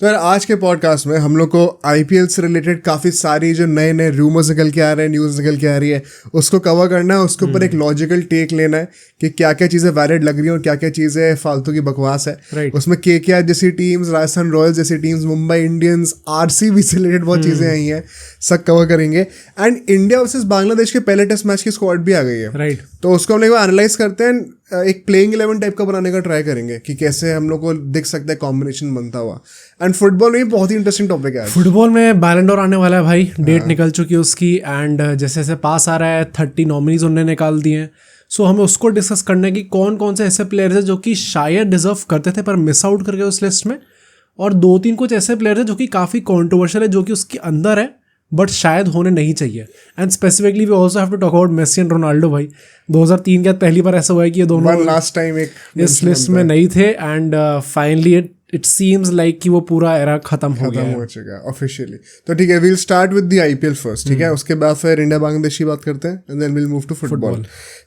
तो यार आज के पॉडकास्ट में हम लोग को आईपीएल से रिलेटेड काफ़ी सारी जो नए नए रूमर्स निकल के आ रहे हैं, न्यूज़ निकल के आ रही है, उसको कवर करना है। उसके ऊपर एक लॉजिकल टेक लेना है कि क्या क्या चीज़ें वैलिड लग रही हैं और क्या क्या चीज़ें फालतू की बकवास है। उसमें केकेआर जैसी टीम्स, राजस्थान रॉयल्स जैसी टीम्स, मुंबई इंडियंस, आरसीबी से रिलेटेड बहुत चीज़ें आई हैं, सब कवर करेंगे। एंड इंडिया वर्सेस बांग्लादेश के पहले टेस्ट मैच की स्क्वाड भी आ गई है, तो उसको हम लोग एनालाइज करते हैं, एक प्लेइंग 11 टाइप का बनाने का ट्राई करेंगे कि कैसे हम लोग को दिख सकता है कॉम्बिनेशन बनता हुआ। एंड फुटबॉल में बहुत ही इंटरेस्टिंग टॉपिक है। फुटबॉल में बैलन डोर आने वाला है भाई, डेट निकल चुकी है उसकी। एंड जैसे जैसे पास आ रहा है 30 नॉमिनीज उन्होंने निकाल दिए हैं। सो हमें उसको डिस्कस करना है कि कौन कौन से ऐसे प्लेयर्स हैं जो कि शायद डिजर्व करते थे पर मिस आउट करके उस लिस्ट में, और 2-3 कुछ ऐसे प्लेयर्स हैं जो कि काफ़ी कॉन्ट्रोवर्शियल है, जो कि उसके अंदर है बट शायद होने नहीं चाहिए। And specifically we also have to talk about Messi and Ronaldo भाई। 2003 के बाद पहली बार ऐसा हुआ है कि ये दोनों लास्ट टाइम इस लिस्ट में नहीं थे। And finally it seems like कि वो पूरा एरा खत्म हो चुका है ऑफिशियली। तो ठीक है, we'll start with the IPL first, ठीक है। उसके बाद फिर इंडिया बांग्लादेश की बात करते हैं and then will move to football.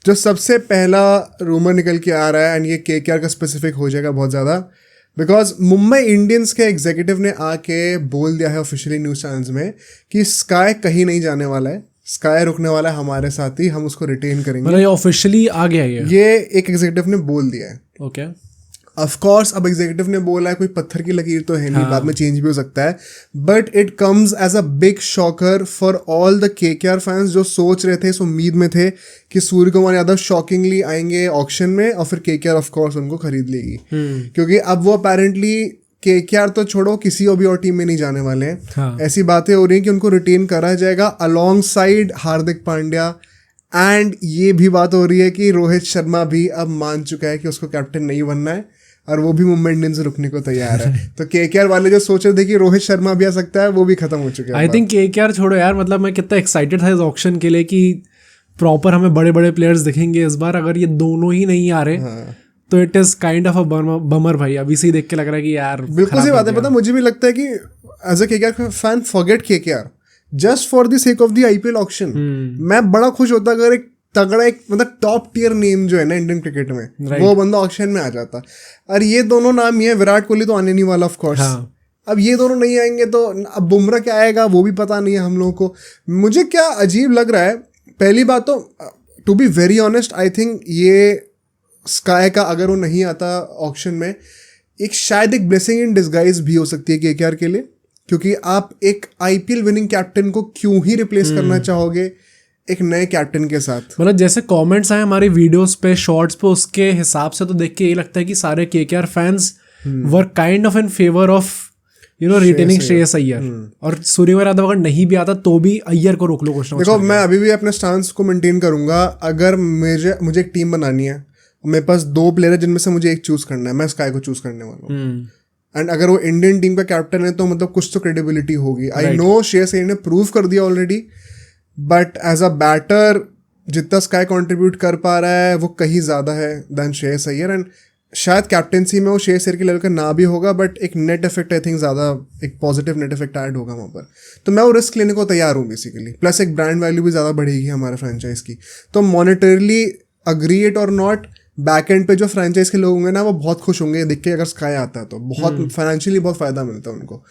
जो सबसे पहला रूमर निकल के आ रहा है, एंड ये केकेआर का स्पेसिफिक हो जाएगा बहुत ज़्यादा, बिकॉज मुंबई इंडियंस के एग्जीक्यूटिव ने आके बोल दिया है ऑफिशियली न्यूज़ चैनल्स में कि स्काई कहीं नहीं जाने वाला है, स्काई रुकने वाला है हमारे साथ ही, हम उसको रिटेन करेंगे। मतलब ये ऑफिशियली आ गया है, ये एक एग्जीक्यूटिव ने बोल दिया है। ओके, ऑफ कोर्स अब एग्जीक्यूटिव ने बोला है, कोई पत्थर की लकीर तो है नहीं, बाद में चेंज भी हो सकता है, but it comes as a big shocker for all the KKR fans जो सोच रहे थे, इस उम्मीद में थे कि सूर्य कुमार यादव शॉकिंगली आएंगे ऑक्शन में और फिर केकेआर ऑफ कोर्स उनको खरीद लेगी। क्योंकि अब वो अपेरेंटली केकेआर तो छोड़ो, किसी और भी और टीम में नहीं जाने वाले हैं। ऐसी बातें हो रही हैं कि उनको रिटेन करा जाएगा along side Hardik Pandya. And ये भी बात हो रही है कि रोहित शर्मा भी अब मान चुका है कि उसको कैप्टन नहीं बनना है और वो भी मुंबई इंडियंस से रुकने को तैयार है। तो केकेआर वाले जो सोच रहे थे कि रोहित शर्मा भी आ सकता है, वो भी खत्म हो चुके हैं। आई थिंक केकेआर छोड़ो यार, मतलब मैं कितना एक्साइटेड था इस ऑक्शन के लिए कि प्रॉपर हमें बड़े बड़े प्लेयर्स दिखेंगे इस बार। अगर ये दोनों ही नहीं आ रहे तो it is kind of a bummer भाई। अभी से ही देख के लग रहा है कि यार बिल्कुल सी बात है। पता मुझे भी लगता है कि as a KKR fan forget KKR just for the sake of the IPL auction. मैं बड़ा खुश होता अगर एक तगड़ा, एक मतलब टॉप टियर नेम जो है ना इंडियन क्रिकेट में, वो बंदा ऑक्शन में आ जाता। और ये दोनों नाम ही है, विराट कोहली तो आने नहीं वाला ऑफ कोर्स। अब ये दोनों नहीं आएंगे तो अब बुमराह क्या आएगा वो भी पता नहीं है हम लोगों को। मुझे क्या अजीब लग रहा है, पहली बात तो to be very honest, I think ये स्काई का अगर वो नहीं आता ऑक्शन में, एक शायद एक ब्लेसिंग इन डिस्गाइज भी हो सकती है केकेआर के लिए। क्योंकि आप एक आईपीएल विनिंग कैप्टन को क्यों ही रिप्लेस करना चाहोगे एक नए कैप्टन के साथ। मतलब जैसे कमेंट्स आए हमारे वीडियोस पे, शॉर्ट्स पे, उसके हिसाब से तो देख के ये लगता है कि सारे KKR fans were kind of in favour of retaining Shreyas Iyer. और सूर्यकुमार यादव अगर नहीं भी आता तो भी अय्यर को रोक लो। क्वेश्चन देखो, मैं अभी भी अपने स्टांस को मेंटेन करूंगा। अगर मुझे एक टीम बनानी है, मेरे पास 2 प्लेयर है जिनमें से मुझे एक चूज करना है, मैं स्काई को चूज करने वाला हूँ। एंड अगर वो इंडियन टीम का कैप्टन है तो मतलब कुछ तो क्रेडिबिलिटी होगी। आई नो श्रेयस अय्यर ने प्रूव कर दिया already, but as a batter जितना स्काई कंट्रीब्यूट कर पा रहा है वो कहीं ज़्यादा है दैन श्रेयस अय्यर। एंड शायद कैप्टेंसी में वो श्रेयस अय्यर के लेवल का ना भी होगा, बट एक नेट इफेक्ट आई थिंक ज़्यादा, एक पॉजिटिव नेट इफेक्ट ऐड होगा वहाँ पर। तो मैं वो रिस्क लेने को तैयार हूँ बेसिकली। प्लस एक ब्रांड वैल्यू भी ज़्यादा बढ़ेगी हमारे फ्रेंचाइज की। तो मॉनिटरली अग्री इट और नॉट, बैक एंड पे जो फ्रेंचाइज के लोग होंगे ना वो बहुत खुश होंगे देख के अगर स्काई आता है तो बहुत फाइनेंशियली बहुत फ़ायदा मिलता है उनको।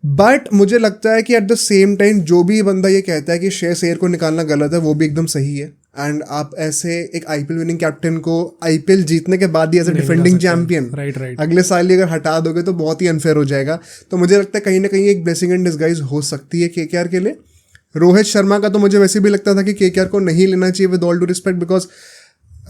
बट मुझे लगता है कि एट द सेम टाइम जो भी बंदा ये कहता है कि श्रेयस अय्यर को निकालना गलत है, वो भी एकदम सही है। एंड आप ऐसे एक आईपीएल विनिंग कैप्टन को आईपीएल जीतने के बाद ही एज ए डिफेंडिंग चैंपियन अगले साल ही अगर हटा दोगे तो बहुत ही अनफेयर हो जाएगा। तो मुझे लगता है कहीं ना कहीं एक ब्लेसिंग इन डिस्गाइज हो सकती है केकेआर के लिए। रोहित शर्मा का तो मुझे वैसे भी लगता था कि केकेआर को नहीं लेना चाहिए with all do respect, because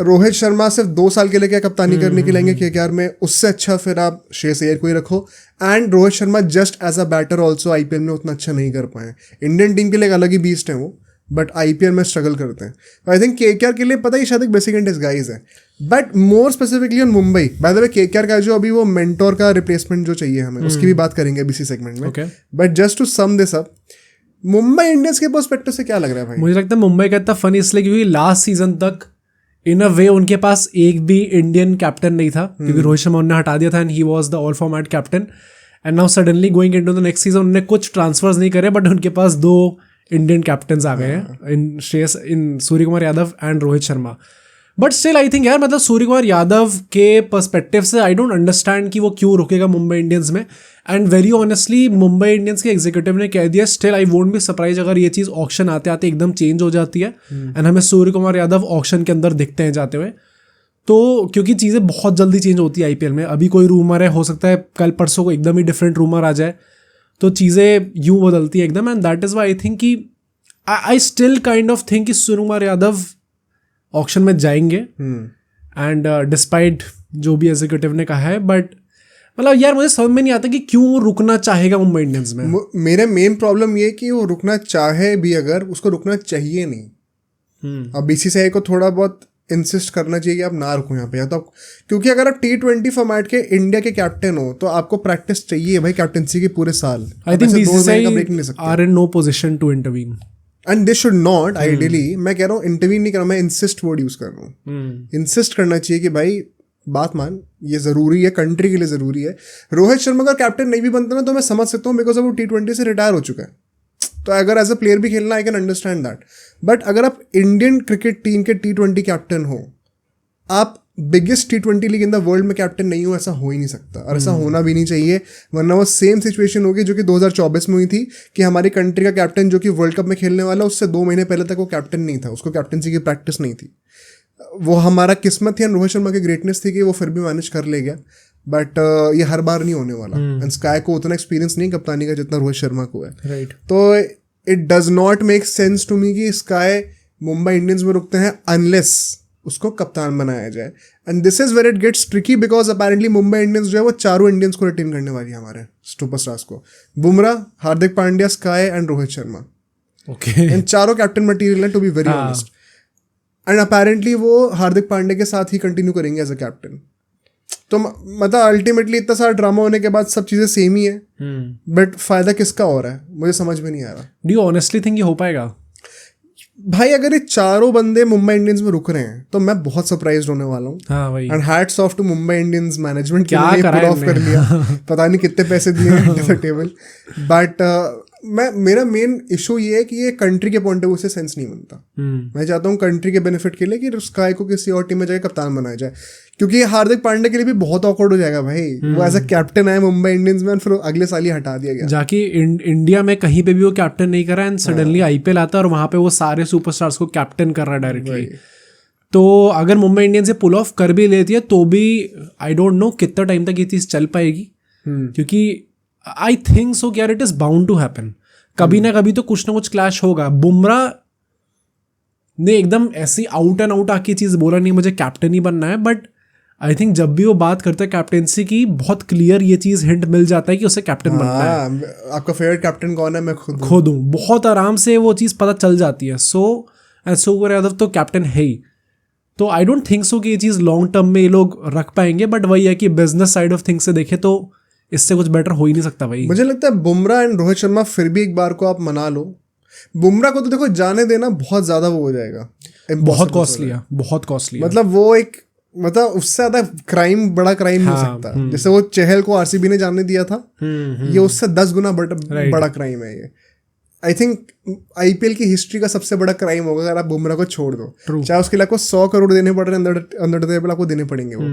Rohit Sharma सिर्फ 2 साल के लिए क्या कप्तानी करने के लेंगे केकेआर में, उससे अच्छा फिर आप श्रेयस अय्यर को ही रखो। And Rohit Sharma just as a batter also IPL में उतना अच्छा नहीं कर पाए। इंडियन टीम के लिए एक अलग ही बीस्ट है वो, बट आईपीएल में स्ट्रगल करते हैं। आई थिंक केकेआर के लिए पता ही शायद एक बेसिक एंड डिस्गाइज है, but more specifically on Mumbai. By the way KKR का जो अभी वो मेंटोर का रिप्लेसमेंट जो चाहिए हमें, उसकी भी बात करेंगे अभी इसी सेगमेंट में। But just to sum this up, Mumbai Indians के पर्सपेक्टिव से क्या लग रहा है भाई? मुझे लगता है मुंबई का इतना फनी इसलिए क्योंकि लास्ट सीजन तक इन अ वे उनके पास एक भी इंडियन कैप्टन नहीं था, क्योंकि रोहित शर्मा उन्होंने हटा दिया था and he was the all format captain. And now suddenly going into the next season उन्होंने कुछ ट्रांसफर्स नहीं करे, बट उनके पास 2 इंडियन कैप्टन्स आ गए हैं in Suryakumar Yadav and Rohit Sharma. But still I think यार मतलब सूर्य कुमार यादव के पर्सपेक्टिव से आई डोंट अंडरस्टैंड कि वो क्यों रुकेगा मुंबई इंडियंस में. And very honestly Mumbai Indians के एग्जीक्यूटिव ने कह दिया still I won't be surprise अगर ये चीज़ ऑक्शन आते आते एकदम चेंज हो जाती है एंड हमें सूर्य कुमार यादव ऑक्शन के अंदर दिखते हैं जाते हुए. तो क्योंकि चीज़ें बहुत जल्दी चेंज होती है आईपीएल में. अभी कोई रूमर है, हो सकता है कल परसों को एकदम ही डिफरेंट रूमर आ जाए. तो चीज़ें यूँ बदलती है एकदम. And that is why I think कि I still kind of think कि सूर्य कुमार यादव ऑक्शन में जाएंगे. एंड डिस्पाइट जो भी एग्जीक्यूटिव ने कहा है. बट मतलब यार मुझे समझ में नहीं आता कि क्यों वो रुकना चाहेगा मुंबई इंडियंस में. मेरा मेन प्रॉब्लम ये कि वो रुकना चाहे भी, अगर उसको रुकना चाहिए नहीं. अब बीसीसीआई को थोड़ा बहुत इंसिस्ट करना चाहिए कि आप ना रुको यहाँ पे. या तो क्योंकि अगर आप T20 फॉर्मेट के इंडिया के कैप्टन हो तो आपको प्रैक्टिस चाहिए भाई कैप्टनसी के पूरे साल. I think BCCI are in no position to intervene and they should not. Ideally मैं कह रहा हूँ इंटरवीन नहीं कर रहा हूँ, मैं इंसिस्ट वर्ड यूज कर रहा हूँ. इंसिस्ट करना चाहिए कि भाई बात मान, ये जरूरी है, कंट्री के लिए जरूरी है. रोहित शर्मा का कैप्टन नहीं भी बनता ना तो मैं समझ सकता हूँ बिकॉज वो T20 से रिटायर हो चुका है. तो अगर एज अ प्लेयर भी खेलना I can understand that. But अगर आप इंडियन क्रिकेट टीम के T20 कैप्टन हो, आप biggest T20 league in the world में कैप्टन नहीं हो, ऐसा हो ही नहीं सकता. और ऐसा होना भी नहीं चाहिए, वरना वो सेम सिचुएशन होगी जो कि 2024 में हुई थी कि हमारी कंट्री का कैप्टन जो कि वर्ल्ड कप में खेलने वाला उससे 2 महीने पहले तक वो कैप्टन नहीं था, उसको कैप्टनसी की प्रैक्टिस नहीं थी. वो हमारा किस्मत थी एंड रोहित शर्मा की ग्रेटनेस थी कि वो फिर भी मैनेज कर ले गया. बट ये हर बार नहीं होने वाला. एंड स्काई को उतना एक्सपीरियंस नहीं कप्तानी का जितना रोहित शर्मा को है. राइट. तो it does not make sense to me कि स्काई मुंबई इंडियंस में रुकते हैं अनलेस उसको कप्तान बनाया जाए. And this is where it gets tricky because apparently Mumbai Indians जो है वो चारों इंडियंस को रिटेन करने वाली है, हमारे सुपरस्टार्स को. Bumrah, Hardik Pandya, SKY and Rohit Sharma. Okay. And चारों कैप्टन मटीरियल है to be very honest. And apparently वो हार्दिक पांड्या के साथ ही कंटिन्यू करेंगे एज अ कैप्टन. तो मतलब अल्टीमेटली इतना सारा ड्रामा होने के बाद सब चीज़ें सेम ही है. बट फायदा किसका हो रहा है मुझे समझ में नहीं आ रहा. डू यू ऑनेस्टली थिंक ये हो पाएगा? भाई अगर ये चारों बंदे मुंबई इंडियंस में रुक रहे हैं तो मैं बहुत सरप्राइज होने वाला हूँ. हाँ भाई. And hats off to Mumbai Indians management क्या पुल ऑफ कर लिया. पता नहीं कितने पैसे दिए टेबल. बट मेरा मेन इशू ये है कि ये कंट्री के पॉइंट ऑफ व्यू से सेंस नहीं बनता. मैं चाहता हूँ कंट्री के बेनिफिट के लिए कि स्काई को किसी और टीम में जाके कप्तान बनाया जाए. क्योंकि हार्दिक पांड्या के लिए भी बहुत ऑकवर्ड हो जाएगा भाई. वो एज अ कैप्टन है मुंबई इंडियंस में, फिर अगले साल ही हटा दिया गया जाके इंडिया में कहीं पे भी वो कैप्टन नहीं कर रहा है. एंड सडनली आईपीएल आता है और वहां पे वो सारे सुपरस्टार्स को कैप्टन कर रहा है डायरेक्टली. तो अगर मुंबई इंडियंस से पुल ऑफ कर भी लेती है तो भी आई डोंट नो कितना टाइम तक ये चीज़ चल पाएगी. क्योंकि आई थिंक सो यार it is bound to happen. कभी ना कभी तो कुछ ना कुछ क्लैश होगा. बुमराह ने एकदम ऐसी आउट एंड आउट आके चीज़ बोला नहीं मुझे कैप्टन ही बनना है. बट आई थिंक जब भी वो बात करते हैं कैप्टेंसी की बहुत क्लियर ये चीज़ हिंट मिल जाता है कि उसे कैप्टन बनना है. आपका फेवरेट कैप्टन कौन है? मैं खुद हूँ. बहुत आराम से वो चीज़ पता चल जाती है. सूर्य यादव तो कैप्टन है ही. तो आई डोंट थिंक सो कि ये चीज़ लॉन्ग टर्म में ये लोग रख पाएंगे. बट वही है कि बिजनेस साइड ऑफ थिंग्स से देखे तो इससे कुछ बेटर हो ही नहीं सकता भाई. मुझे लगता है बुमराह एंड रोहित शर्मा फिर भी एक बार को आप मना लो. बुमराह को तो देखो जाने देना बहुत ज़्यादा वो हो जाएगा, बहुत कॉस्टली है, बहुत कॉस्टली. मतलब वो एक मतलब उससे ज़्यादा क्राइम, बड़ा क्राइम नहीं हो सकता. जैसे वो चहल को आरसीबी ने जाने दिया था, ये उससे 10 गुना बड़ा क्राइम है ये. आई थिंक आईपीएल की हिस्ट्री का सबसे बड़ा क्राइम होगा अगर आप बुमराह को छोड़ दो. चाहे उसके लिए आपको 100 करोड़ देने पड़ रहे हैं, अंदर टेबल आपको देने पड़ेंगे वो.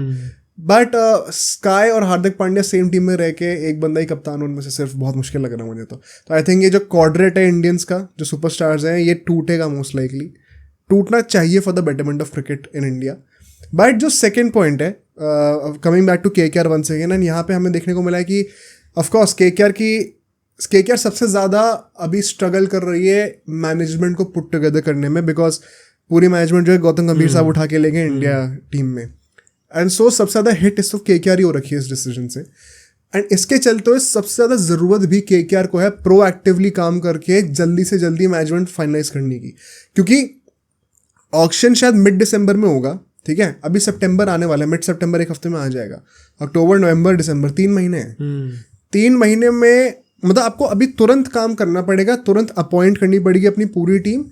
बट स्काई और हार्दिक पांड्या सेम टीम में रह के एक बंदा ही कप्तान उनमें से सिर्फ बहुत मुश्किल लग रहा है मुझे. तो आई थिंक ये जो क्वाड्रेट है इंडियंस का, जो सुपरस्टार्स हैं, ये टूटेगा मोस्ट लाइकली. टूटना चाहिए for the betterment of cricket in India. But जो सेकेंड पॉइंट है, coming back to KKR once again, and यहाँ पे हमें देखने को मिला है कि ऑफकोर्स KKR सबसे ज़्यादा अभी स्ट्रगल कर रही है मैनेजमेंट को पुट टुगेदर करने में. बिकॉज पूरी मैनेजमेंट जो है गौतम गंभीर साहब उठा के ले गए इंडिया टीम में. एंड सो सबसे ज़्यादा हिट इस KKR ही हो रखी है इस डिसीजन से. एंड इसके चलते हुए सबसे ज़्यादा ज़रूरत भी KKR को है प्रोएक्टिवली काम करके जल्दी से जल्दी मैनेजमेंट फाइनलाइज करने की. क्योंकि ऑक्शन शायद मिड दिसंबर में होगा, ठीक है. अभी सितंबर आने वाला है, मिड सितंबर एक हफ्ते में आ जाएगा. अक्टूबर, नवंबर, दिसंबर 3 महीने हैं. 3 महीने में मतलब आपको अभी तुरंत काम करना पड़ेगा, तुरंत अपॉइंट करनी पड़ेगी अपनी पूरी टीम,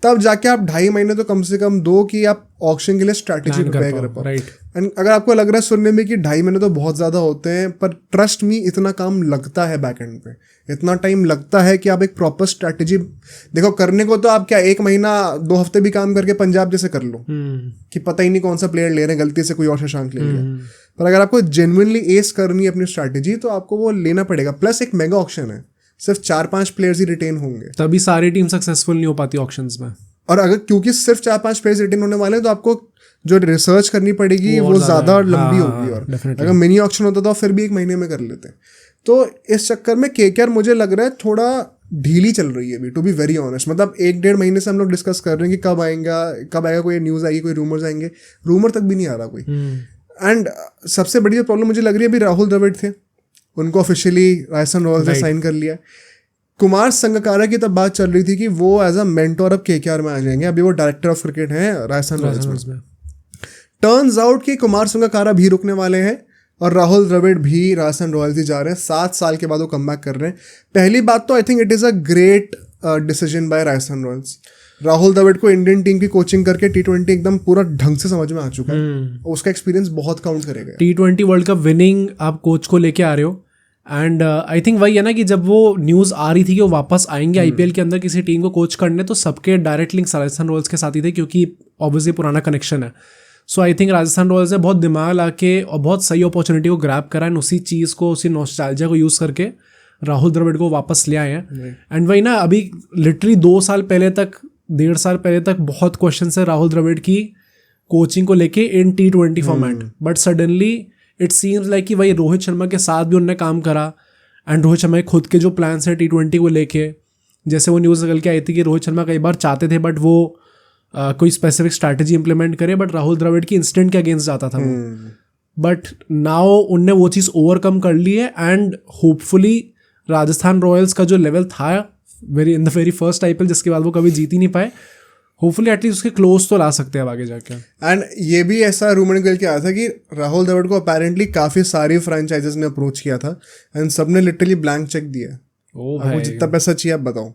तब जाके आप 2.5 महीने तो कम से कम दो कि आप ऑक्शन के लिए स्ट्रैटेजी प्रिपेयर कर पाओ। राइट। एंड अगर आपको लग रहा है सुनने में कि 2.5 महीने तो बहुत ज़्यादा होते हैं, पर ट्रस्ट मी इतना काम लगता है बैक एंड पे, इतना टाइम लगता है कि आप एक प्रॉपर स्ट्रैटेजी देखो। करने को तो आप क्या 1 महीना 2 हफ्ते भी काम करके पंजाब जैसे कर लो कि पता ही नहीं कौन सा प्लेयर ले रहे हैं, गलती से कोई और शशांक ले लिया। पर अगर आपको जेन्युइनली एस करनी है अपनी स्ट्रैटेजी तो आपको वो लेना पड़ेगा। प्लस एक मेगा ऑक्शन है, सिर्फ 4-5 प्लेयर्स ही रिटेन होंगे, तभी सारी टीम सक्सेसफुल नहीं हो पाती ऑक्शंस में। और अगर क्योंकि सिर्फ 4-5 प्लेयर्स रिटेन होने वाले हैं तो आपको जो रिसर्च करनी पड़ेगी वो ज़्यादा लंबी होगी। और अगर मिनी ऑक्शन होता तो फिर भी 1 महीने में कर लेते। तो इस चक्कर में केकेआर मुझे लग रहा है थोड़ा ढीली चल रही है अभी, टू बी वेरी ऑनेस्ट। मतलब 1-1.5 महीने से हम लोग डिस्कस कर रहे हैं कि कब आएगा, कोई न्यूज़ आएगी, कोई रूमर्स आएंगे, रूमर तक भी नहीं आ रहा कोई। एंड सबसे बड़ी जो प्रॉब्लम मुझे लग रही है, अभी राहुल द्रविड़ थे, उनको ऑफिशियली राजस्थान रॉयल्स ने साइन कर लिया। कुमार संगकारा की तब बात चल रही थी कि वो एज अ मेंटोर अब केकेआर में आ जाएंगे, अभी वो डायरेक्टर ऑफ क्रिकेट हैं राजस्थान रॉयल्स में। टर्न्स आउट कि कुमार संगकारा भी रुकने वाले हैं और राहुल द्रविड़ भी राजस्थान रॉयल्स ही जा रहे हैं। 7 साल के बाद वो कमबैक कर रहे हैं। पहली बात तो I think it is a great decision by Rajasthan Royals. Rahul Dravid को इंडियन टीम की कोचिंग करके T20 एकदम पूरा ढंग से समझ में आ चुका है, उसका एक्सपीरियंस बहुत काउंट करेगा। T20 वर्ल्ड कप विनिंग आप कोच को लेके आ रहे हो, एंड आई थिंक वही है ना कि जब वो न्यूज़ आ रही थी कि वो वापस आएंगे आईपीएल के अंदर किसी टीम को कोच करने, तो सबके डायरेक्ट लिंक्स राजस्थान रॉयल्स के साथ ही थे, क्योंकि ऑब्वियसली पुराना कनेक्शन है। सो आई थिंक राजस्थान रॉयल्स ने बहुत दिमाग ला के और बहुत सही अपॉर्चुनिटी को ग्रैब करा एंड उसी चीज़ को, उसी नॉस्टैल्जिया को यूज़ करके राहुल द्रविड़ को वापस ले आए हैं। एंड वही ना, अभी लिटरली 2 साल पहले तक, 1.5 साल पहले तक बहुत क्वेश्चन है राहुल द्रविड़ की कोचिंग को लेके इन T20 format, but suddenly it seems like कि वही रोहित शर्मा के साथ भी उन्होंने काम करा। एंड रोहित शर्मा के खुद के जो प्लान्स है T20 को लेके, जैसे वो न्यूज़ निकल के आई थी कि रोहित शर्मा कई बार चाहते थे बट वो कोई स्पेसिफिक स्ट्रैटेजी इंप्लीमेंट करे, बट राहुल द्रविड़ की इंस्टेंट के अगेंस्ट जाता था वो। बट नाउ उनने वो चीज़ ओवरकम कर ली है एंड होपफुली राजस्थान रॉयल्स का जो लेवल था in the very first IPL, जिसके बाद वो कभी जीत ही नहीं पाए, होपफुली एटलीस्ट उसके क्लोज तो ला सकते हैं अब आगे जाके। एंड ये भी ऐसा रूमर निकल के आया था कि राहुल द्रविड़ को अपेरेंटली काफ़ी सारी फ्रेंचाइजेस ने अप्रोच किया था एंड सबने लिटरली ब्लैंक चेक दिया, आपको जितना पैसा चाहिए आप बताओ।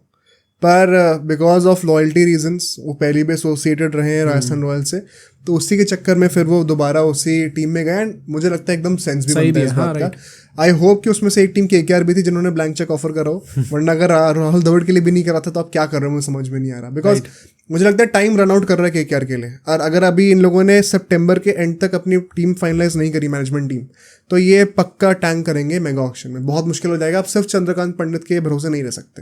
पर बिकॉज ऑफ लॉयल्टी रीजंस वो पहले भी एसोसिएटेड रहे हैं राजस्थान रॉयल्स से, तो उसी के चक्कर में फिर वो दोबारा उसी टीम में गए। एंड मुझे लगता है एकदम सेंस भी बनता है इस बात का। आई होप कि उसमें से एक टीम केकेआर भी थी जिन्होंने ब्लैंक चेक ऑफर करा हो, वरना अगर राहुल द्रविड़ के लिए भी नहीं करा था तो आप क्या कर रहे हो मुझे समझ में नहीं आ रहा। बिकॉज मुझे लगता है टाइम रन आउट कर रहा है केकेआर के लिए, और अगर अभी इन लोगों ने सितंबर के एंड तक अपनी टीम फाइनलाइज नहीं करी मैनेजमेंट टीम, तो ये पक्का टैंक करेंगे मेगा ऑक्शन में, बहुत मुश्किल हो जाएगा। आप सिर्फ चंद्रकांत पंडित के भरोसे नहीं रह सकते।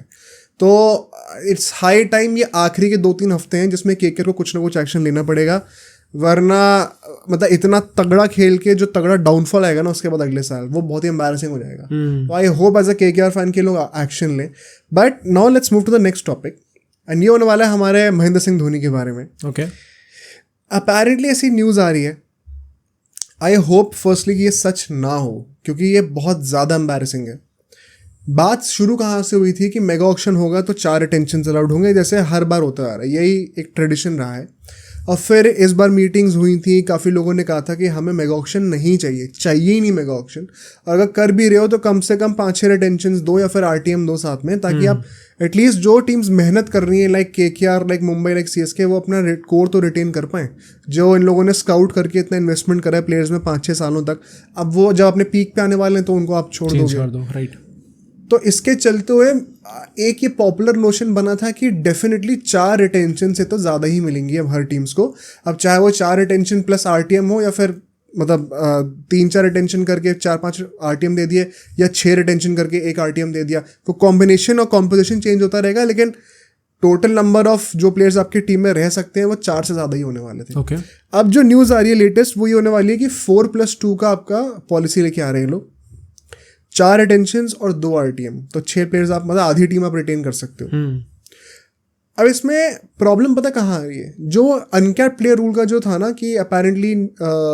तो इट्स हाई टाइम, ये आखिरी के 2-3 हफ्ते हैं जिसमें केकेआर को कुछ ना कुछ एक्शन लेना पड़ेगा, वरना मतलब इतना तगड़ा खेल के जो तगड़ा डाउनफॉल आएगा ना उसके बाद अगले साल, वो बहुत ही एम्बैरेसिंग हो जाएगा। तो I hope as a KKR fan के लोग एक्शन लें। But now let's move to the next topic, and ये होने वाला है हमारे महेंद्र सिंह धोनी के बारे में। ओके, अपेरेंटली ऐसी न्यूज़ आ रही है, आई होप फर्स्टली कि ये सच ना हो, क्योंकि ये बहुत ज़्यादा एम्बैरेसिंग है। बात शुरू कहाँ से हुई थी कि मेगा ऑक्शन होगा तो 4 रिटेंशंस अलाउड होंगे, जैसे हर बार होता आ रहा है, यही एक ट्रेडिशन रहा है। और फिर इस बार मीटिंग्स हुई थी, काफ़ी लोगों ने कहा था कि हमें मेगा ऑक्शन नहीं चाहिए ही नहीं मेगा ऑक्शन, और अगर कर भी रहे हो तो कम से कम 5-6 रिटेंशंस दो या फिर RTM दो साथ में, ताकि आप एटलीस्ट जो टीम्स मेहनत कर रही हैं like KKR, like Mumbai, like CSK, वो अपना कोर तो रिटेन कर पाएँ। जो इन लोगों ने स्काउट करके इतना इन्वेस्टमेंट करा है प्लेयर्स में 5-6 सालों तक, अब वो जब अपने पीक पे आने वाले हैं तो उनको आप छोड़ दोगे। राइट। तो इसके चलते हुए एक ये पॉपुलर नोशन बना था कि डेफिनेटली 4 रिटेंशन से तो ज़्यादा ही मिलेंगी अब हर टीम्स को। अब चाहे वो 4 रिटेंशन प्लस RTM हो, या फिर मतलब 3-4 रिटेंशन करके 4-5 RTM दे दिए, या 6 रिटेंशन करके 1 RTM दे दिया, तो कॉम्बिनेशन और कॉम्पोजिशन चेंज होता रहेगा, लेकिन टोटल नंबर ऑफ जो प्लेयर्स आपकी टीम में रह सकते हैं वो 4 से ज़्यादा ही होने वाले थे। ओके, अब जो न्यूज़ आ रही है लेटेस्ट, वो ये होने वाली है कि 4+2 का आपका पॉलिसी लेके आ रहे हैं लोग, 4 रिटेंशंस और 2 RTM, तो 6 प्लेयर्स आप, मतलब आधी टीम आप रिटेन कर सकते हो। अब इसमें प्रॉब्लम पता कहाँ आ रही है, जो अनकैप्ड प्लेयर रूल का जो था ना, कि अपेरेंटली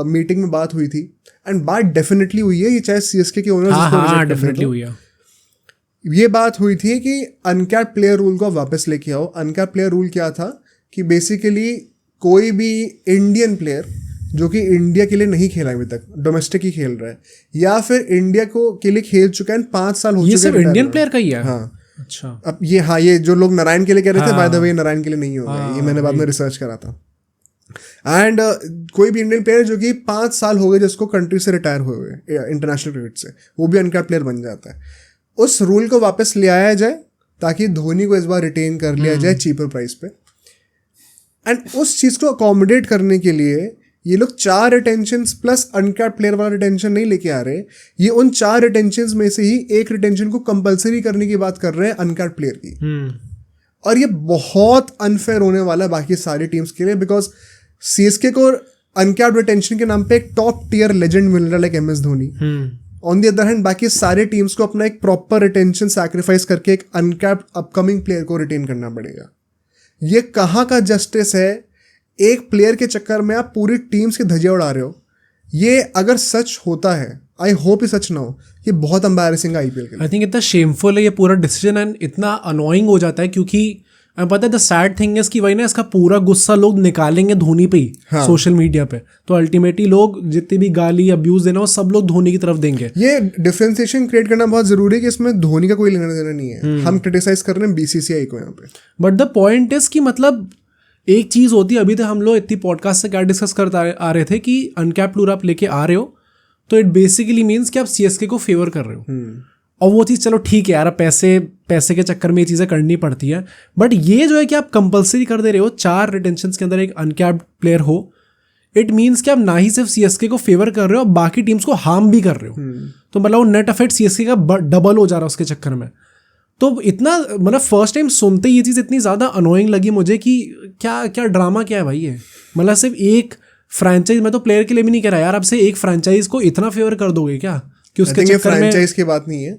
मीटिंग में बात हुई थी, एंड बात डेफिनेटली हुई है, ये चाहे CSK के ओनर्स डेफिनेटली हुई है, ये बात हुई थी कि अनकैप्ड प्लेयर रूल को वापस लेके आओ। अनकैप्ड प्लेयर रूल क्या था कि बेसिकली कोई भी इंडियन प्लेयर जो कि इंडिया के लिए नहीं खेला अभी तक, डोमेस्टिक ही खेल रहा है, या फिर इंडिया को के लिए खेल चुका है 5 साल हो चुके हैं, ये सब इंडियन प्लेयर का ही है। हाँ, अच्छा, अब ये हाँ, ये जो लोग नारायण के लिए कह रहे थे, बाय द वे नारायण के लिए नहीं होगा, ये मैंने बाद में रिसर्च करा था। एंड कोई भी इंडियन प्लेयर जो कि 5 साल हो गए जिसको कंट्री से रिटायर हुए हुए इंटरनेशनल क्रिकेट से, वो भी अनकैप्ड प्लेयर बन जाता है। उस रूल को वापस ले आया जाए ताकि धोनी को इस बार रिटेन कर लिया जाए चीपर प्राइस पे। एंड उस चीज़ को अकोमोडेट करने के लिए ये लोग 4 रिटेंशन प्लस अनकैप्ड प्लेयर वाला रिटेंशन नहीं लेके आ रहे, ये उन 4 रिटेंशन में से ही एक रिटेंशन को कंपलसरी करने की बात कर रहे हैं अनकैप्ड प्लेयर की। और ये बहुत अनफेयर होने वाला है बाकी सारी टीम्स के लिए, बिकॉज सीएसके को अनकैप्ड रिटेंशन के नाम पे एक टॉप टियर लेजेंड मिल रहा है like MS Dhoni. On the other hand बाकी सारे टीम्स को अपना एक प्रॉपर रिटेंशन सैक्रिफाइस करके एक अनकैप्ड अपकमिंग प्लेयर को रिटेन करना पड़ेगा। ये कहाँ का जस्टिस है? एक प्लेयर के चक्कर में आप पूरी टीम्स की धज्जियां उड़ा रहे हो। ये अगर सच होता है, आई होप ये सच ना हो, ये बहुत एम्बैरेसिंग है IPL के लिए। आई थिंक इतना शेमफुल है ये पूरा डिसीजन एंड इतना अनोइंग हो जाता है, क्योंकि पता है द सैड थिंग इज कि वही ना, इसका पूरा गुस्सा लोग निकालेंगे धोनी पे ही, हाँ। सोशल मीडिया पे, तो अल्टीमेटली लोग जितनी भी गाली अब्यूज देना वो सब लोग धोनी की तरफ देंगे। ये डिफरेंशिएशन क्रिएट करना बहुत जरूरी है कि इसमें धोनी का कोई लेना देना नहीं है। हम क्रिटिसाइज कर रहे हैं BCCI को यहाँ पे, बट द पॉइंट इज कि मतलब एक चीज होती है, अभी तक हम लोग इतनी पॉडकास्ट से क्या डिस्कस करते आ रहे थे कि अनकैप्ड प्लेयर आप लेके आ रहे हो तो इट बेसिकली मीन्स कि आप CSK को फेवर कर रहे हो। और वो चीज़ चलो ठीक है यार, पैसे के चक्कर में ये चीज़ें करनी पड़ती है, बट ये जो है कि आप कंपलसरी कर दे रहे हो 4 रिटेंशन के अंदर एक अनकैप्ड प्लेयर हो, इट मीन्स कि आप ना ही सिर्फ CSK को फेवर कर रहे हो, बाकी टीम्स को हार्म भी कर रहे हो। तो मतलब वो नेट इफेक्ट CSK का डबल हो जा रहा है उसके चक्कर में। तो इतना मतलब फर्स्ट टाइम सुनते ये चीज़ इतनी ज़्यादा अनोइंग लगी मुझे कि क्या ड्रामा क्या है भाई ये। मतलब सिर्फ एक फ्रेंचाइज, मैं तो प्लेयर के लिए भी नहीं कह रहा यार, अब से एक फ्रेंचाइज को इतना फेवर कर दोगे क्या कि उसके चक्कर में। फ्रेंचाइज की बात नहीं है,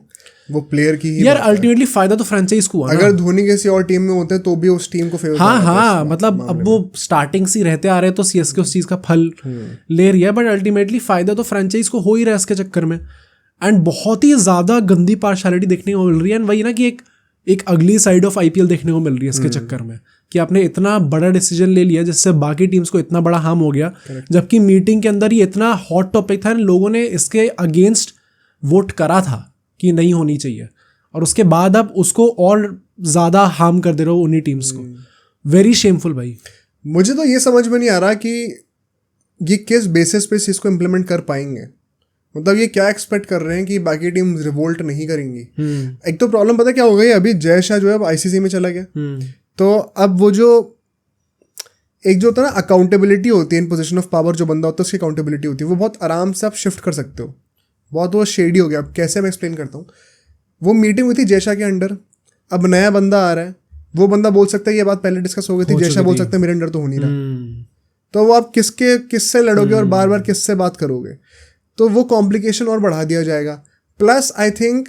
वो प्लेयर की ही यार अल्टीमेटली फायदा तो फ्रेंचाइज को हुआ। अगर धोनी किसी और टीम में होते हैं तो भी उस टीम को फेवर। हाँ, मतलब अब वो स्टार्टिंग से रहते आ रहे हैं तो CSK उस चीज़ का फल ले रही है, बट अल्टीमेटली फायदा तो फ्रेंचाइज को हो ही रहा है इसके चक्कर में। एंड बहुत ही ज़्यादा गंदी पार्शलिटी देखने को मिल रही है, एंड वही ना कि एक अगली साइड ऑफ IPL देखने को मिल रही है इसके चक्कर में, कि आपने इतना बड़ा डिसीजन ले लिया जिससे बाकी टीम्स को इतना बड़ा हार्म हो गया, जबकि मीटिंग के अंदर ही इतना हॉट टॉपिक था, लोगों ने इसके अगेंस्ट वोट करा था कि नहीं होनी चाहिए, और उसके बाद आप उसको और ज़्यादा हार्म कर दे रहे हो उन्हीं टीम्स को। वेरी शेमफुल भाई। मुझे तो ये समझ में नहीं आ रहा कि ये किस बेसिस पे इसको इम्प्लीमेंट कर पाएंगे। मतलब ये क्या एक्सपेक्ट कर रहे हैं कि बाकी टीम रिवोल्ट नहीं करेंगी। एक तो प्रॉब्लम पता क्या हो गई, अभी जय शाह जो है अब ICC में चला गया, तो अब वो जो एक जो होता है ना अकाउंटेबिलिटी होती है, इन पोजीशन ऑफ पावर जो बंदा होता है उसकी अकाउंटेबिलिटी होती है, वो बहुत आराम से आप शिफ्ट कर सकते हो। बहुत वो शेडी हो गया। अब कैसे मैं एक्सप्लेन करता हूँ, वो मीटिंग हुई थी जय शाह के अंडर, अब नया बंदा आ रहा है, वो बंदा बोल सकता है ये बात पहले डिस्कस हो गई थी, जय शाह बोल सकते हैं मेरे अंडर तो हो नहीं रहा, तो वो आप किससे लड़ोगे और बार बार किससे बात करोगे, तो वो कॉम्प्लिकेशन और बढ़ा दिया जाएगा। प्लस आई थिंक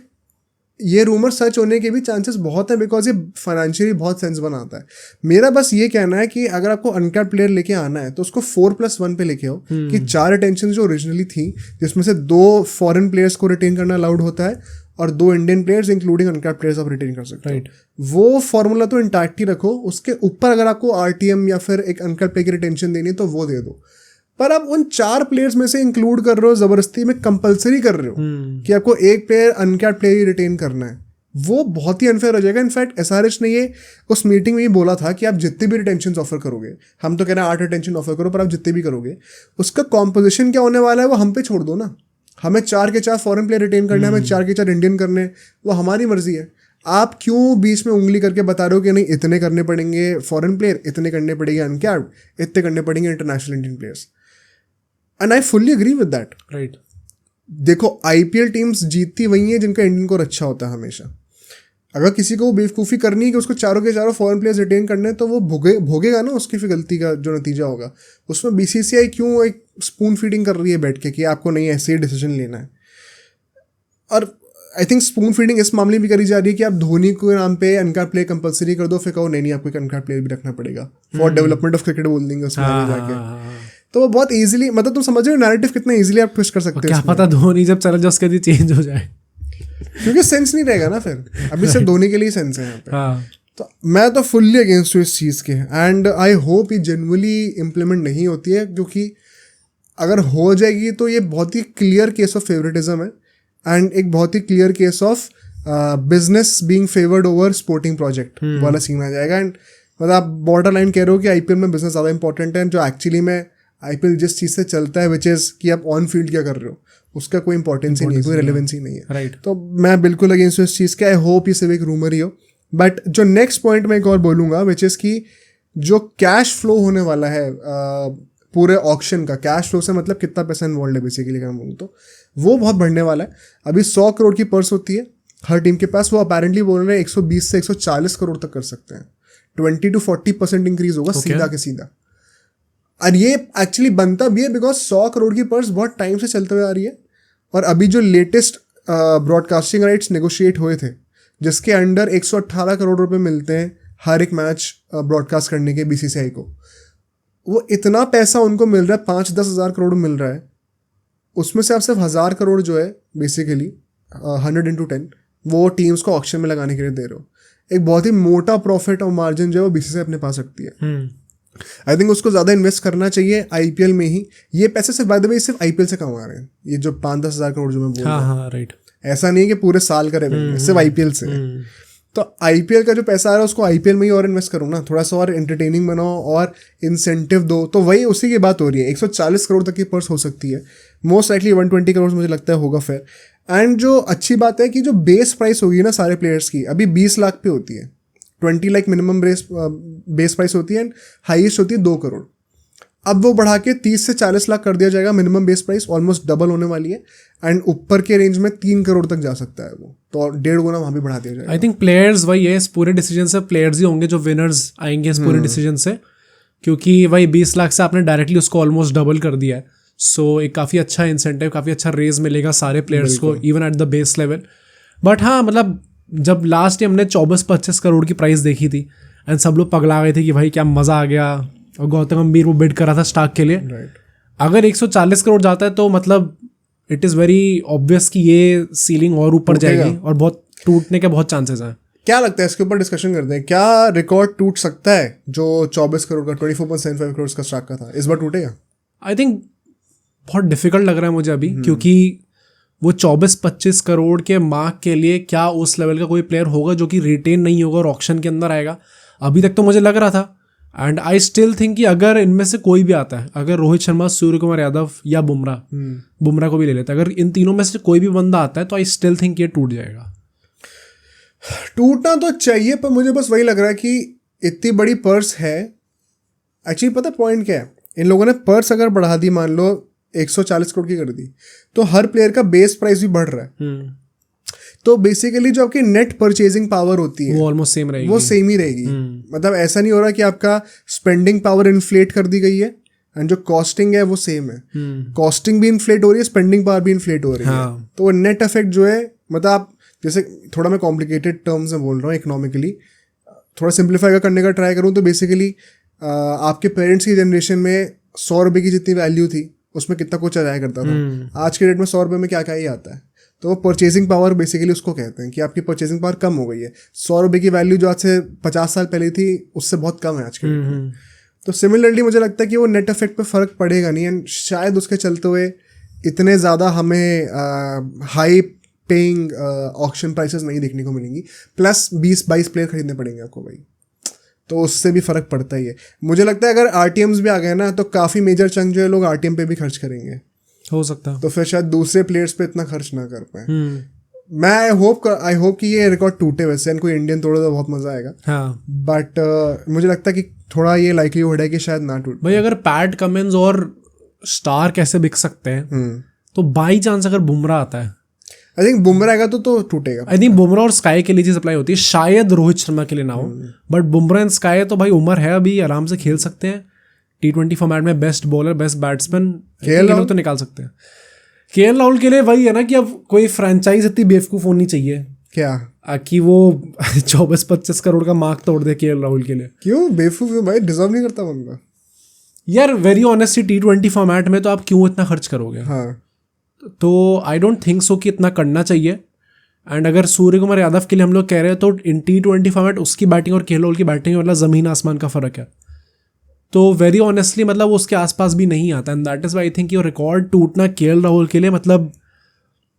ये रूमर सच होने के भी चांसेस बहुत है, बिकॉज ये फाइनेंशियली बहुत सेंस बनाता है। मेरा बस ये कहना है कि अगर आपको अनकैप्ड प्लेयर लेके आना है तो उसको 4+1 पे लेके आओ, कि 4 रिटेंशन जो ओरिजिनली थी जिसमें से 2 फॉरेन प्लेयर्स को रिटेन करना अलाउड होता है और 2 Indian players including uncapped players आप रिटेन कर सकते हो। वो फॉर्मूला तो इंटैक्ट ही रखो, उसके ऊपर अगर आपको RTM या फिर एक अनकैप्ड प्लेयर की रिटेंशन देनी है तो वो दे दो, पर आप उन 4 प्लेयर्स में से इंक्लूड कर रहे हो, जबरदस्ती में कंपलसरी कर रहे हो कि आपको एक प्लेयर अनकैप्ड प्लेयर ही रिटेन करना है, वो बहुत ही अनफेयर हो जाएगा। इनफैक्ट SRH ने ये उस मीटिंग में ही बोला था कि आप जितने भी रिटेंशन ऑफर करोगे, हम तो कह रहे हैं 8 रिटेंशन ऑफर करो, पर आप जितने भी करोगे उसका कॉम्पोजिशन क्या होने वाला है वो हम पे छोड़ दो ना। हमें 4 के 4 फॉरेन प्लेयर रिटेन करने, हमें 4 के 4 इंडियन करने, वो हमारी मर्जी है। आप क्यों बीच में उंगली करके बता रहे हो कि नहीं इतने करने पड़ेंगे फॉरेन प्लेयर, इतने करने पड़ेंगे अनकैप्ड, इतने करने पड़ेंगे international Indian players. And I fully agree with that. Right, देखो IPL टीम्स जीतती वही है जिनका इंडियन कोर अच्छा होता है हमेशा। अगर किसी को बेवकूफ़ी करनी है कि उसको 4 के 4 फॉरेन प्लेयर्स रिटेन करने हैं तो वो भोगेगा ना उसकी फिर गलती का जो नतीजा होगा। उसमें BCCI क्यों एक स्पून फीडिंग कर रही है बैठ के कि आपको नहीं ऐसे ही डिसीजन लेना है। और आई थिंक स्पून फीडिंग इस मामले में भी करी जा रही है कि आप धोनी के नाम पे अनकैप्ड प्लेयर कंपलसरी कर दो, फिर कहो नहीं आपको एक अनकैप्ड प्लेयर भी रखना पड़ेगा फॉर डेवलपमेंट ऑफ क्रिकेट बोल देंगे उसमें आगे जाके। तो वो बहुत इजीली, मतलब तुम समझ रहे हो नैरेटिव कितना इजीली आप ट्विस्ट कर सकते हो। क्या पता धोनी जब चला जाए उसके लिए चेंज हो जाए, क्योंकि सेंस नहीं रहेगा ना फिर। अभी सिर्फ धोनी के लिए सेंस है यहाँ पे। हाँ। तो मैं तो फुल्ली अगेंस्ट हूँ इस चीज़ के, एंड आई होप ये जनरली इम्प्लीमेंट नहीं होती है, क्योंकि अगर हो जाएगी तो ये बहुत ही क्लियर केस ऑफ फेवरेटिज्म है, एंड एक बहुत ही clear case of business being favoured over sporting project वाला सीन आ जाएगा। एंड मतलब आप बॉर्डर लाइन कह रहे हो कि आईपीएल में बिजनेस ज़्यादा इंपॉर्टेंट है, जो एक्चुअली में आईपीएल जिस चीज़ से चलता है विच इज़ कि आप ऑन फील्ड क्या कर रहे हो उसका कोई इंपॉर्टेंस ही नहीं है, कोई रेलेवेंस ही नहीं है। राइट। तो मैं बिल्कुल अगेंस्ट इस चीज़ के। आई होप ये सिर्फ एक रूमर ही हो। बट जो नेक्स्ट पॉइंट मैं एक और बोलूँगा विच इज़ कि जो कैश फ्लो होने वाला है पूरे ऑक्शन का, कैश फ्लो से मतलब कितना पैसा इन्वॉल्व है बेसिकली अगर मैं बोलूँ तो वो बहुत बढ़ने वाला है। अभी 100 करोड़ की पर्स होती है हर टीम के पास, वो अपेरेंटली बोल रहे हैं 120 से 140 करोड़ तक कर सकते हैं। 20 to 40% इंक्रीज होगा सीधा के सीधा। और ये एक्चुअली बनता भी है बिकॉज 100 करोड़ की पर्स बहुत टाइम से चलते हुए आ रही है। और अभी जो लेटेस्ट ब्रॉडकास्टिंग राइट्स नेगोशिएट हुए थे जिसके अंडर 118 करोड़ रुपए मिलते हैं हर एक मैच ब्रॉडकास्ट करने के बीसीसीआई को, वो इतना पैसा उनको मिल रहा है, 5-10 हज़ार करोड़ मिल रहा है, उसमें से आप सिर्फ 1000 करोड़ जो है बेसिकली 100 into 10 वो टीम्स को ऑक्शन में लगाने के लिए दे रहे हो। एक बहुत ही मोटा प्रॉफिट और मार्जिन जो है वो बीसीसीआई अपने पास रखती है। आई थिंक उसको ज़्यादा इन्वेस्ट करना चाहिए आईपीएल में ही। ये पैसे सिर्फ बाय द वे सिर्फ आईपीएल से कमा रहे हैं, ये जो 5-10 हज़ार करोड़ जो मैं बोल रहा हूँ। राइट। ऐसा नहीं है कि पूरे साल का रेवेन्यू सिर्फ आईपीएल से। तो आईपीएल का जो पैसा आ रहा है उसको आईपीएल में ही और इन्वेस्ट करो ना, थोड़ा सा और एंटरटेनिंग बनाओ और इंसेंटिव दो। तो वही उसी की बात हो रही है। 140 करोड़ तक की पर्स हो सकती है, मोस्ट लाइकली 120 करोड़ मुझे लगता है होगा फिर। एंड जो अच्छी बात है कि जो बेस प्राइस होगी ना सारे प्लेयर्स की अभी 20 लाख पे होती है, 20 लाख मिनिमम बेस प्राइस होती है एंड हाईएस्ट होती है 2 करोड़। अब वो बढ़ा के 30 से 40 लाख कर दिया जाएगा minimum base price, almost double होने वाली है। एंड ऊपर के रेंज में 3 करोड़ तक जा सकता है वो, तो 1.5 गुना वहाँ भी बढ़ा दिया जाएगा। आई थिंक प्लेयर्स वही है, इस पूरे डिसीजन से प्लेयर्स ही होंगे जो विनर्स आएंगे इस पूरे डिसीजन से, क्योंकि वही 20 लाख से आपने डायरेक्टली उसको ऑलमोस्ट डबल कर दिया है। सो एक काफ़ी अच्छा इंसेंटिव, काफ़ी अच्छा रेज मिलेगा सारे प्लेयर्स को even at the base level. But हाँ मतलब जब लास्ट टाइम हमने 24-25 करोड़ की प्राइस देखी थी एंड सब लोग पगला गए थे कि भाई क्या मज़ा आ गया, और गौतम गंभीर वो बिड कर रहा था स्टार्क के लिए। अगर 140 करोड़ जाता है तो मतलब इट इज़ वेरी ऑब्वियस कि ये सीलिंग और ऊपर जाएगी और बहुत टूटने के बहुत चांसेस हैं। क्या लगता है इसके ऊपर डिस्कशन करते हैं, क्या रिकॉर्ड टूट सकता है जो 24 करोड़ का 24.75 करोड़ का स्टार्क का था, इस बार टूटेगा? आई थिंक बहुत डिफिकल्ट लग रहा है मुझे अभी, क्योंकि वो 24-25 करोड़ के मार्क के लिए क्या उस लेवल का कोई प्लेयर होगा जो कि रिटेन नहीं होगा और ऑक्शन के अंदर आएगा? अभी तक तो मुझे लग रहा था एंड आई स्टिल थिंक कि अगर इनमें से कोई भी आता है, अगर रोहित शर्मा, सूर्य कुमार यादव या बुमराह को भी ले लेते हैं, अगर इन तीनों में से कोई भी बंदा आता है तो आई स्टिल थिंक ये टूट जाएगा। टूटना तो चाहिए, पर मुझे बस वही लग रहा है कि इतनी बड़ी पर्स है। एक्चुअली पता पॉइंट क्या है, इन लोगों ने पर्स अगर बढ़ा दी, मान लो 140 करोड़ की कर दी, तो हर प्लेयर का बेस प्राइस भी बढ़ रहा है। तो बेसिकली जो आपकी नेट परचेजिंग पावर होती है वो ऑलमोस्ट सेम रहेगी, वो सेम ही रहेगी। मतलब ऐसा नहीं हो रहा कि आपका स्पेंडिंग पावर इन्फ्लेट कर दी गई है एंड जो कॉस्टिंग है वो सेम है। कॉस्टिंग भी इन्फ्लेट हो रही है, स्पेंडिंग पावर भी इन्फ्लेट हो रही है। तो वो नेट इफेक्ट जो है, मतलब आप जैसे थोड़ा मैं कॉम्प्लिकेटेड टर्म्स में बोल रहा हूँ, इकोनॉमिकली थोड़ा सिंप्लीफाई करने का ट्राई करूँ तो बेसिकली आपके पेरेंट्स की जनरेशन में 100 रुपये की जितनी वैल्यू थी उसमें कितना कुछ आया करता था। आज के डेट में 100 रुपये में क्या क्या ही आता है। तो वो परचेजिंग पावर बेसिकली उसको कहते हैं कि आपकी परचेजिंग पावर कम हो गई है। 100 रुपये की वैल्यू जो आज से 50 साल पहले थी उससे बहुत कम है आज के डेट में। तो सिमिलरली मुझे लगता है कि वो नेट इफेक्ट पे फ़र्क पड़ेगा नहीं एंड शायद उसके चलते हुए इतने ज़्यादा हमें हाई पेइंग ऑक्शन प्राइसेस नहीं देखने को मिलेंगी। प्लस 20-22 प्लेयर खरीदने पड़ेंगे आपको भाई, तो उससे भी फ़र्क पड़ता ही है। मुझे लगता है अगर आरटीएम्स भी आ गए ना तो काफ़ी मेजर चंक जो है लोग आरटीएम पे भी खर्च करेंगे, हो सकता है। तो फिर शायद दूसरे प्लेयर्स पे इतना खर्च ना कर पाए। मैं आई होप कि ये रिकॉर्ड टूटे, वैसे कोई इंडियन तोड़े तो बहुत मजा आएगा। बट मुझे लगता है कि थोड़ा ये लाइकलीहुड है कि शायद ना टूटे। भाई अगर पैट कमिंस और स्टार कैसे बिक सकते हैं, तो बाई चांस अगर बुमराह आता है, आई थिंक बुमराह आएगा तो टूटेगा। आई थिंक बुमराह और स्काई के लिए चीज अप्लाई होती है, शायद रोहित शर्मा के लिए ना हो, बट बुमराह एंड स्काई तो भाई उम्र है अभी, आराम से खेल सकते हैं। T20 फॉर्मेट में बेस्ट बॉलर, बेस्ट बैट्समैन तो निकाल सकते हैं। केएल राहुल के लिए वही है ना कि अब कोई फ्रेंचाइज इतनी बेवकूफ होनी चाहिए क्या कि वो 24-25 करोड़ का मार्क तोड़ दे केएल राहुल के लिए। क्यों बेवकूफ भाई, डिजर्व नहीं करता बंदा यार? वेरी ऑनेस्टली T20 फॉर्मेट में तो आप क्यों इतना खर्च करोगे? हाँ, तो आई डोंट थिंक सो कि इतना करना चाहिए। एंड अगर सूर्य कुमार यादव के लिए हम लोग कह रहे हैं तो इन T20 फॉर्मेट उसकी बैटिंग और केएल राहुल की बैटिंग मतलब ज़मीन आसमान का फ़र्क है। तो वेरी ऑनेस्टली मतलब उसके आसपास भी नहीं आता, and that is why I think ये रिकॉर्ड टूटना केएल राहुल के लिए मतलब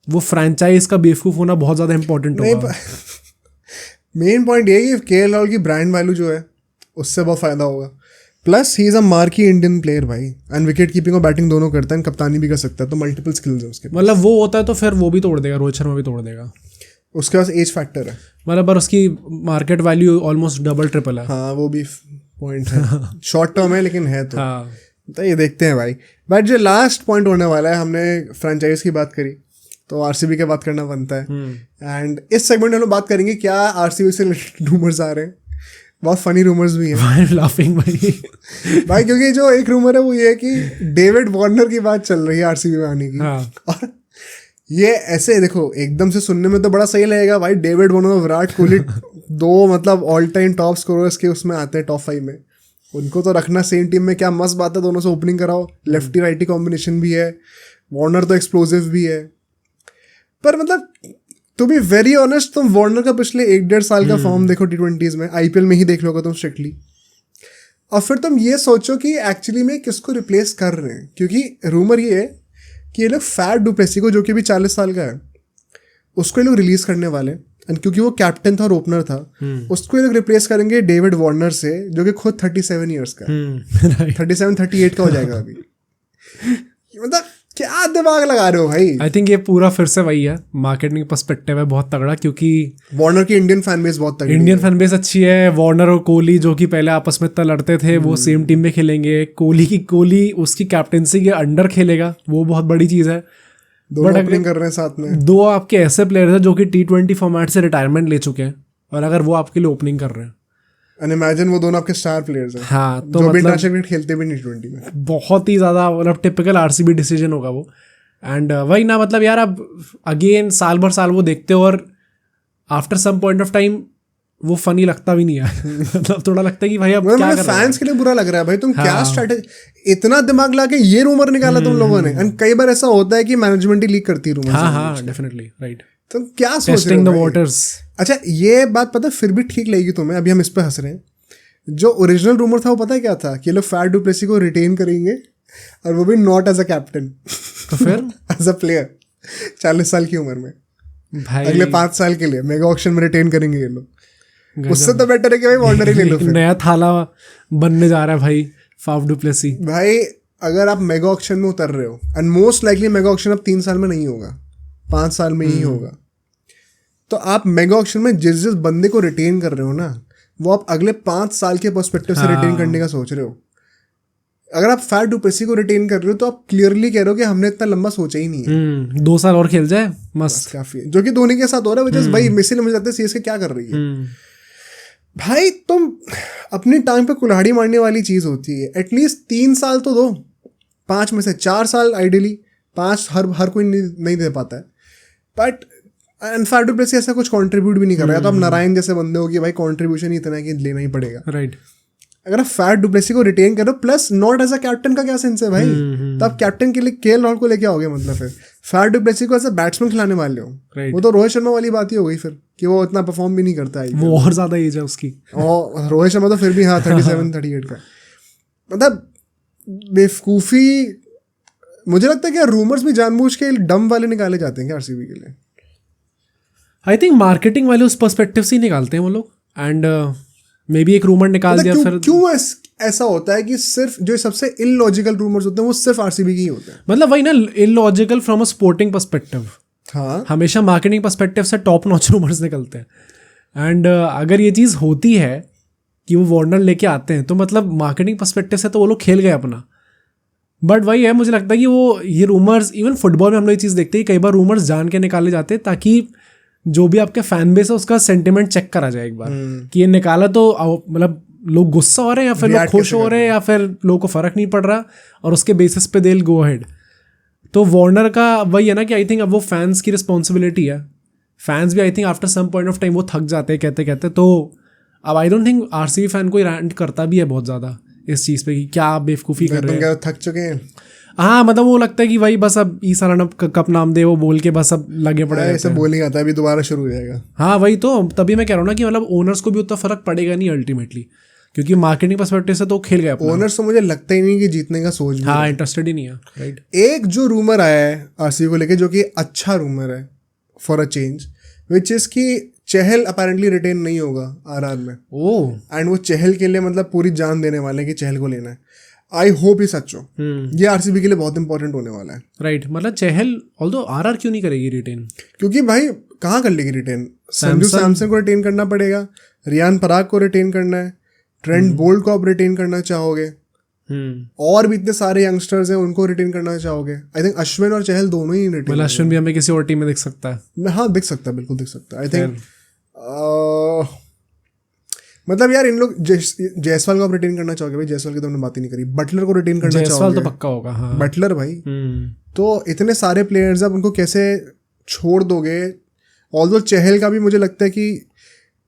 वो फ्रेंचाइज का बेवकूफ होना बहुत ज़्यादा इंपॉर्टेंट होगा। मेन पॉइंट ये है कि केएल राहुल की ब्रांड वैल्यू जो है उससे बहुत फायदा होगा। Plus he is a marquee Indian player भाई, एंड विकेट कीपिंग और बैटिंग दोनों करता है, कप्तानी भी कर सकता है, तो मल्टीपल स्किल्स है उसके। मतलब वो होता है तो फिर वो भी तोड़ देगा, रोहित शर्मा भी तोड़ देगा। उसके पास एज फैक्टर है, मतलब पर उसकी market value almost double triple है। हाँ वो भी पॉइंट है। शॉर्ट टर्म है लेकिन है तो। हाँ तो ये देखते हैं भाई। बट जो लास्ट पॉइंट होने वाला है, हमने फ्रेंचाइज की बात करी तो आरसीबी की बात करना बनता है। एंड इस सेगमेंट में हम लोग बात करेंगे क्या आरसीबी से रूमर्स आ रहे हैं। बहुत फनी रूमर्स भी हैं। लाफिंग भाई भाई क्योंकि जो एक रूमर है वो ये है कि डेविड वार्नर की बात चल रही है आरसीबी में आने की। हाँ। और ये ऐसे देखो एकदम से सुनने में तो बड़ा सही लगेगा भाई, डेविड वार्नर और विराट कोहली दो मतलब ऑल टाइम टॉप स्कोरर्स के उसमें आते हैं, टॉप 5 में, उनको तो रखना सेम टीम में, क्या मस्त बात है, दोनों से ओपनिंग कराओ, लेफ्टी राइटी कॉम्बिनेशन भी है, वार्नर तो एक्सप्लोसिव भी है। पर मतलब टू बी वेरी ऑनेस्ट, तुम वार्नर का पिछले 1-1.5 साल का फॉर्म देखो T20s में, आईपीएल में ही देख लोगे तुम स्ट्रिक्टली, और फिर तुम ये सोचो कि एक्चुअली में किसको रिप्लेस कर रहे हैं। क्योंकि रूमर ये है कि ये लोग फैट डू प्लेसी को, जो कि भी 40 साल का है, उसको ये लोग रिलीज करने वाले, एंड क्योंकि वो कैप्टन था और ओपनर था, उसको ये लोग रिप्लेस करेंगे डेविड वार्नर से, जो कि खुद 37 ईयर्स का है, 37-38 का हो जाएगा अभी। मतलब क्या दिमाग लगा रहे हो भाई। आई थिंक ये पूरा फिर से वही है, मार्केटिंग पर्सपेक्टिव है बहुत तगड़ा, क्योंकि वार्नर की इंडियन फैन बेस बहुत तगड़ी है। इंडियन फैन बेस अच्छी है। वार्नर और कोहली जो कि पहले आपस में इतना लड़ते थे, वो सेम टीम में खेलेंगे। कोहली उसकी कैप्टेंसी के अंडर खेलेगा, वो बहुत बड़ी चीज़ है। दोनों ओपनिंग कर रहे हैं साथ में। दो आपके ऐसे प्लेयर्स हैं जो कि T20 फॉर्मेट से रिटायरमेंट ले चुके हैं, और अगर वो आपके लिए ओपनिंग कर रहे हैं, एंड इमेजिन वो दोनों आपके स्टार प्लेयर्स हैं। हाँ, तो जो भी मतलब इंटरनेशनल क्रिकेट खेलते भी नहीं T20 में। बहुत ही ज़्यादा मतलब टिपिकल आरसीबी डिसीजन होगा वो। एंड वही ना, मतलब यार अब अगेन साल भर साल वो देखते हो, और after some point of time वो फनी लगता भी नहीं है। मतलब थोड़ा लगता है कि भाई अब क्या कर रहे हैं। फैंस के लिए बुरा लग रहा है भाई, तुम क्या स्ट्रैटेजी, इतना दिमाग ला के ये रूमर निकाला तुम लोगों ने। एंड कई बार ऐसा होता है कि मैनेजमेंट ही लीक करती है रूमर। हाँ डेफिनेटली राइट। तुम क्या सोच रहे हो टेस्टिंग द वाटर्स। अच्छा ये बात पता फिर भी ठीक लगेगी तुम्हें, अभी हम इस पे हंस रहे हैं। जो ओरिजिनल रूमर था वो पता है क्या था, कि ये लोग फैट डू प्लेसी को रिटेन करेंगे, और वो भी नॉट एज अ कैप्टन, तो फिर एज अ प्लेयर 40 साल की उम्र में भाई अगले 5 साल के लिए मेगा ऑक्शन में रिटेन करेंगे ये लोग। उससे तो बेटर है कि भाई वार्नर ही ले लो। नया थाला बनने जा रहा है भाई फाफ डू प्लेसी। भाई अगर आप मेगा ऑक्शन में उतर रहे हो, and most likely mega auction अब 3 साल में नहीं होगा, 5 साल में ही होगा, तो आप मेगा ऑक्शन में जिस जिस बंदे को रिटेन कर रहे हो ना, वो आप अगले 5 साल के पर्सपेक्टिव से रिटेन करने का सोच रहे हो। अगर आप फैट डू प्लेसी को रिटेन कर रहे हो तो आप क्लियरली कह रहे हो कि हमने इतना लंबा सोचा ही नहीं है। 2 साल और खेल जाए मस्त, काफी है, जो कि धोनी के साथ हो रहा है। वजह भाई मिसिल मुझे लगता है सीएसके क्या कर रही है। भाई तुम अपनी टांग पे कुल्हाड़ी मारने वाली चीज होती है, एटलीस्ट 3 साल तो दो, 5 में से 4 साल आइडियली, 5 हर कोई नहीं दे पाता है। बट फैट डू प्लेसी ऐसा कुछ कंट्रीब्यूट भी नहीं कर रहा है, तो अब नारायण जैसे बंदे हो कि भाई कंट्रीब्यूशन ही इतना है कि लेना ही पड़ेगा। राइट। अगर आप फैट डू प्लेसी को रिटेन करो, plus not as a captain का क्या सेंस है भाई। तो आप कैप्टन के लिए केएल राहुल को लेके आओगे, मतलब फिर फैट डू प्लेसी को एज अ बैट्समैन खिलाने वाले हो। वो तो रोहित शर्मा वाली बात ही हो गई फिर, कि वो इतना परफॉर्म भी नहीं करता है, वो और ज्यादा एज है उसकी। और रोहित शर्मा तो फिर भी हाँ 37-38 का। मतलब बेवकूफ़ी। मुझे लगता है कि रूमर्स भी जानबूझ के डम वाले निकाले जाते हैं क्या आरसीबी के लिए। आई थिंक मार्केटिंग वाले उस पर्सपेक्टिव से ही निकालते हैं वो लोग। एंड मे बी एक रूमर निकाल दिया फिर। क्यों ऐसा होता है कि सिर्फ जो सबसे इलॉजिकल रूमर्स होते हैं वो सिर्फ आरसीबी के ही होते हैं। मतलब वही ना, illogical from a sporting perspective. हाँ, हमेशा मार्केटिंग पर्सपेक्टिव से टॉप नॉच रूमर्स निकलते हैं। एंड अगर ये चीज़ होती है कि वो वार्नर लेके आते हैं, तो मतलब मार्केटिंग पर्सपेक्टिव से तो वो लोग खेल गए अपना। बट वही है, मुझे लगता है कि वो ये रूमर्स, इवन फुटबॉल में हम लोग ये चीज़ देखते हैं, कई बार रूमर्स जान के निकाले जाते हैं ताकि जो भी आपके फैन बेस है उसका सेंटिमेंट चेक करा जाए एक बार, कि ये निकाला तो मतलब लोग गुस्सा हो रहे हैं या फिर लोग खुश हो रहे हैं या फिर लोगों को फर्क नहीं पड़ रहा, और उसके बेसिस पे देल गो अहेड। तो वार्नर का वही है ना कि आई थिंक अब वो फैंस की रिस्पॉन्सिबिलिटी है। फैंस भी I think after some point of time वो थक जाते हैं कहते कहते। तो अब I don't think RCB fan कोई रैंट करता भी है बहुत ज़्यादा इस चीज़ पे कि क्या आप बेवकूफ़ी कर रहे हैं, थक चुके हैं। हाँ, मतलब वो लगता है कि भाई बस अब ई सारा कप नाम दे वो बोल के बस अब लगे पड़े हैं। ऐसे बोलिंग आता है, अभी दोबारा शुरू हो जाएगा। हाँ वही तो, तभी मैं कह रहा हूँ ना कि मतलब ओनर्स को भी उतना फर्क पड़ेगा नहीं अल्टीमेटली, क्योंकि मार्केटिंग पर्सपेक्टिव से तो खेल गया अपना। ओनर्स तो मुझे लगता ही नहीं कि जीतने का सोच भी हाँ, इंटरेस्टेड ही नहीं है, राइट। एक जो रूमर आया है आरसीबी को लेके जो कि अच्छा रूमर है for a change, which is कि चहल अपेरेंटली रिटेन नहीं होगा आरआर में। एंड वो चहल के लिए मतलब पूरी जान देने वाले हैं कि चहल को लेना है। आई होप ये सच हो। ये आरसीबी के लिए बहुत इंपॉर्टेंट होने वाला है। राइट, मतलब चहल ऑल्दो आरआर क्यों नहीं करेगी रिटेन? क्योंकि भाई कहाँ कर लेगी रिटेन? संजू सैमसन को रिटेन करना पड़ेगा, रियान पराग को रिटेन करना है, ट्रेंट बोल्ट को आप रिटेन करना चाहोगे, और भी इतने सारे यंगस्टर्स हैं उनको रिटेन करना चाहोगे। आई थिंक अश्विन और चहल दोनों ही रिटेन। मतलब अश्विन भी हमें किसी और टीम में दिख सकता है। हाँ दिख सकता है, बिल्कुल दिख सकता है। आई थिंक मतलब यार इन लोग जायसवाल को आप रिटेन करना चाहोगे भाई? जायसवाल की तो हमने बात ही नहीं करी। बटलर को रिटेन करना चाहोगे? जायसवाल तो पक्का होगा। हाँ, बटलर भाई। तो इतने सारे प्लेयर्स आप उनको कैसे छोड़ दोगे? ऑल्दो चहल का भी मुझे लगता है कि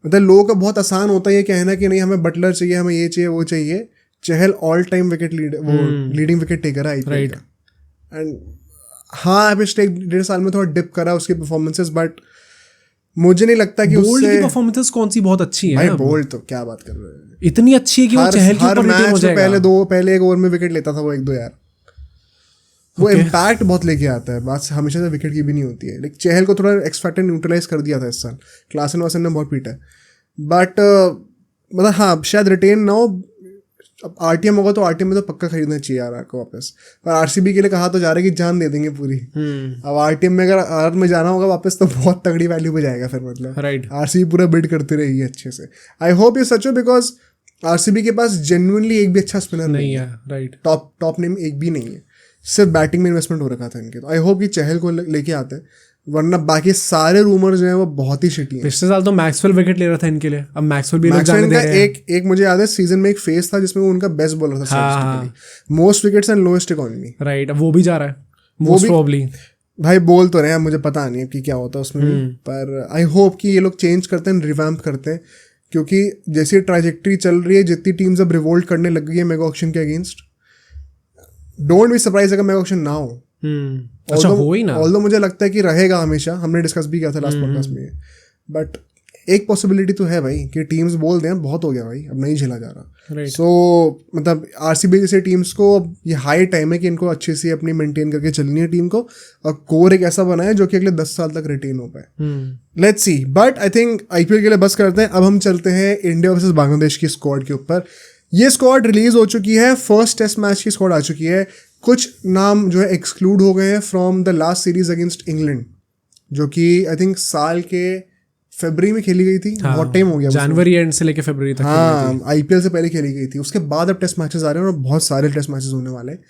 मतलब लोगों का बहुत आसान होता है ये कहना कि नहीं हमें बटलर चाहिए, हमें ये चाहिए वो चाहिए। Chahal all time wicket leading wicket taker है आईपीएल का। एंड हाँ पिछले 1.5 साल में थोड़ा डिप करा उसकी परफॉर्मेंसेस, बट मुझे नहीं लगता कि बोल्ट उससे की परफॉर्मेंसेस कौन सी बहुत अच्छी है भाई। बोल्ट तो क्या बात कर रहे हैं, इतनी अच्छी है कि वो चहल के ऊपर रिटेन हो जाएगा। पहले एक ओवर में विकेट लेता था वो 1-2 यार। वो इम्पैक्ट बहुत लेके आता है, बात हमेशा से विकेट की भी नहीं होती है। लेकिन चहल को थोड़ा एक्स फैक्टर न्यूट्रलाइज कर दिया था इस साल, क्लासन वासन ने बहुत पीटा है। बट मतलब हाँ शायद रिटेन ना हो। अब आरटीएम होगा तो आरटीएम में तो पक्का खरीदना चाहिए आरआर को वापस। पर आरसीबी के लिए कहा तो जा रहा है कि जान दे देंगे पूरी। अब आरटीएम में अगर आरआर में जाना होगा वापस तो बहुत तगड़ी वैल्यू पे जाएगा फिर। मतलब राइट, आरसीबी पूरा बिड करती रहेगी अच्छे से। आई होप ये सच हो, बिकॉज आरसीबी के पास जेन्युइनली एक भी अच्छा स्पिनर नहीं है। राइट, टॉप नेम एक भी नहीं है, सिर्फ बैटिंग में इन्वेस्टमेंट हो रखा था इनके। तो आई होप कि चहल को लेके आते हैं, वरना बाकी सारे रूमर्स जो हैं वो बहुत ही शिटी हैं। पिछले साल तो मैक्सवेल विकेट ले रहा था इनके लिए, अब मैक्सवेल भी जाने दे रहे हैं। एक मुझे याद है सीजन में एक फेज था जिसमें वो उनका बेस्ट बॉलर था, most wickets and lowest economy. Right, अब वो भी जा रहा है मोस्ट प्रोबब्ली। भाई बोल तो रहे हैं, मुझे पता नहीं है कि क्या होता है उसमें भी, पर आई होप कि ये लोग चेंज करते हैं, रिवैम्प करते हैं। क्योंकि जैसी ट्रांजेक्टरी चल रही है, जितनी टीम्स अब रिवोल्ट करने लग गई है मेगा ऑक्शन के अगेंस्ट, डोंट बी सरप्राइज अगर मेगा ऑक्शन ना हो। अच्छा हो ही ना। ऑल्दो मुझे लगता है कि रहेगा हमेशा, हमने डिस्कस भी किया था लास्ट पॉडकास्ट में। बट एक पॉसिबिलिटी तो है भाई कि टीम्स बोल दें बहुत हो गया भाई, अब नहीं झेला जा रहा। सो मतलब आरसीबी जैसे टीम्स को अब ये हाई टाइम है कि इनको अच्छे से अपनी मेंटेन करके चलनी है टीम को, और कोर एक ऐसा बनाए जो कि अगले 10 साल तक रिटेन हो पाए। Let's see. But I think IPL के लिए बस करते हैं। अब हम चलते हैं इंडिया वर्सेस बांग्लादेश की स्क्वाड के ऊपर। ये स्क्वाड रिलीज हो चुकी है, फर्स्ट टेस्ट मैच की स्क्वाड आ चुकी है। कुछ नाम जो है एक्सक्लूड हो गए हैं from the last series against England, जो कि आई थिंक साल के फरवरी में खेली गई थी। बहुत टाइम हो गया, जनवरी एंड से लेके फरवरी तक। हाँ, आईपीएल से पहले खेली गई थी। उसके बाद अब टेस्ट मैचेस आ रहे हैं और बहुत सारे टेस्ट मैचेस होने वाले हैं।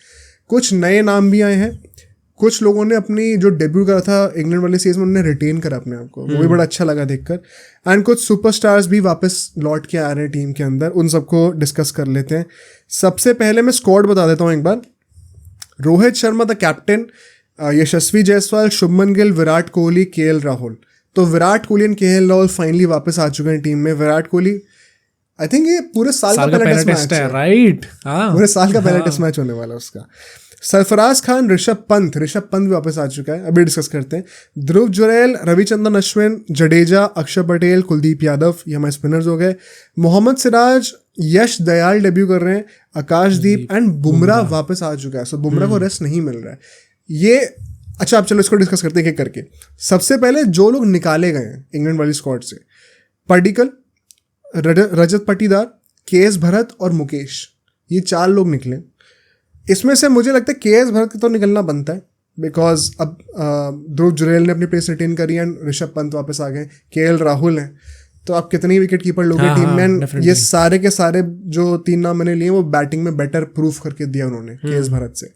कुछ नए नाम भी आए हैं, कुछ लोगों ने अपनी जो डेब्यू करा था इंग्लैंड वाले सीरीज में उन्होंने रिटेन करा अपने आप को, वो भी बड़ा अच्छा लगा देखकर। एंड कुछ सुपरस्टार्स भी वापस लौट के आ रहे हैं टीम के अंदर, उन सबको डिस्कस कर लेते हैं। सबसे पहले मैं स्क्वाड बता देता हूँ एक बार। Rohit Sharma the captain, Yashasvi Jaiswal, Shubman Gill, Virat Kohli, KL Rahul. तो Virat Kohli and KL Rahul finally वापस आ चुके हैं टीम में। विराट कोहली आई थिंक ये पूरे साल का पहला टेस्ट मैच है। राइट, पूरे साल का पहला टेस्ट मैच होने वाला है उसका। सरफराज खान, ऋषभ पंत भी वापस आ चुका है, अभी डिस्कस करते हैं। ध्रुव जुरैल, रविचंद्रन अश्विन, जडेजा, अक्षर पटेल, कुलदीप यादव, ये हमारे स्पिनर्स हो गए। मोहम्मद सिराज, यश दयाल डेब्यू कर रहे हैं, आकाशदीप एंड बुमराह वापस आ चुका है। सो बुमराह को रेस्ट नहीं मिल रहा है। ये अच्छा, अब चलो इसको डिस्कस करते हैं एक करके। सबसे पहले जो लोग निकाले गए हैं इंग्लैंड वाली स्क्वाड से, पर्डिकल, रजत पाटीदार, केएस भरत और मुकेश, ये 4 लोग निकले। इसमें से मुझे लगता है केएस भरत का तो निकलना बनता है, बिकॉज अब ध्रुव जुरैल ने अपनी प्लेस रिटेन करी एंड ऋषभ पंत वापस आ गए, केएल राहुल हैं। तो आप कितनी विकेट कीपर लोगे टीम में? ये सारे के सारे जो 3 नाम मैंने लिए वो बैटिंग में बेटर प्रूफ करके दिया उन्होंने केएस भरत से।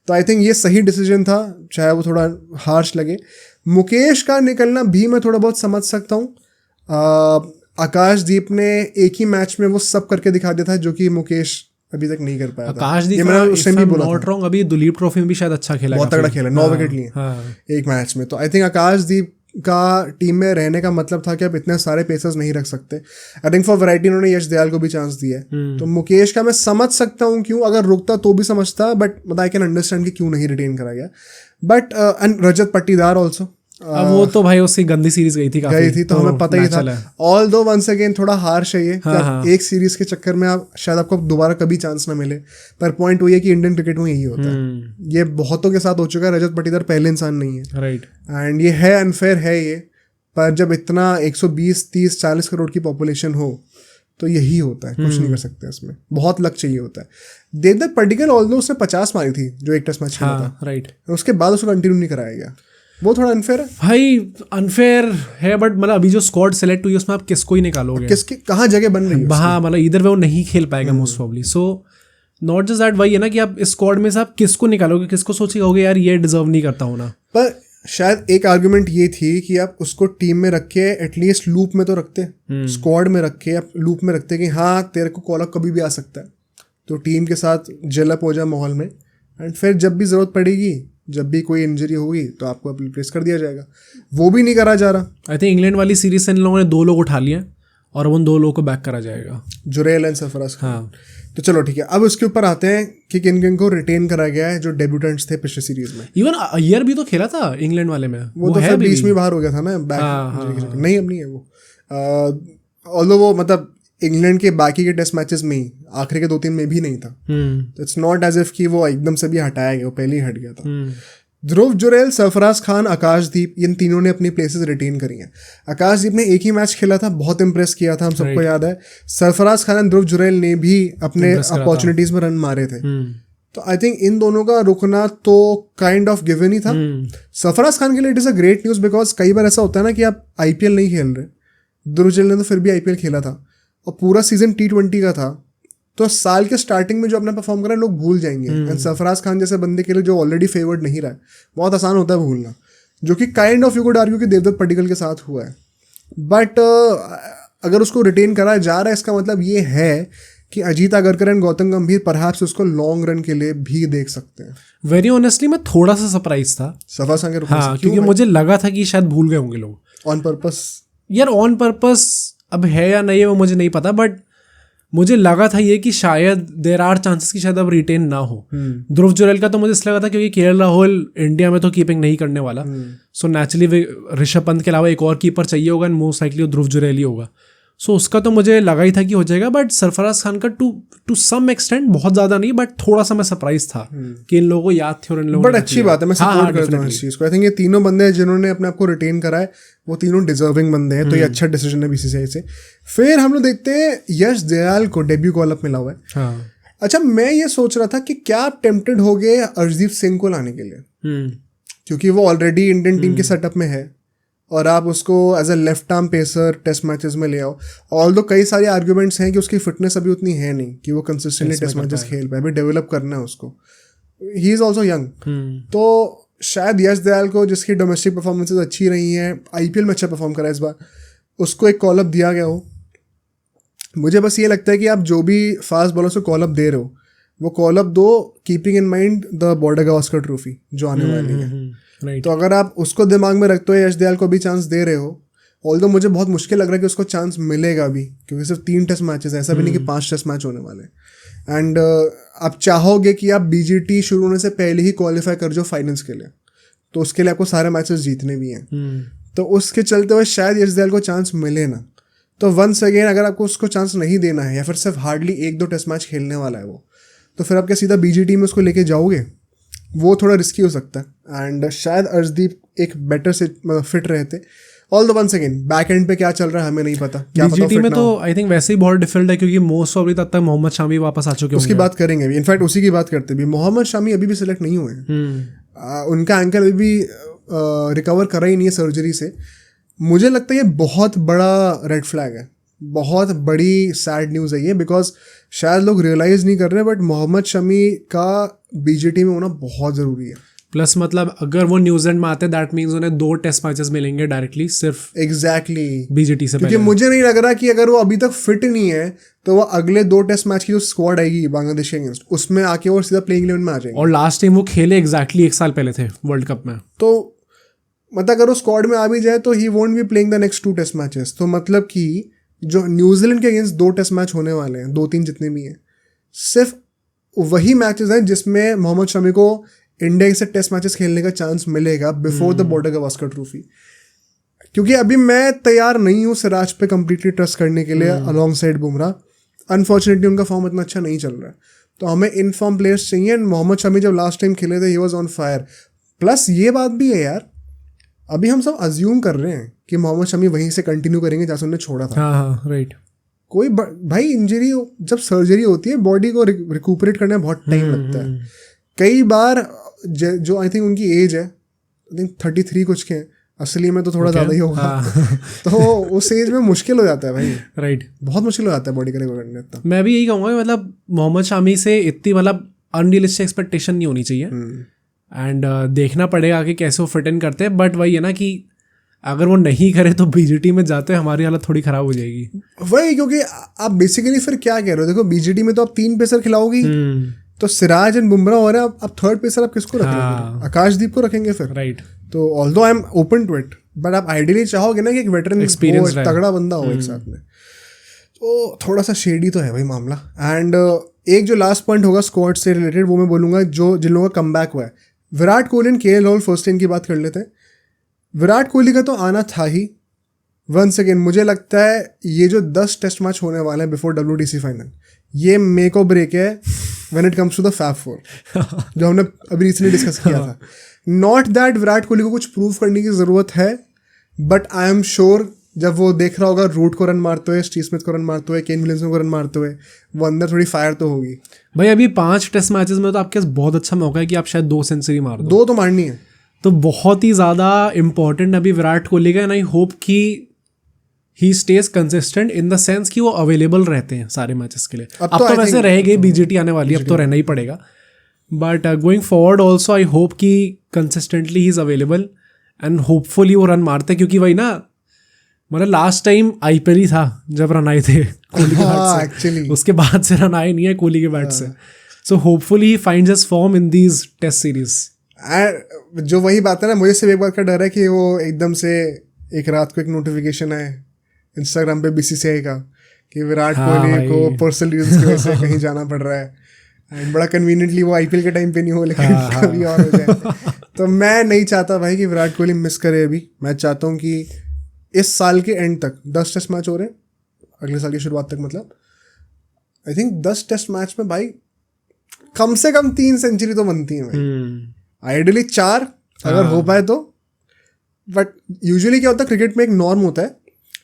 तो आई थिंक ये सही डिसीजन था, चाहे वो थोड़ा हार्श लगे। मुकेश का निकलना भी मैं थोड़ा बहुत समझ सकता हूँ। आकाशदीप ने एक ही मैच में वो सब करके दिखा दिया था जो कि मुकेश अभी तक नहीं कर पाया था। आकाशदीप भी बोला था। अभी दुलीप ट्रॉफी में भी शायद अच्छा खेला, बहुत तगड़ा खेला, 9 विकेट लिए एक मैच में। तो आई थिंक आकाशदीप का टीम में रहने का मतलब था कि आप इतने सारे पेसर्स नहीं रख सकते। आई थिंक फॉर वैरायटी उन्होंने यश दयाल को भी चांस दिया है। तो मुकेश का मैं समझ सकता हूँ क्यों, अगर रुकता तो भी समझता, बट आई कैन अंडरस्टैंड कि क्यों नहीं रिटेन करा गया। But and Rajat Patidar also, अब वो तो भाई उसकी गंदी सीरीज गई थी तो हमें पता ही था। ऑल दो वंस अगेन थोड़ा हार्श है ये कि आप एक सीरीज के चक्कर में आप शायद आपको दोबारा कभी चांस ना मिले, पर पॉइंट वही है कि इंडियन क्रिकेट में यही होता है। ये बहुतों के साथ हो चुका है, रजत पाटीदार पहले इंसान नहीं है, राइट। एंड ये है अनफेयर है ये, पर जब इतना 120, 30, 40 करोड़ की पॉपुलेशन हो तो यही होता है, कुछ नहीं कर सकते इसमें, बहुत लक चाहिए होता है। देवदत्त पडिक्कल ऑल्दो उसने 50 मारी थी जो एक टेस्ट मैच खेला था, राइट, उसके बाद उसको कंटिन्यू नहीं कराया गया, वो थोड़ा अनफेयर है भाई, अनफेयर है। बट मतलब अभी जो स्क्वाड सेलेक्ट हुई है उसमें आप किसको ही निकालोगे, किसकी कहाँ जगह बन रही है हाँ, मतलब इधर वो नहीं खेल पाएगा most probably. So not just that, वही है ना कि आप इस स्क्वाड में से आप किसको निकालोगे, किसको सोचेगा यार ये डिजर्व नहीं करता होना। पर शायद एक आर्गुमेंट ये थी कि आप उसको टीम में रख के एटलीस्ट लूप में तो रखते, स्क्वाड में रख के आप लूप में रखते कि हाँ तेरे को कॉल अप कभी भी आ सकता है, तो टीम के साथ जेलअप हो जाए माहौल में, एंड फिर जब भी ज़रूरत पड़ेगी, जब भी कोई इंजरी होगी तो आपको रिप्लेस कर दिया जाएगा। वो भी नहीं करा जा रहा। आई थिंक इंग्लैंड वाली सीरीज से इन लोगों ने 2 लोग उठा लिए और उन 2 लोगों को बैक करा जाएगा, जुरेल एंड सरफराज खान। हाँ, तो चलो ठीक है, अब उसके ऊपर आते हैं कि किन किन को रिटेन करा गया है जो डेब्यूटेंट्स थे पिछले सीरीज में। इवन अय्यर भी तो खेला था इंग्लैंड वाले में, वो तो फिर बीच में बाहर हो गया था ना बैक, नहीं अब नहीं है वो, ऑल्दो वो मतलब इंग्लैंड के बाकी के टेस्ट मैचेस में ही आखिरी के 2-3 में भी नहीं था, तो इट्स नॉट एज इफ कि वो एकदम से भी हटाया गया, वो पहले ही हट गया था। ध्रुव जुरैल, सरफराज खान, आकाशदीप, इन तीनों ने अपनी प्लेसेस रिटेन करी हैं। आकाशदीप ने एक ही मैच खेला था, बहुत इंप्रेस किया था, हम सबको याद है। सरफराज खान और ध्रुव जुरैल ने भी अपने अपॉर्चुनिटीज में रन मारे थे, तो आई थिंक इन दोनों का रुकना तो काइंड ऑफ गिवन ही था। सरफराज खान के लिए it is a great news, because कई बार ऐसा होता है ना कि आप आईपीएल नहीं खेल रहे, ध्रुव जुरैल ने तो फिर भी आईपीएल खेला था और पूरा सीजन T20 का था, तो साल के स्टार्टिंग में जो अपना परफॉर्म करा लोग भूल जाएंगे। एंड सरफराज खान जैसे बंदे के लिए जो ऑलरेडी फेवर्ड नहीं रहा है, बहुत आसान होता है भूलना, जो कि kind of you could argue कि देवदत्त पडिक्कल के साथ हुआ है। बट अगर उसको रिटेन करा जा रहा है, इसका मतलब ये है कि अजीत आगरकर एंड गौतम गंभीर परहैप्स उसको लॉन्ग रन के लिए भी देख सकते हैं। वेरी ऑनेस्टली मैं थोड़ा सा सरप्राइज था सरफराज खान के, हाँ, क्योंकि मुझे लगा था कि शायद भूल गए होंगे लोग ऑन पर्पस। यार ऑन पर्पस अब है या नहीं है वो मुझे नहीं पता, बट मुझे लगा था ये कि शायद देर आर चांसेस कि शायद अब रिटेन ना हो। ध्रुव जुरैल का तो मुझे इसलिए लगा था क्योंकि केएल राहुल इंडिया में तो कीपिंग नहीं करने वाला, सो नेचुरली ऋषभ पंत के अलावा एक और कीपर चाहिए होगा, एंड मोस्ट लाइकली ध्रुव जुरैल ही होगा। सो उसका तो मुझे लगा ही था कि हो जाएगा, बट सरफराज खान का टू सम एक्सटेंट, बहुत ज़्यादा नहीं, बट थोड़ा सा मैं सरप्राइज था कि इन लोगों को याद थे और इन लोगों बट अच्छी बात है, मैं सपोर्ट करता हूँ इस चीज़ को। आई थिंक ये तीनों बंदे हैं जिन्होंने अपने आप को रिटेन करा है, वो तीनों डिजर्विंग बंदे हैं, तो ये अच्छा डिसीजन है बीसीसीआई से। फिर हम लोग देखते हैं यश दयाल को डेब्यू कॉल अप मिला हुआ है। हाँ, अच्छा, मैं ये सोच रहा था कि क्या आप टेम्प्टेड हो गए अर्शदीप सिंह को लाने के लिए, क्योंकि वो ऑलरेडी इंडियन टीम के सेटअप में है और आप उसको as a left arm pacer test matches में ले आओ। ऑल्दो कई सारे आर्ग्यूमेंट्स हैं कि उसकी फिटनेस अभी उतनी है नहीं कि वो कंसिस्टेंटली टेस्ट मैचेस खेल पाए, अभी डेवलप करना है उसको, ही इज़ ऑल्सो यंग। तो शायद यश दयाल को, जिसकी डोमेस्टिक परफॉर्मेंसेज अच्छी रही हैं, आईपीएल में अच्छा परफॉर्म करा इस बार, उसको एक कॉल अप दिया गया हो। मुझे बस ये लगता है कि आप जो भी फास्ट बॉलर्स को कॉल अप दे रहे हो, वो कॉल अप दो keeping in mind the border Gavaskar trophy जो आने वाली है। तो अगर आप उसको दिमाग में रखते हो, यश दयाल को भी चांस दे रहे हो, ऑल्दो मुझे बहुत मुश्किल लग रहा है कि उसको चांस मिलेगा भी, क्योंकि सिर्फ 3 टेस्ट मैचेस, ऐसा भी नहीं कि 5 टेस्ट मैच होने वाले। एंड आप चाहोगे कि आप बीजीटी शुरू होने से पहले ही क्वालिफाई कर जाओ फाइनल्स के लिए, तो उसके लिए आपको सारे मैचेस जीतने भी हैं। तो उसके चलते हुए शायद यश दयाल को चांस मिले ना। तो वंस अगेन अगर आपको उसको चांस नहीं देना है, या फिर सिर्फ हार्डली 1-2 टेस्ट मैच खेलने वाला है वो, तो फिर आप क्या सीधा बीजीटी में उसको लेके जाओगे? वो थोड़ा रिस्की हो सकता है। एंड शायद अर्शदीप एक बेटर से फिट रहते। All the ones again back and पे क्या चल रहा है हमें नहीं पता, क्या पता बीजीटी में तो आई थिंक वैसे ही बहुत डिफिकल्ट है, क्योंकि मोस्ट ऑफ तब तक मोहम्मद शामी वापस आ चुके हैं। उसकी बात करेंगे भी, इनफैक्ट उसी की बात करते भी। मोहम्मद शामी अभी भी सिलेक्ट नहीं हुए हैं, उनका एंकल अभी भी रिकवर करा ही नहीं है सर्जरी से। मुझे लगता है ये बहुत बड़ा रेड फ्लैग है, बहुत बड़ी सैड न्यूज़ है ये, बिकॉज शायद लोग रियलाइज़ नहीं कर रहे, बट मोहम्मद शमी का बीजीटी में होना बहुत ज़रूरी है। प्लस मतलब अगर वो न्यूजीलैंड में आते हैं, दैट मीन्स उन्हें 2 टेस्ट मैचेस मिलेंगे डायरेक्टली सिर्फ एग्जैक्टली बीजीटी से, क्योंकि मुझे नहीं लग रहा कि अगर वो अभी तक फिट नहीं है तो वो अगले 2 टेस्ट मैच की जो स्क्वाड आएगी बांग्लादेश के अगेंस्ट, उसमें आके वो सीधा प्लेइंग 11 में आ जाएंगे। और लास्ट टाइम वो खेले एग्जैक्टली 1 साल पहले थे वर्ल्ड कप में, तो मतलब अगर वो स्क्वाड में आ भी जाए तो he won't be playing the next 2 test matches. तो मतलब कि जो न्यूजीलैंड के अगेंस्ट 2 टेस्ट मैच होने वाले हैं, 2-3 जितने भी हैं, सिर्फ वही मैचेस हैं जिसमें मोहम्मद शमी को इंडिया से टेस्ट मैचेस खेलने का चांस मिलेगा before the border Gavaskar trophy, क्योंकि अभी मैं तैयार नहीं हूँ सिराज पे कंप्लीटली ट्रस्ट करने के लिए अलॉन्ग साइड बुमराह। अनफॉर्चुनेटली उनका फॉर्म इतना अच्छा नहीं चल रहा है, तो हमें इन फॉर्म प्लेयर्स चाहिए। एंड मोहम्मद शमी जब लास्ट टाइम खेले थे he was on fire. Plus ये बात भी है यार, अभी हम सब अज्यूम कर रहे हैं कि मोहम्मद शमी वहीं से कंटिन्यू करेंगे जहाँ से उन्होंने छोड़ा था। हाँ राइट। कोई भाई इंजरी जब सर्जरी होती है बॉडी को रिकूपरेट करने में बहुत टाइम लगता है। कई बार जो आई थिंक उनकी एज है, आई थिंक 33 कुछ के हैं, असली में तो थोड़ा ज़्यादा ही होगा। तो उस एज में मुश्किल हो जाता है भाई, राइट, बहुत मुश्किल हो जाता है बॉडी का रिकवर करने इतना। मैं भी यही कहूँगा, मतलब मोहम्मद शामी से इतनी मतलब अनरियलिस्टिक एक्सपेक्टेशन नहीं होनी चाहिए। एंड देखना पड़ेगा कि कैसे वो फिट इन करते हैं। बट वही है ना कि अगर वो नहीं करे तो बीजीटी में जाते हमारी हालत थोड़ी ख़राब हो जाएगी। वही, क्योंकि आप बेसिकली फिर क्या कह रहे हो, देखो बीजीटी में तो आप 3 पेसर खिलाओगी, तो सिराज एंड बुमराह हो रहे हैं, आप थर्ड पेसर आप किसको रखेंगे? आकाशदीप को रखेंगे फिर, राइट। तो although I am open to it, but आप आइडियली चाहोगे ना कि एक वेटरन एक्सपीरियंस तगड़ा बंदा हो एक साथ में। तो थोड़ा सा शेडी तो है भाई मामला। एंड एक जो लास्ट पॉइंट होगा स्क्वाड से रिलेटेड वो मैं बोलूँगा, जो जिन लोगों का कमबैक हुआ है, Virat Kohli and KL Rahul first in की बात कर लेते हैं। विराट कोहली का तो आना था ही। वंस अगेन मुझे लगता है ये जो 10 टेस्ट मैच होने वाले हैं बिफोर WTC फाइनल, ये मेक और ब्रेक है when it comes to the Fab Four, जो हमने अभी रिसेंटली डिस्कस किया था। नॉट दैट विराट कोहली को कुछ प्रूव करने की ज़रूरत है, बट आई एम श्योर जब वो देख रहा होगा रूट को रन मारते हुए, स्टीव स्मिथ को रन मारते हुए, केन विलियमसन को रन मारते हुए, वो अंदर थोड़ी फायर तो होगी भाई। अभी 5 टेस्ट मैचेस में तो आपके पास बहुत अच्छा मौका है कि आप शायद 2 सेंचुरी मार दो। 2 तो मारनी है, तो बहुत ही ज़्यादा इंपॉर्टेंट अभी विराट कोहली का। एंड आई होप कि he stays consistent in the sense कि वो अवेलेबल रहते हैं सारे मैचेस के लिए। अब तो वैसे रह गई, बीजीटी आने वाली है, अब तो रहना ही पड़ेगा। But going forward also I hope कि consistently he is available and hopefully वो रन मारते, क्योंकि वही ना, मतलब लास्ट टाइम IPL ही था जब रन आए थे कोहली के बैट से, उसके बाद से रन आए नहीं है कोहली के बैट से। So hopefully he finds his form in these test series. जो वही बात है ना, मुझे सिर्फ एक बात का डर है कि वो एकदम से एक रात को एक नोटिफिकेशन आए इंस्टाग्राम पे BCCI का कि विराट कोहली को पर्सनल रीजंस की वजह से कहीं जाना पड़ रहा है। एंड बड़ा कन्वीनियंटली वो IPL के टाइम पे नहीं हो, लेकिन कभी और हो जाए। तो मैं नहीं चाहता भाई कि विराट कोहली मिस करे अभी। मैं चाहता हूँ कि इस साल के एंड तक 10 टेस्ट मैच हो रहे हैं, अगले साल की शुरुआत तक, मतलब आई थिंक 10 टेस्ट मैच में भाई कम से कम 3 सेंचुरी तो बनती है भाई। आइडियली 4 अगर हो पाए तो। बट यूजुअली क्या होता है, क्रिकेट में एक नॉर्म होता है,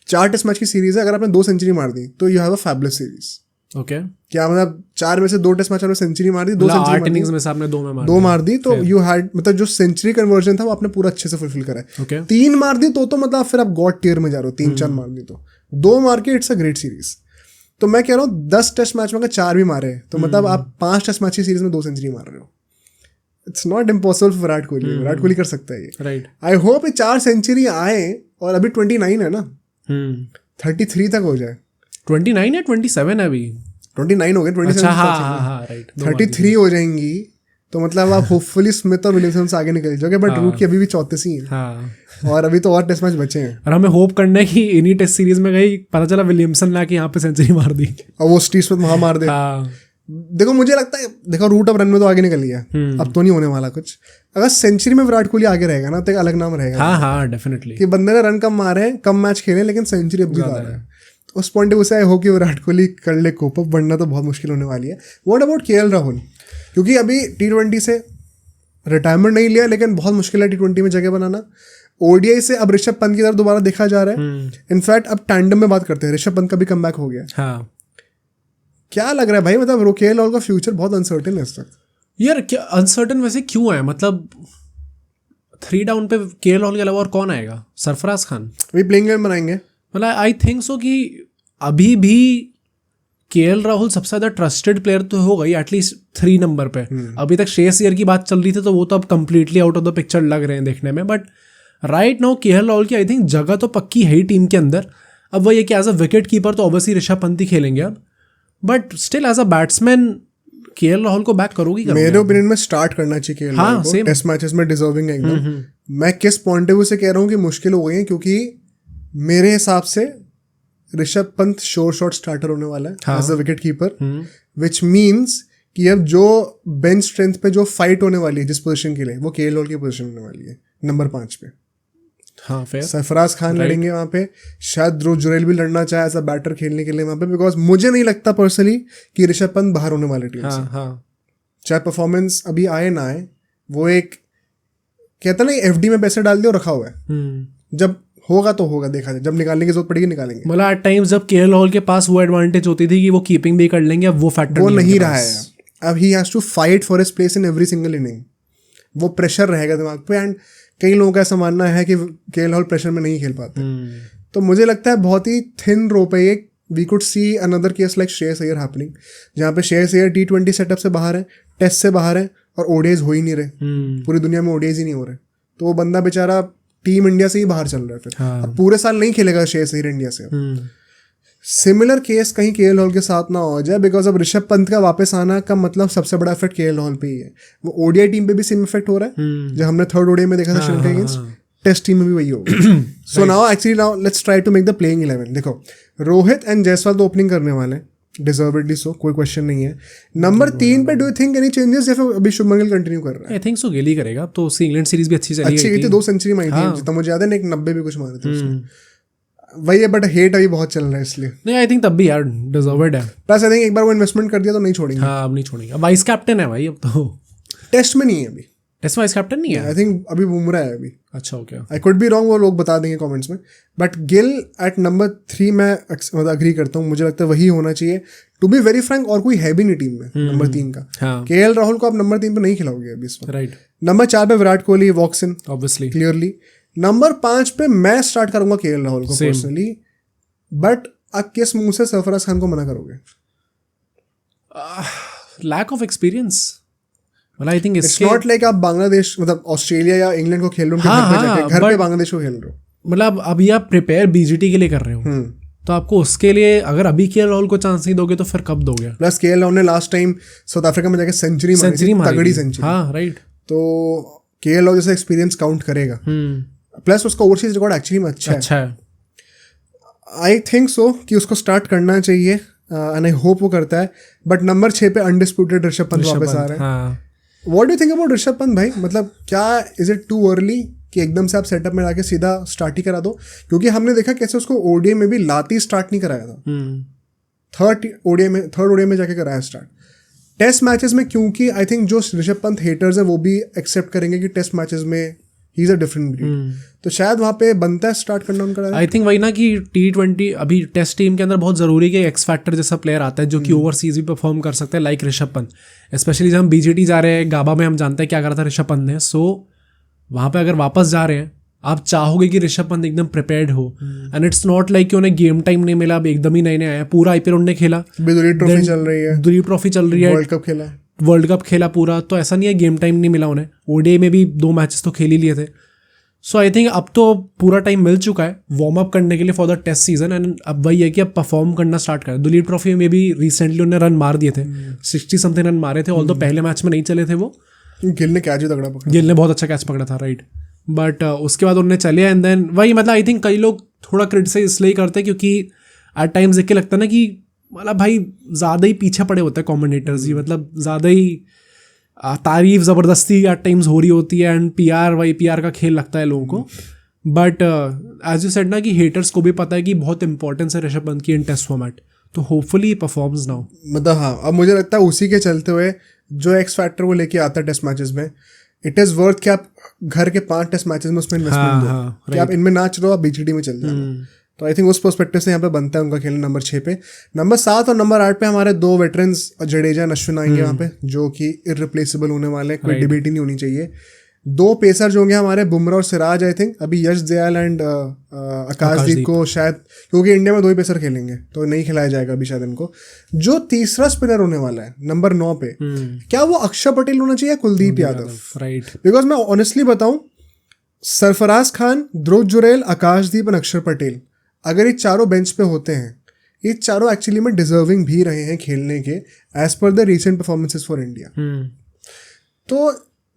4 टेस्ट मैच की सीरीज है, अगर आपने 2 सेंचुरी मार दी तो you have a fabulous series. Okay, क्या मतलब 4 में से 2 टेस्ट मैच आपने सेंचुरी मार दी, 2 सेंचुरी इनिंग्स में से आपने 2 मार दी, तो यू हैड, मतलब जो सेंचुरी कन्वर्जन था वो आपने पूरा अच्छे से फुलफिल करा है। 3 मार दी तो मतलब फिर आप गॉड टियर में जा रहे हो। 3-4 मार दी तो 2 मार के इट्स अ ग्रेट सीरीज। तो मैं कह रहा हूँ 10 टेस्ट मैच में अगर 4 भी मारे तो मतलब आप 5 टेस्ट मैच की सीरीज में 2 सेंचुरी मार रहे हो। It's not impossible for Virat Kohli. Virat Kohli कर सकता है ये, राइट। आई होप ये 4 सेंचुरी आए, और अभी 29 है ना, 33 तक हो जाए। 29 या 27 है अभी? 29 हो गए, 27 राइट, 33 हो जाएंगी, तो मतलब आप होपफुली स्मिथ और विलियमसन से आगे निकल जाओगे। बट रूट की अभी भी 34 ही है, और अभी तो और टेस्ट मैच बचे हैं। और हमें होप करना है कि इन्हीं टेस्ट सीरीज में गई, पता चला विलियमसन लाके यहाँ पे सेंचुरी मार दी और वो स्टीव स्मिथ वहां मार दे। देखो मुझे लगता है, देखो रूट अब रन में तो आगे निकल गया, अब तो नहीं होने वाला कुछ। अगर सेंचुरी में विराट कोहली आगे रहेगा ना तो एक अलग नाम रहेगा। हाँ डेफिनेटली, कि बंदे ने रन कम मारे हैं, कम मैच खेले, लेकिन सेंचुरी अब ज्यादा है। उस पॉइंट से आई होप कि विराट कोहली कर ले कोप अप, बनना तो बहुत मुश्किल होने वाली है। What about KL Rahul? क्योंकि अभी T20 से रिटायरमेंट नहीं लिया, लेकिन बहुत मुश्किल है T20 में जगह बनाना। ODI से अब ऋषभ पंत की तरफ दोबारा देखा जा रहा है। इनफैक्ट अब टैंडम में बात करते हैं, ऋषभ पंत का भी कमबैक हो गया। हाँ, क्या लग रहा है भाई, मतलब केएल राहुल का फ्यूचर बहुत अनसर्टेन है इस वक्त। यार क्या अनसर्टेन वैसे क्यों है? मतलब 3 डाउन पे केएल राहुल के अलावा और कौन आएगा? सरफराज खान अभी प्लेइंग इलेवन बनाएंगे। मतलब आई थिंक सो कि अभी भी केएल राहुल सबसे ज़्यादा ट्रस्टेड प्लेयर तो हो गई एटलीस्ट 3 नंबर पे। अभी तक श्रेयस अय्यर की बात चल रही थी, तो वो तो अब completely out of the picture लग रहे हैं देखने में। But right now KL Rahul की आई थिंक जगह तो पक्की है ही टीम के अंदर। अब वो ये कि एज अ विकेट कीपर तो ऑब्वियसली ऋषभ पंत ही खेलेंगे अब, but still as a batsman KL Rahul को बैक करोगी? मेरे ओपिनियन में स्टार्ट करना चाहिए केएल राहुल को। टेस्ट मैचेस में डिजर्विंग है एकदम। मैं किस पॉइंट ऑफ व्यू से कह रहा हूँ कि मुश्किल हो गई है, क्योंकि मेरे हिसाब से ऋषभ पंत शोर शॉट स्टार्टर होने वाला है as a wicket keeper, which means कि अब जो बेंच स्ट्रेंथ पे जो फाइट होने वाली है जिस पोजीशन के लिए, वो केएल राहुल की पोजीशन होने वाली है नंबर 5 पे। हाँ फेयर। सरफराज खान लड़ेंगे वहाँ पे, शायद ध्रुव जुरैल भी लड़ना चाहे एज अ बैटर खेलने के लिए वहाँ पे, बिकॉज मुझे नहीं लगता पर्सनली कि ऋषभ पंत बाहर होने वाले टीम से। हाँ चाहे परफॉर्मेंस अभी आए ना आए, वो एक कहता ना एफडी में पैसे डाल दिए और रखा हुआ है, जब होगा तो होगा, देखा जाए, जब निकालने की जरूरत पड़ेगी निकालेंगे। मतलब एट टाइम्स जब केएल राहुल के पास वो एडवांटेज होती थी कि वो कीपिंग भी कर लेंगे, अब वो फैक्टर वो नहीं रहा है। अब he has to fight for his place in every single inning, वो प्रेशर रहेगा दिमाग पे। एंड कई लोगों का ऐसा मानना है कि केएल राहुल प्रेशर में नहीं खेल पाते। तो मुझे लगता है बहुत ही थिन रो पे एक we could see another case like Shreyas Iyer happening, जहाँ पे श्रेयस अय्यर T20 सेटअप से बाहर है, टेस्ट से बाहर है, और ओडीआईज हो ही नहीं रहे। पूरी दुनिया में ओडीआईज ही नहीं हो रहे, तो वो बंदा बेचारा टीम इंडिया से ही बाहर चल रहा है फिर। अब पूरे साल नहीं खेलेगा श्रेयस अय्यर इंडिया से। सिमिलर केस कहीं केएल राहुल के साथ ना हो जाए, बिकॉज अब ऋषभ पंत का वापस आना का मतलब सबसे बड़ा इफेक्ट केएल राहुल पे ही है। वो ओडीआई टीम पे भी सेम इफेक्ट हो रहा है, जब हमने थर्ड ओडीआई में देखा था श्रीलंका अगेंस्ट, टेस्ट टीम में भी वही होगा। So now let's try to make the playing 11। देखो रोहित एंड जायसवाल तो ओपनिंग करने वाले हैं, डिजर्वेडली सो, कोई क्वेश्चन नहीं है। नंबर 3 पे do you think any changes, या फिर अभी शुभमन गिल कंटिन्यू कर रहा है? आई थिंक सो गिल ही करेगा। तो उसकी इंग्लैंड सीरीज भी अच्छी चली गई थी, 2 सेंचुरी मारी थी जितना मुझे याद है, एक 90 भी कुछ मारे थे उसने। वही है, बट हेट अभी बहुत चल रहा है इसलिए। नहीं आई थिंक तब भी यार डिजर्वेड है। प्लस आई थिंक एक बार वो इन्वेस्टमेंट कर दिया तो नहीं छोड़ेंगे। हाँ अब नहीं छोड़ेंगे, अब वाइस कैप्टन है भाई अब तो। टेस्ट में नहीं है अभी, टेस्ट वाइस कैप्टन नहीं है आई थिंक, अभी बुमराह है अभी। अच्छा okay, I could be wrong, वो लोग बता देंगे कमेंट्स में। बट गिल एट नंबर 3 मैं मतलब अग्री करता हूँ, मुझे लगता है वही होना चाहिए। टू बी वेरी फ्रैंक, और कोई है भी नहीं टीम में नंबर 3 का। केएल राहुल को आप नंबर 3 पे नहीं खिलाओगे अभी इस वक्त, राइट। नंबर 4 पे विराट कोहली वॉक्स इन ऑब्वियसली क्लियरली। नंबर 5 पे मैं स्टार्ट करूंगा केएल राहुल को पर्सनली, बट आप किस मुंह से सरफराज खान को मना करोगे? Lack of experience. मतलब I think it's not like आप बांग्लादेश मतलब ऑस्ट्रेलिया या इंग्लैंड को खेल रहे हो, घर पे बांग्लादेश को खेल रहे हो। मतलब अभी आप प्रिपेयर बीजीटी के लिए कर रहे हो, तो आपको उसके लिए अगर अभी केएल राहुल को चांस नहीं दोगे तो फिर कब दोगे? प्लस केएल राहुल ने लास्ट टाइम साउथ अफ्रीका में जाके सेंचुरी मारी, तगड़ी सेंचुरी। हाँ राइट। तो केएल राहुल जैसा एक्सपीरियंस काउंट करेगा। प्लस उसका ओवरसीज रिकॉर्ड एक्चुअली में अच्छा है। आई थिंक सो कि उसको स्टार्ट करना चाहिए, एंड आई होप वो करता है। बट नंबर 6 पे अनडिस्प्यूटेड ऋषभ पंत वापस आ रहे हैं। What do you think about Rishabh Pant भाई? मतलब क्या इज इट टू अर्ली कि एकदम से आप सेटअप में लाके सीधा स्टार्ट ही करा दो? क्योंकि हमने देखा कैसे उसको ओडीआई में भी लाती स्टार्ट नहीं कराया था, थर्ड ओडीआई में जाके कराया स्टार्ट। टेस्ट मैचेस में क्योंकि आई थिंक जो ऋषभ पंत हेटर्स हैं वो भी एक्सेप्ट करेंगे कि टेस्ट मैचेस में ही इज अ डिफरेंट ब्रीड, तो शायद वहाँ पे बनता है स्टार्ट करना उनका। आई थिंक वही ना कि T20 अभी टेस्ट टीम के अंदर बहुत जरूरी है एक्स फैक्टर जैसा प्लेयर आता है जो कि ओवरसीज भी परफॉर्म कर सकता है, लाइक ऋषभ पंत। स्पेशली जब हम बीजीटी जा रहे हैं, गाबा में हम जानते हैं क्या करा था ऋषभ पंत ने। सो वहाँ पे अगर वापस जा रहे हैं, आप चाहोगे कि ऋषभ पंत एकदम प्रिपेयर्ड हो, एंड इट्स नॉट लाइक कि उन्हें गेम टाइम नहीं मिला, अब एकदम ही नए आया। पूरा आईपीएल उन्होंने खेला, दुलीप ट्रॉफी चल रही है, वर्ल्ड कप खेला पूरा, तो ऐसा नहीं है गेम टाइम नहीं मिला उन्हें। ओडीआई में भी 2 मैचेस तो खेल ही लिए थे। सो आई थिंक अब तो पूरा टाइम मिल चुका है वार्म अप करने के लिए for the test season, and अब वही है कि अब परफॉर्म करना स्टार्ट करें। दुलीप ट्रॉफी में भी रिसेंटली उन्होंने रन मार दिए थे, 60 समथिंग रन मारे थे, ऑल्दो पहले मैच में नहीं चले थे वो। गिल ने कैच तगड़ा पकड़ा, गिल ने बहुत अच्छा कैच पकड़ा था, राइट। बट उसके बाद उन्होंने चले, एंड देन वही मतलब आई थिंक कई लोग थोड़ा क्रिटिसाइज इसलिए करते हैं क्योंकि एट टाइम्स देख के लगता है ना कि मतलब भाई ज़्यादा ही पीछे पड़े होते हैं कॉमेंटेटर्स ही, मतलब ज़्यादा ही तारीफ ज़बरदस्ती एट टाइम्स हो रही होती है, एंड पीआर का खेल लगता है लोगों को। बट एज यू सेड ना कि हेटर्स को भी पता है कि बहुत इंपॉर्टेंस है ऋषभ पंत की इन टेस्ट फॉर्मेट, तो होपफुली परफॉर्म्स नाउ। मतलब हाँ, अब मुझे लगता है उसी के चलते हुए जो एक्स फैक्टर वो लेके आता है टेस्ट मैचेस में, इट इज़ वर्थ कि आप घर के 5 टेस्ट मैचेस में उसमें इन्वेस्टमेंट दो, कि आप इनमें ना चलो, आप बीजीटी में चल जाना। तो आई थिंक उस पर्सपेक्टिव से यहाँ पे बनता है उनका खेलना नंबर 6 पे। नंबर 7 और नंबर 8 पे हमारे 2 वेटरन्स जडेजा अश्विन आएंगे वहाँ पे, जो कि इररिप्लेसेबल होने वाले हैं, कोई डिबेट ही नहीं होनी चाहिए। 2 पेसर जो होंगे हमारे बुमराह और सिराज। आई थिंक अभी यश दयाल एंड आकाशदीप को शायद, क्योंकि इंडिया में 2 ही पेसर खेलेंगे तो नहीं खिलाया जाएगा अभी शायद इनको। जो तीसरा स्पिनर होने वाला है नंबर 9 पे, क्या वो अक्षर पटेल होना चाहिए, कुलदीप यादव? राइट। बिकॉज मैं ऑनेस्टली बताऊं, सरफराज खान, ध्रुव जुरैल, आकाशदीप और अक्षर पटेल अगर ये चारों बेंच पे होते हैं, ये चारों एक्चुअली में डिजर्विंग भी रहे हैं खेलने के as per the recent performances for India. तो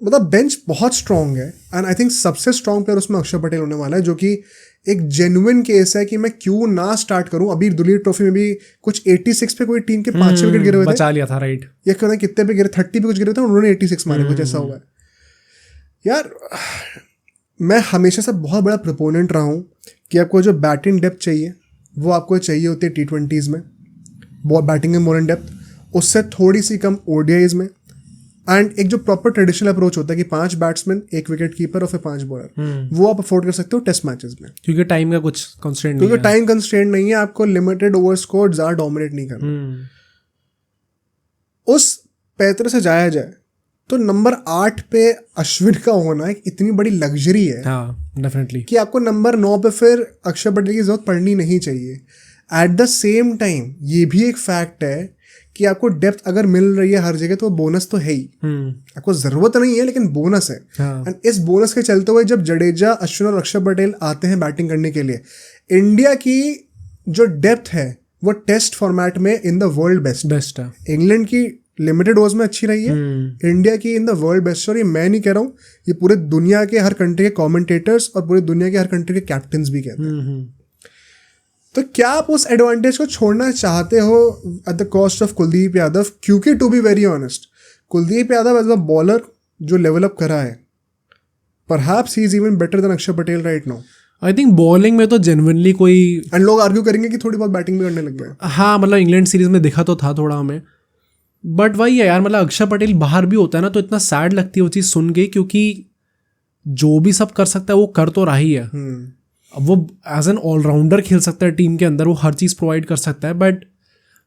मतलब बेंच बहुत स्ट्रांग है एंड आई थिंक सबसे स्ट्रांग प्लेयर उसमें अक्षर पटेल होने वाला है, जो कि एक जेन्युइन केस है कि मैं क्यों ना स्टार्ट करूं। अभी दुलीप ट्रॉफी में भी कुछ 86 पे कोई टीम के 5 विकेट गिरे हुए थे, बचा लिया था, राइट। ये कहते हैं कितने पे गिरे, 30 पे कुछ गिरे थे, उन्होंने 86 मारे, कुछ ऐसा हुआ है यार। मैं हमेशा से बहुत बड़ा प्रोपोनेंट रहा हूँ कि आपको जो बैटिंग डेप्थ चाहिए वो आपको चाहिए होती है T20s में, बहुत बैटिंग में मोर इन डेप्थ, उससे थोड़ी सी कम ODIs में, एंड एक जो प्रॉपर ट्रेडिशनल अप्रोच होता है कि 5 बैट्समैन, 1 विकेट कीपर और फिर 5 बॉलर, वो आप अफोर्ड कर सकते हो टेस्ट मैचेस में, क्योंकि टाइम का कुछ कंस्ट्रेंट नहीं क्योंकि टाइम कंस्ट्रेंट नहीं है, आपको लिमिटेड ओवर्स को ज़्यादा डोमिनेट नहीं करना। उस पैतरे से जाया जाए तो नंबर 8 पे अश्विन का होना एक इतनी बड़ी लग्जरी है, हाँ डेफिनेटली, कि आपको नंबर 9 पे फिर अक्षर पटेल की जरूरत पड़नी नहीं चाहिए। एट द सेम टाइम ये भी एक फैक्ट है कि आपको डेप्थ अगर मिल रही है हर जगह तो बोनस तो है ही, आपको जरूरत नहीं है लेकिन बोनस है। एंड इस बोनस के चलते हुए जब जडेजा, अश्विन और अक्षर पटेल आते हैं बैटिंग करने के लिए, इंडिया की जो डेप्थ है वो टेस्ट फॉर्मेट में इन द वर्ल्ड बेस्ट है। इंग्लैंड की लिमिटेड ओवर्स में अच्छी रही है, इंडिया की इन द वर्ल्ड बेस्ट। और ये मैं नहीं कह रहा हूँ, ये पूरे दुनिया के हर कंट्री के कमेंटेटर्स और पूरे दुनिया के हर कंट्री के कैप्टन्स भी कहते हैं। तो क्या आप उस एडवांटेज को छोड़ना चाहते हो at the cost of Kuldeep Yadav? क्योंकि to be very honest, Kuldeep Yadav as a bowler जो लेवल अप करा है, perhaps he is even better than Axar Patel right now. I think bowling में तो जेन्युइनली कोई, एंड लोग आर्ग्यू करेंगे कि थोड़ी बहुत बैटिंग भी करने लग गए। हाँ मतलब इंग्लैंड सीरीज में दिखा तो था थोड़ा हमें, बट वही है यार, मतलब अक्षर पटेल बाहर भी होता है ना तो इतना सैड लगती है वो चीज़ सुन के, क्योंकि जो भी सब कर सकता है वो कर तो रहा ही है। अब वो एज एन ऑलराउंडर खेल सकता है टीम के अंदर, वो हर चीज़ प्रोवाइड कर सकता है, बट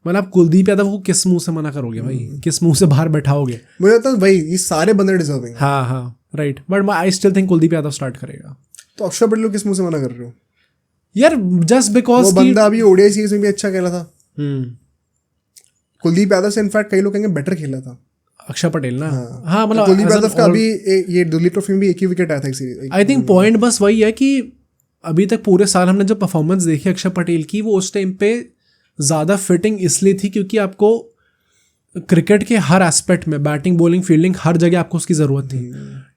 मतलब कुलदीप यादव को किस मुंह से मना करोगे भाई, किस मुंह से बाहर बैठाओगे? मुझे लगता है भाई ये सारे बंदे डिजर्विंग। हाँ right, but I still think Kuldeep Yadav start करेगा। तो अक्षर पटेल को किस मुंह से मना कर रहे हो यार? जस्ट बिकॉज वो बंदा अभी ODI सीरीज में भी अच्छा खेला था। कुलदीप यादव से इनफैक्ट कई लोग कहेंगे बेटर खेला था अक्षर पटेल ना। हाँ मतलब कुलदीप यादव का अभी ये दुलीप ट्रॉफी में भी एक ही विकेट आया था एक सीरीज। आई थिंक पॉइंट बस वही है कि अभी तक पूरे साल हमने जब परफॉर्मेंस देखी अक्षर पटेल की, वो उस टाइम पे ज़्यादा फिटिंग इसलिए थी क्योंकि आपको क्रिकेट के हर एस्पेक्ट में, बैटिंग बॉलिंग फील्डिंग, हर जगह आपको उसकी ज़रूरत थी।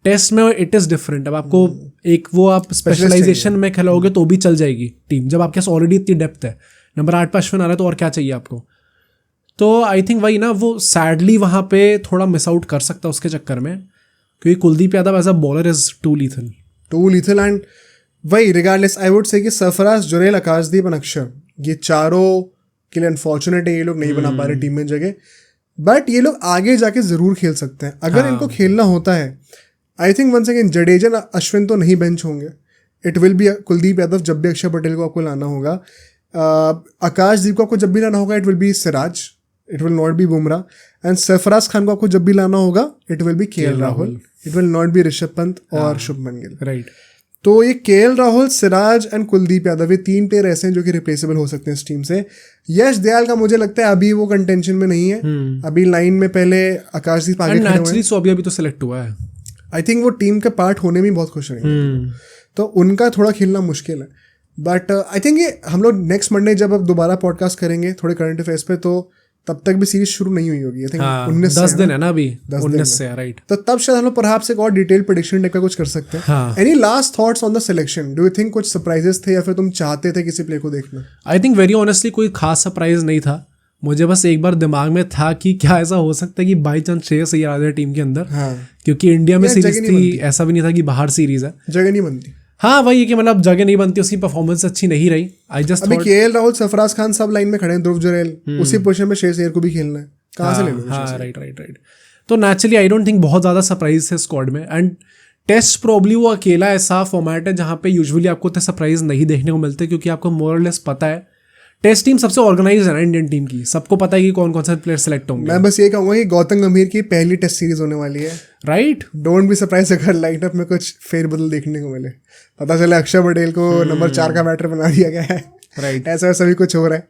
टेस्ट में इट इज़ डिफरेंट, अब आपको एक वो आप स्पेशलाइजेशन में खेलोगे तो भी चल जाएगी टीम, जब आपके पास ऑलरेडी इतनी डेप्थ है। नंबर 8 पे अश्विन आ रहा है तो और क्या चाहिए आपको? तो आई थिंक वही ना, वो सैडली वहाँ पे थोड़ा मिस आउट कर सकता है उसके चक्कर में, क्योंकि Kuldeep Yadav as a bowler is too lethal. And वही रिगार्डलेस आई वुड से कि सरफराज, जुरेल, आकाशदीप और अक्षर, ये चारों के लिए अनफॉर्चुनेट है ये लोग नहीं बना पा रहे टीम में जगह, बट ये लोग आगे जाके जरूर खेल सकते हैं अगर इनको खेलना होता है। I think once again Jadeja, Ashwin तो नहीं बेंच होंगे, it will be Kuldeep Yadav जब भी अक्षर पटेल को आपको लाना होगा। आकाशदीप को आपको जब भी लाना होगा it will B Siraj, it will not be Bumrah. And Sarfaraz Khan को आपको जब भी लाना होगा it will B KL Rahul, it will not be Rishabh Pant और शुभमन गिल, राइट। तो ये KL राहुल, सिराज एंड कुलदीप यादव, ये 3 प्लेयर ऐसे हैं जो कि रिप्लेसेबल हो सकते हैं इस टीम से। यश दयाल का मुझे लगता है अभी वो कंटेंशन में नहीं है, अभी लाइन में पहले आकाशदीप आगे खड़े हुए हैं। सो अभी तो सिलेक्ट हुआ है, आई थिंक वो टीम का पार्ट होने में बहुत खुश रहेंगे, तो उनका थोड़ा खेलना मुश्किल है। बट आई थिंक ये हम लोग नेक्स्ट मंडे जब अब दोबारा पॉडकास्ट करेंगे थोड़े करंट अफेयर्स पे, तो तब तक भी सीरीज शुरू नहीं हुई होगी। आई थिंक 10 दिन है ना अभी, 19 से, राइट। तो तब शायद हम लोग परहैप्स एक और डिटेल प्रेडिक्शन टाइप का कुछ कर सकते हैं। Any last thoughts on the selection? Do you think कुछ सरप्राइजेस थे या फिर तुम चाहते थे किसी प्ले को देखना? आई थिंक वेरी ऑनेस्टली कोई खास सरप्राइज नहीं था, मुझे बस एक बार दिमाग में था कि क्या ऐसा हो सकता है कि बाई चांस श्रेयस अय्यर आ जाए टीम के अंदर, क्योंकि इंडिया में सीरीज थी, ऐसा भी नहीं था कि बाहर सीरीज है, जगह नहीं बनती। हाँ वही है कि मतलब जगह नहीं बनती, उसकी परफॉर्मेंस अच्छी नहीं रही। आई जस्ट अभी KL राहुल, सरफराज खान सब लाइन में खड़े हैं, ध्रुव जुरेल उसी पोजीशन में, श्रेयस अय्यर को भी खेलना है, कहाँ से ले लो? हाँ राइट। तो नेचुरली आई डोंट थिंक बहुत ज़्यादा सरप्राइज है स्क्वाड में। एंड टेस्ट प्रॉब्ली वो अकेला ऐसा फॉर्मेट है जहाँ पे यूजुअली आपको इतने सरप्राइज नहीं देखने को मिलते, क्योंकि आपको मोर और लेस पता है टेस्ट टीम सबसे ऑर्गेनाइज है ना इंडियन टीम की, सबको पता है कि कौन कौन से प्लेयर सेलेक्ट होंगे। मैं बस ये कहूँगा कि गौतम गंभीर की पहली टेस्ट सीरीज होने वाली है, राइट। डोंट बी सरप्राइज अगर लाइनअप में कुछ फेरबदल देखने को मिले, पता चले अक्षर पटेल को नंबर 4 का बैटर बना दिया गया है, राइट। ऐसा वैसा भी कुछ हो रहा है।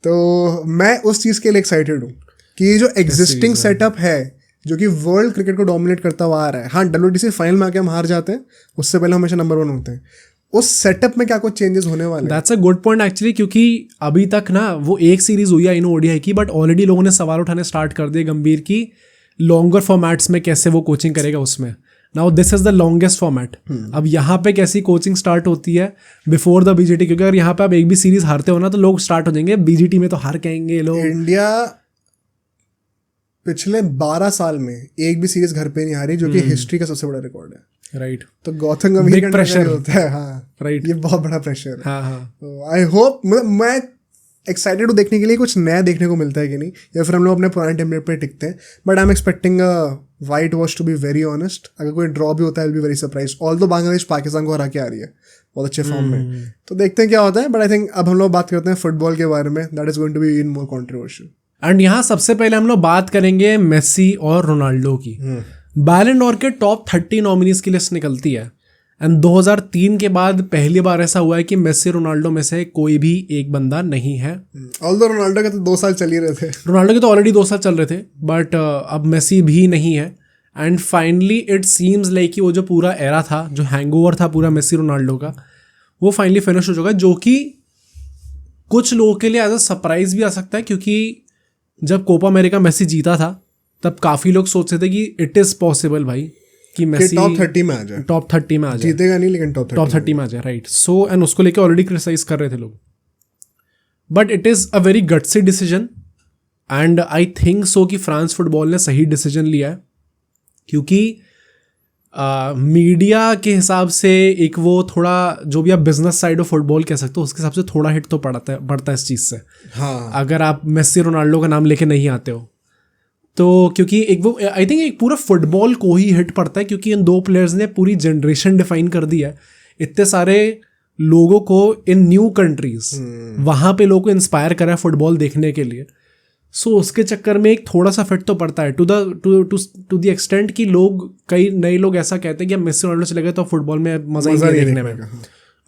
तो मैं उस चीज़ के लिए एक्साइटेड हूँ कि ये जो एग्जिस्टिंग सेटअप है जो कि वर्ल्ड क्रिकेट को डोमिनेट करता हुआ आ रहा है। हाँ, WTC फाइनल में आके हम हार जाते हैं, उससे पहले हमेशा नंबर 1 होते हैं। उस सेटअप में क्या कुछ चेंजेस होने वाले हैं? That's a good point actually, क्योंकि अभी तक ना वो एक सीरीज हुई है इन ODI की, बट ऑलरेडी लोगों ने सवाल उठाने स्टार्ट कर दिए गंभीर की लॉन्गर फॉर्मेट्स में कैसे वो कोचिंग करेगा उसमें। Now this is the longest format. अब यहाँ पे कैसी कोचिंग स्टार्ट होती है बिफोर द बीजीटी, क्योंकि अगर यहाँ पे आप एक भी सीरीज हारते हो ना तो लोग स्टार्ट हो जाएंगे बीजीटी में तो हार के आएंगे लोग। इंडिया पिछले 12 साल में एक भी सीरीज घर पे नहीं हारी, जो कि हिस्ट्री का सबसे बड़ा रिकॉर्ड है। राइट। तो गौतम गंभीर का प्रेशर होता है। हाँ राइट, ये बहुत बड़ा प्रेशर है। हाँ हाँ। आई होप, मैं एक्साइटेड हूँ देखने के लिए कुछ नया देखने को मिलता है कि नहीं, या फिर हम लोग अपने पुराने टेम्पलेट पे टिकते हैं। But I am expecting whitewash to be very honest. अगर कोई ड्रॉ भी होता है, will be very surprise. Although Bangladesh Pakistan को हरा के आ रही है बहुत अच्छे फॉर्म में, तो देखते हैं क्या होता है। बट आई थिंक अब हम लोग बात करते हैं फुटबॉल के बारे में, that is going to be even more controversial. And यहाँ सबसे पहले हम लोग बात करेंगे मेसी और रोनाल्डो की। बैलन डॉर के टॉप 30 नॉमिनीज की लिस्ट निकलती है एंड 2003 के बाद पहली बार ऐसा हुआ है कि मेसी रोनाल्डो में से कोई भी एक बंदा नहीं है। ऑल्दो रोनाल्डो के तो 2 साल चल ही रहे थे। रोनाल्डो के तो ऑलरेडी 2 साल चल रहे थे, बट अब मेसी भी नहीं है। And finally it seems like कि वो जो पूरा एरा था, जो हैंगओवर था पूरा मेसी रोनाल्डो का, वो फाइनली फिनिश हो चुका है, जो कि कुछ लोगों के लिए एज अ सरप्राइज भी आ सकता है, क्योंकि जब कोपा अमेरिका मेसी जीता था तब काफ़ी लोग सोचते थे कि इट इज़ पॉसिबल भाई कि मेसी टॉप 30 में आ जाए, टॉप 30 में आ जाए। जीतेगा नहीं लेकिन टॉप 30 में आ जाए, राइट। सो एंड उसको लेके ऑलरेडी क्रिटिसाइज कर रहे थे लोग, but it is a very gutsy decision and I think सो कि फ्रांस फुटबॉल ने सही डिसीजन लिया है, क्योंकि मीडिया के हिसाब से एक वो थोड़ा जो भी आप बिजनेस साइड ऑफ फुटबॉल कह सकते हो उसके हिसाब से थोड़ा हिट तो पड़ता है इस चीज़ से। हाँ, अगर आप मेसी रोनाल्डो का नाम लेके नहीं आते हो तो, क्योंकि एक वो आई थिंक एक पूरा फुटबॉल को ही हिट पड़ता है, क्योंकि इन 2 प्लेयर्स ने पूरी जनरेशन डिफाइन कर दी है। इतने सारे लोगों को इन न्यू कंट्रीज वहाँ पे लोगों को इंस्पायर करा है फुटबॉल देखने के लिए। सो उसके चक्कर में एक थोड़ा सा फिट तो पड़ता है टू द एक्सटेंट कि लोग, कई नए लोग ऐसा कहते हैं कि अब मेसी रोनाल्डो चले गए तो फुटबॉल में मज़ा ही नहीं देखने में,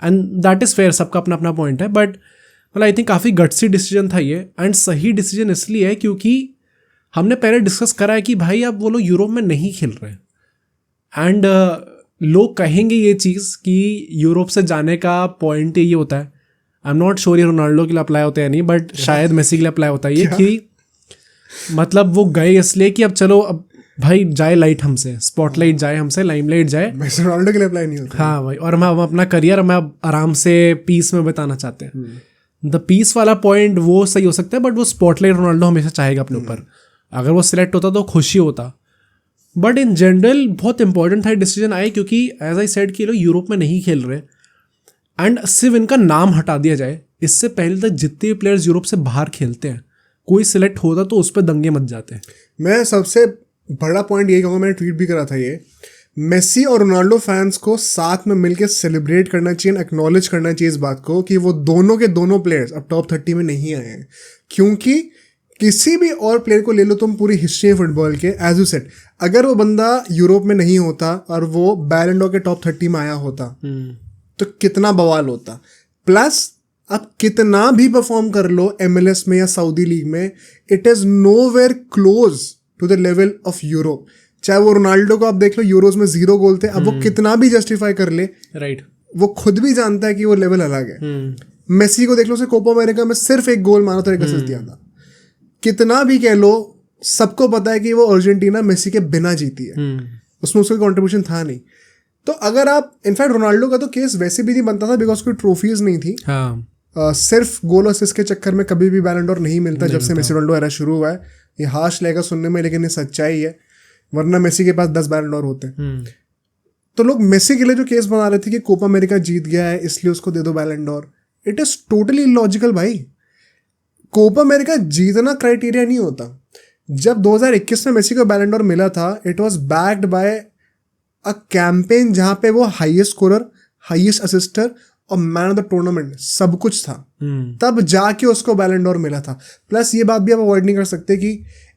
एंड दैट इज़ फेयर, सबका अपना अपना पॉइंट है। बट मतलब आई थिंक काफ़ी गट्सी डिसीजन था ये, एंड सही डिसीजन इसलिए है क्योंकि हमने पहले डिस्कस करा है कि भाई अब वो लोग यूरोप में नहीं खेल रहे, एंड लोग कहेंगे ये चीज़ कि यूरोप से जाने का पॉइंट ये होता है, आई एम नॉट श्योर ये रोनाल्डो के लिए अप्लाई होता है नहीं, बट शायद मेसी के लिए अप्लाई होता है ये, कि मतलब वो गए इसलिए कि अब चलो अब भाई जाए लाइट हमसे, स्पॉटलाइट जाए हमसे, लाइमलाइट जाए। रोनाल्डो के लिए अप्लाई नहीं होता। हाँ भाई, और हम अपना करियर मैं अब आराम से पीस में बिताना चाहते हैं। द पीस वाला पॉइंट वो सही हो सकता है, बट वो स्पॉटलाइट रोनाल्डो हमेशा चाहेगा अपने ऊपर। अगर वो सिलेक्ट होता तो खुशी होता, बट इन जनरल बहुत इंपॉर्टेंट था डिसीजन आए, क्योंकि एज आई सेड कि लोग यूरोप में नहीं खेल रहे एंड सिर्फ इनका नाम हटा दिया जाए। इससे पहले तक जितने भी प्लेयर्स यूरोप से बाहर खेलते हैं, कोई सिलेक्ट होता तो उस पर दंगे मच जाते हैं। मैं सबसे बड़ा पॉइंट यही कहूँगा, मैंने ट्वीट भी करा था ये, मेसी और रोनाल्डो फैंस को साथ में मिलकर सेलिब्रेट करना चाहिए, एक्नॉलेज करना चाहिए इस बात को कि वो दोनों के दोनों प्लेयर्स अब टॉप 30 में नहीं आए हैं। क्योंकि किसी भी और प्लेयर को ले लो तुम पूरी हिस्ट्री है फुटबॉल के, एज यू सेड, अगर वो बंदा यूरोप में नहीं होता और वो बैलन डॉर के टॉप 30 में आया होता तो कितना बवाल होता। प्लस अब कितना भी परफॉर्म कर लो MLS में या सऊदी लीग में, it is nowhere close to the level of Europe. चाहे वो रोनाल्डो को आप देख लो, यूरोज में 0 गोल थे, अब वो कितना भी जस्टिफाई कर ले, राइट, वो खुद भी जानता है कि वो लेवल अलग है। मेसी को देख लो, उसे कोपा अमेरिका में सिर्फ 1 गोल मारा था, एक असिस्ट दिया था। कितना भी कह लो, सबको पता है कि वो अर्जेंटीना मेसी के बिना जीती है, उसमें उसका कंट्रीब्यूशन था नहीं। तो अगर आप, इनफैक्ट रोनाल्डो का तो केस वैसे भी नहीं बनता था बिकॉज कोई ट्रॉफीज नहीं थी। हाँ, सिर्फ गोल असिस्ट के चक्कर में कभी भी बैलन डॉर नहीं मिलता जब से मेसी रोनाल्डो एरा शुरू हुआ है। ये हाश लगेगा सुनने में, लेकिन ये सच्चाई है, वरना मेसी के पास 10 बैलन डॉर होते हैं। तो लोग मेसी के लिए जो केस बना रहे थे कि कोपा अमेरिका जीत गया है इसलिए उसको दे दो बैलन Dar, it is totally illogical भाई। कोपा अमेरिका जीतना क्राइटेरिया नहीं होता। जब 2021 में मेसी को बैलन डॉर मिला था, it was backed by a campaign जहां पे वो हाईएस्ट स्कोरर, हाईएस्ट असिस्टर और मैन ऑफ द टूर्नामेंट सब कुछ था, तब जाके उसको बैलन डॉर मिला था। प्लस ये बात भी आप अवॉइड नहीं कर सकते कि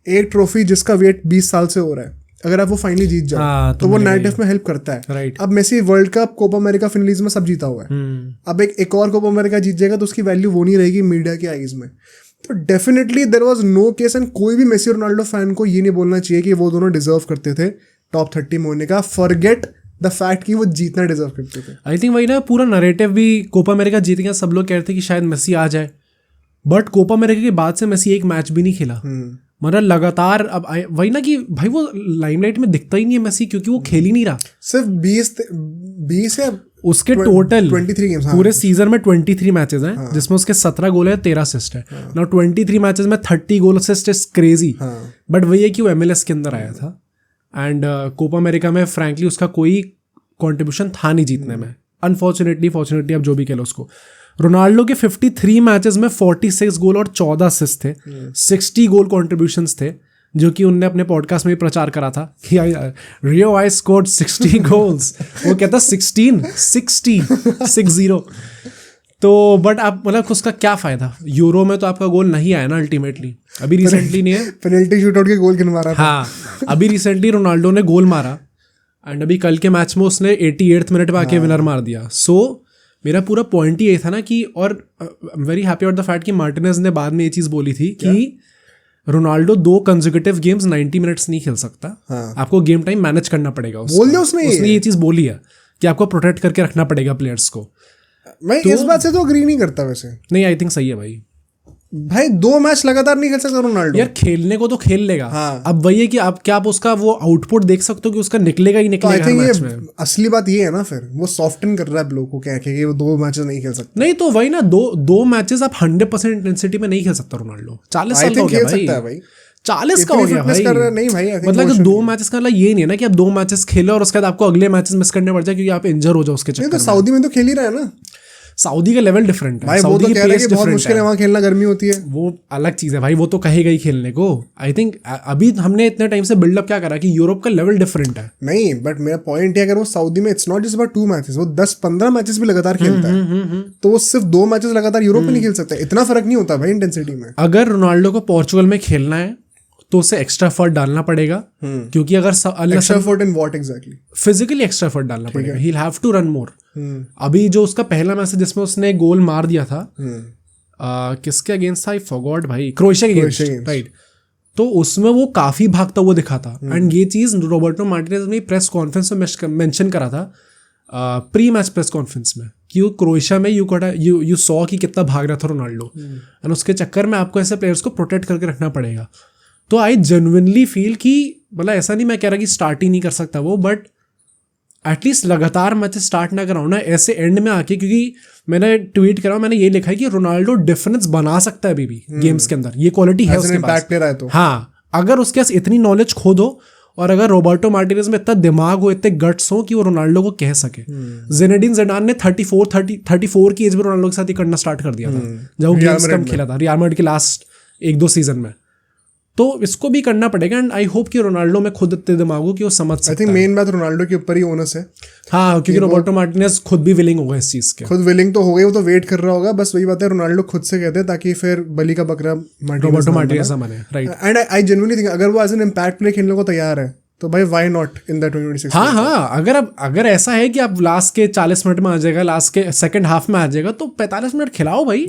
एक ट्रॉफी जिसका वेट 20 साल से हो रहा है, अगर आप वो फाइनली जीत जाओ तो वो नैरेटिव में हेल्प करता है। राइट। अब Messi World Cup, Copa America, finals में सब जीता हुआ है, अब एक और कोपा अमेरिका जीत जाएगा तो उसकी वैल्यू वो नहीं रहेगी मीडिया के आईज में। तो definitely there was no case, and कोई भी मेसी रोनाल्डो फैन को ये नहीं बोलना चाहिए कि वो दोनों डिजर्व करते थे टॉप 30 में होने का। फॉरगेट द फैक्ट कि वो जीतना डिजर्व करते थे। आई थिंक वही ना, पूरा नैरेटिव भी कोपा अमेरिका जीत गया, सब लोग कह रहे थे कि शायद मेसी आ जाए, बट कोपा अमेरिका के बाद से मेसी एक मैच भी नहीं खेला मतलब लगातार अब वही ना कि भाई वो लाइमलाइट में दिखता ही नहीं है मेसी, क्योंकि वो खेल ही नहीं रहा। सिर्फ 20 या उसके टोटल 23 गेम्स पूरे सीजन में 23 मैचेस हैं, जिसमें उसके 17 गोल है, 13 असिस्ट है। नाउ 23 मैचेस में 30 goal assist is crazy, but वही है कि वो MLS के अंदर आया था एंड कोपा अमेरिका में फ्रैंकली उसका कोई कॉन्ट्रीब्यूशन था नहीं जीतने में, अनफॉर्चुनेटली फॉर्चुनेटली आप जो भी कह लो उसको। रोनाल्डो के 53 मैचेस में 46 गोल और 14 असिस्ट थे, 60 गोल कॉन्ट्रीब्यूशंस थे, जो कि उनने अपने पॉडकास्ट में भी प्रचार करा था कि रियो आई स्कोर्ड 60 गोल्स। वो कहता 60 तो बट आप मतलब उसका क्या फायदा, यूरो में तो आपका गोल नहीं आया ना अल्टीमेटली। अभी रिसेंटली नहीं है, पेनल्टी शूटआउट के गोल गिनवा रहा था। हाँ, अभी रिसेंटली रोनाल्डो ने गोल मारा एंड अभी कल के मैच में उसने 88th मिनट में आके विनर मार दिया। सो मेरा पूरा पॉइंट ही ये था ना कि, और I am very happy about the fact कि मार्टिनेज ने बाद में ये चीज़ बोली थी कि रोनाल्डो 2 कंसेक्यूटिव गेम्स 90 मिनट्स नहीं खेल सकता। आपको गेम टाइम मैनेज करना पड़ेगा। बोल दिया उसने ये चीज़ बोली है कि आपको प्रोटेक्ट करके रखना पड़ेगा प्लेयर्स को। मैं इस बात से तो अग्री नहीं करता वैसे। नहीं, आई थिंक सही है भाई 2 मैच लगातार नहीं खेल सकता रोनाल्डो। यार खेलने को तो खेल लेगा। अब वही है कि आप क्या आप उसका वो आउटपुट देख सकते हो कि उसका निकलेगा ही निकलेगा हर मैच में। असली बात ये है ना, फिर वो सॉफ्टन कर रहा है लोगों को क्या कि वो 2 मैचेस नहीं खेल सकता। नहीं तो वही ना, दो मैचेस आप 100% इंटेंसिटी में नहीं खेल सकता रोनाल्डो। 40 साल का हो गया भाई, 40 का हो गया भाई। नहीं भाई, मतलब 2 मैचेस का ये नहीं है ना कि आप 2 मैचेस खेलो और उसके बाद आपको अगले मैचेस मिस करने पड़ जाए क्योंकि आप इंजर हो जाओ उसके चक्कर में। सऊदी में तो खेल ही रहा है ना। सऊदी का लेवल डिफरेंट है भाई, वो तो कह रहा है कि बहुत मुश्किल है वहाँ खेलना, गर्मी होती है। वो अलग चीज़ है भाई, वो तो कहेगा ही खेलने को। आई थिंक अभी हमने इतने टाइम से बिल्डअप क्या करा कि यूरोप का लेवल डिफरेंट है। नहीं, बट मेरा पॉइंट है अगर वो सऊदी में it's not just about 2 matches, वो 10-15 मैचेस भी लगातार खेलता है, तो वो सिर्फ 2 मैचेस लगातार यूरोप में नहीं खेल सकता। इतना फर्क नहीं होता भाई इंटेंसिटी में। अगर रोनाल्डो को पोर्चुगल में खेलना है तो उसे एक्स्ट्रा एफर्ट डालना पड़ेगा, क्योंकि अगर extra effort in what exactly, physically extra effort डालना पड़ेगा। He will have to run more. अभी जो उसका पहला मैच है जिसमें उसने गोल मार दिया था, किसके अगेंस्ट था आई फॉरगॉट भाई, क्रोएशिया के अगेंस्ट, राइट। तो उसमें वो काफी भागता हुआ दिखा था एंड ये चीज रॉबर्टो मार्टिनेज ने प्रेस कॉन्फ्रेंस में मेंशन करा था, प्री मैच प्रेस कॉन्फ्रेंस में, कि वो क्रोएशिया में यू सॉ कि कितना भाग रहा था रोनाल्डो एंड उसके चक्कर में आपको ऐसे प्लेयर्स को प्रोटेक्ट करके रखना पड़ेगा। तो आई जेन्युइनली फील कि मतलब ऐसा नहीं मैं कह रहा कि स्टार्ट ही नहीं कर सकता वो, बट एटलीस्ट लगातार मैच स्टार्ट ना कराऊँ ना ऐसे एंड में आके, क्योंकि मैंने ट्वीट करा, मैंने ये लिखा है कि रोनाल्डो डिफरेंस बना सकता है अभी भी गेम्स के अंदर, ये क्वालिटी है उसके पास। हाँ, अगर उसके पास इतनी नॉलेज खो दो और अगर रोबर्टो मार्टिनेज में इतना दिमाग हो, इतने गट्स हो कि वो रोनाल्डो को कह सके। ज़िनेडिन ज़िडान ने 34 की एज में रोनाल्डो के साथ ही करना स्टार्ट कर दिया था जब वो गेम्स कम खेला था रियल मैड्रिड के लास्ट 1-2 सीजन में। तो इसको भी करना पड़ेगा एंड आई होप कि रोनाल्डो में खुद इतने दिमाग हो कि वो समझ सकता है। आई थिंक मेन बात रोनाल्डो के ऊपर ही ओनस है। हाँ, क्योंकि रोबर्टो मार्टिनेज खुद भी विलिंग होगा इस चीज के। खुद विलिंग तो हो गई, वो तो वेट कर रहा होगा, बस वही बात है रोनाल्डो खुद से कहते हैं ताकि फिर बली का बकरा रोबर्टो मार्टिनेज बने, right. And I genuinely think अगर वो एज एन इम्पैक्ट प्ले खेलने को तैयार है तो भाई व्हाई नॉट इन द 2026। हाँ, अगर ऐसा है कि आप लास्ट के 40 मिनट में आ जाएगा, लास्ट के सेकंड हाफ में आ जाएगा, तो 45 मिनट खिलाओ भाई।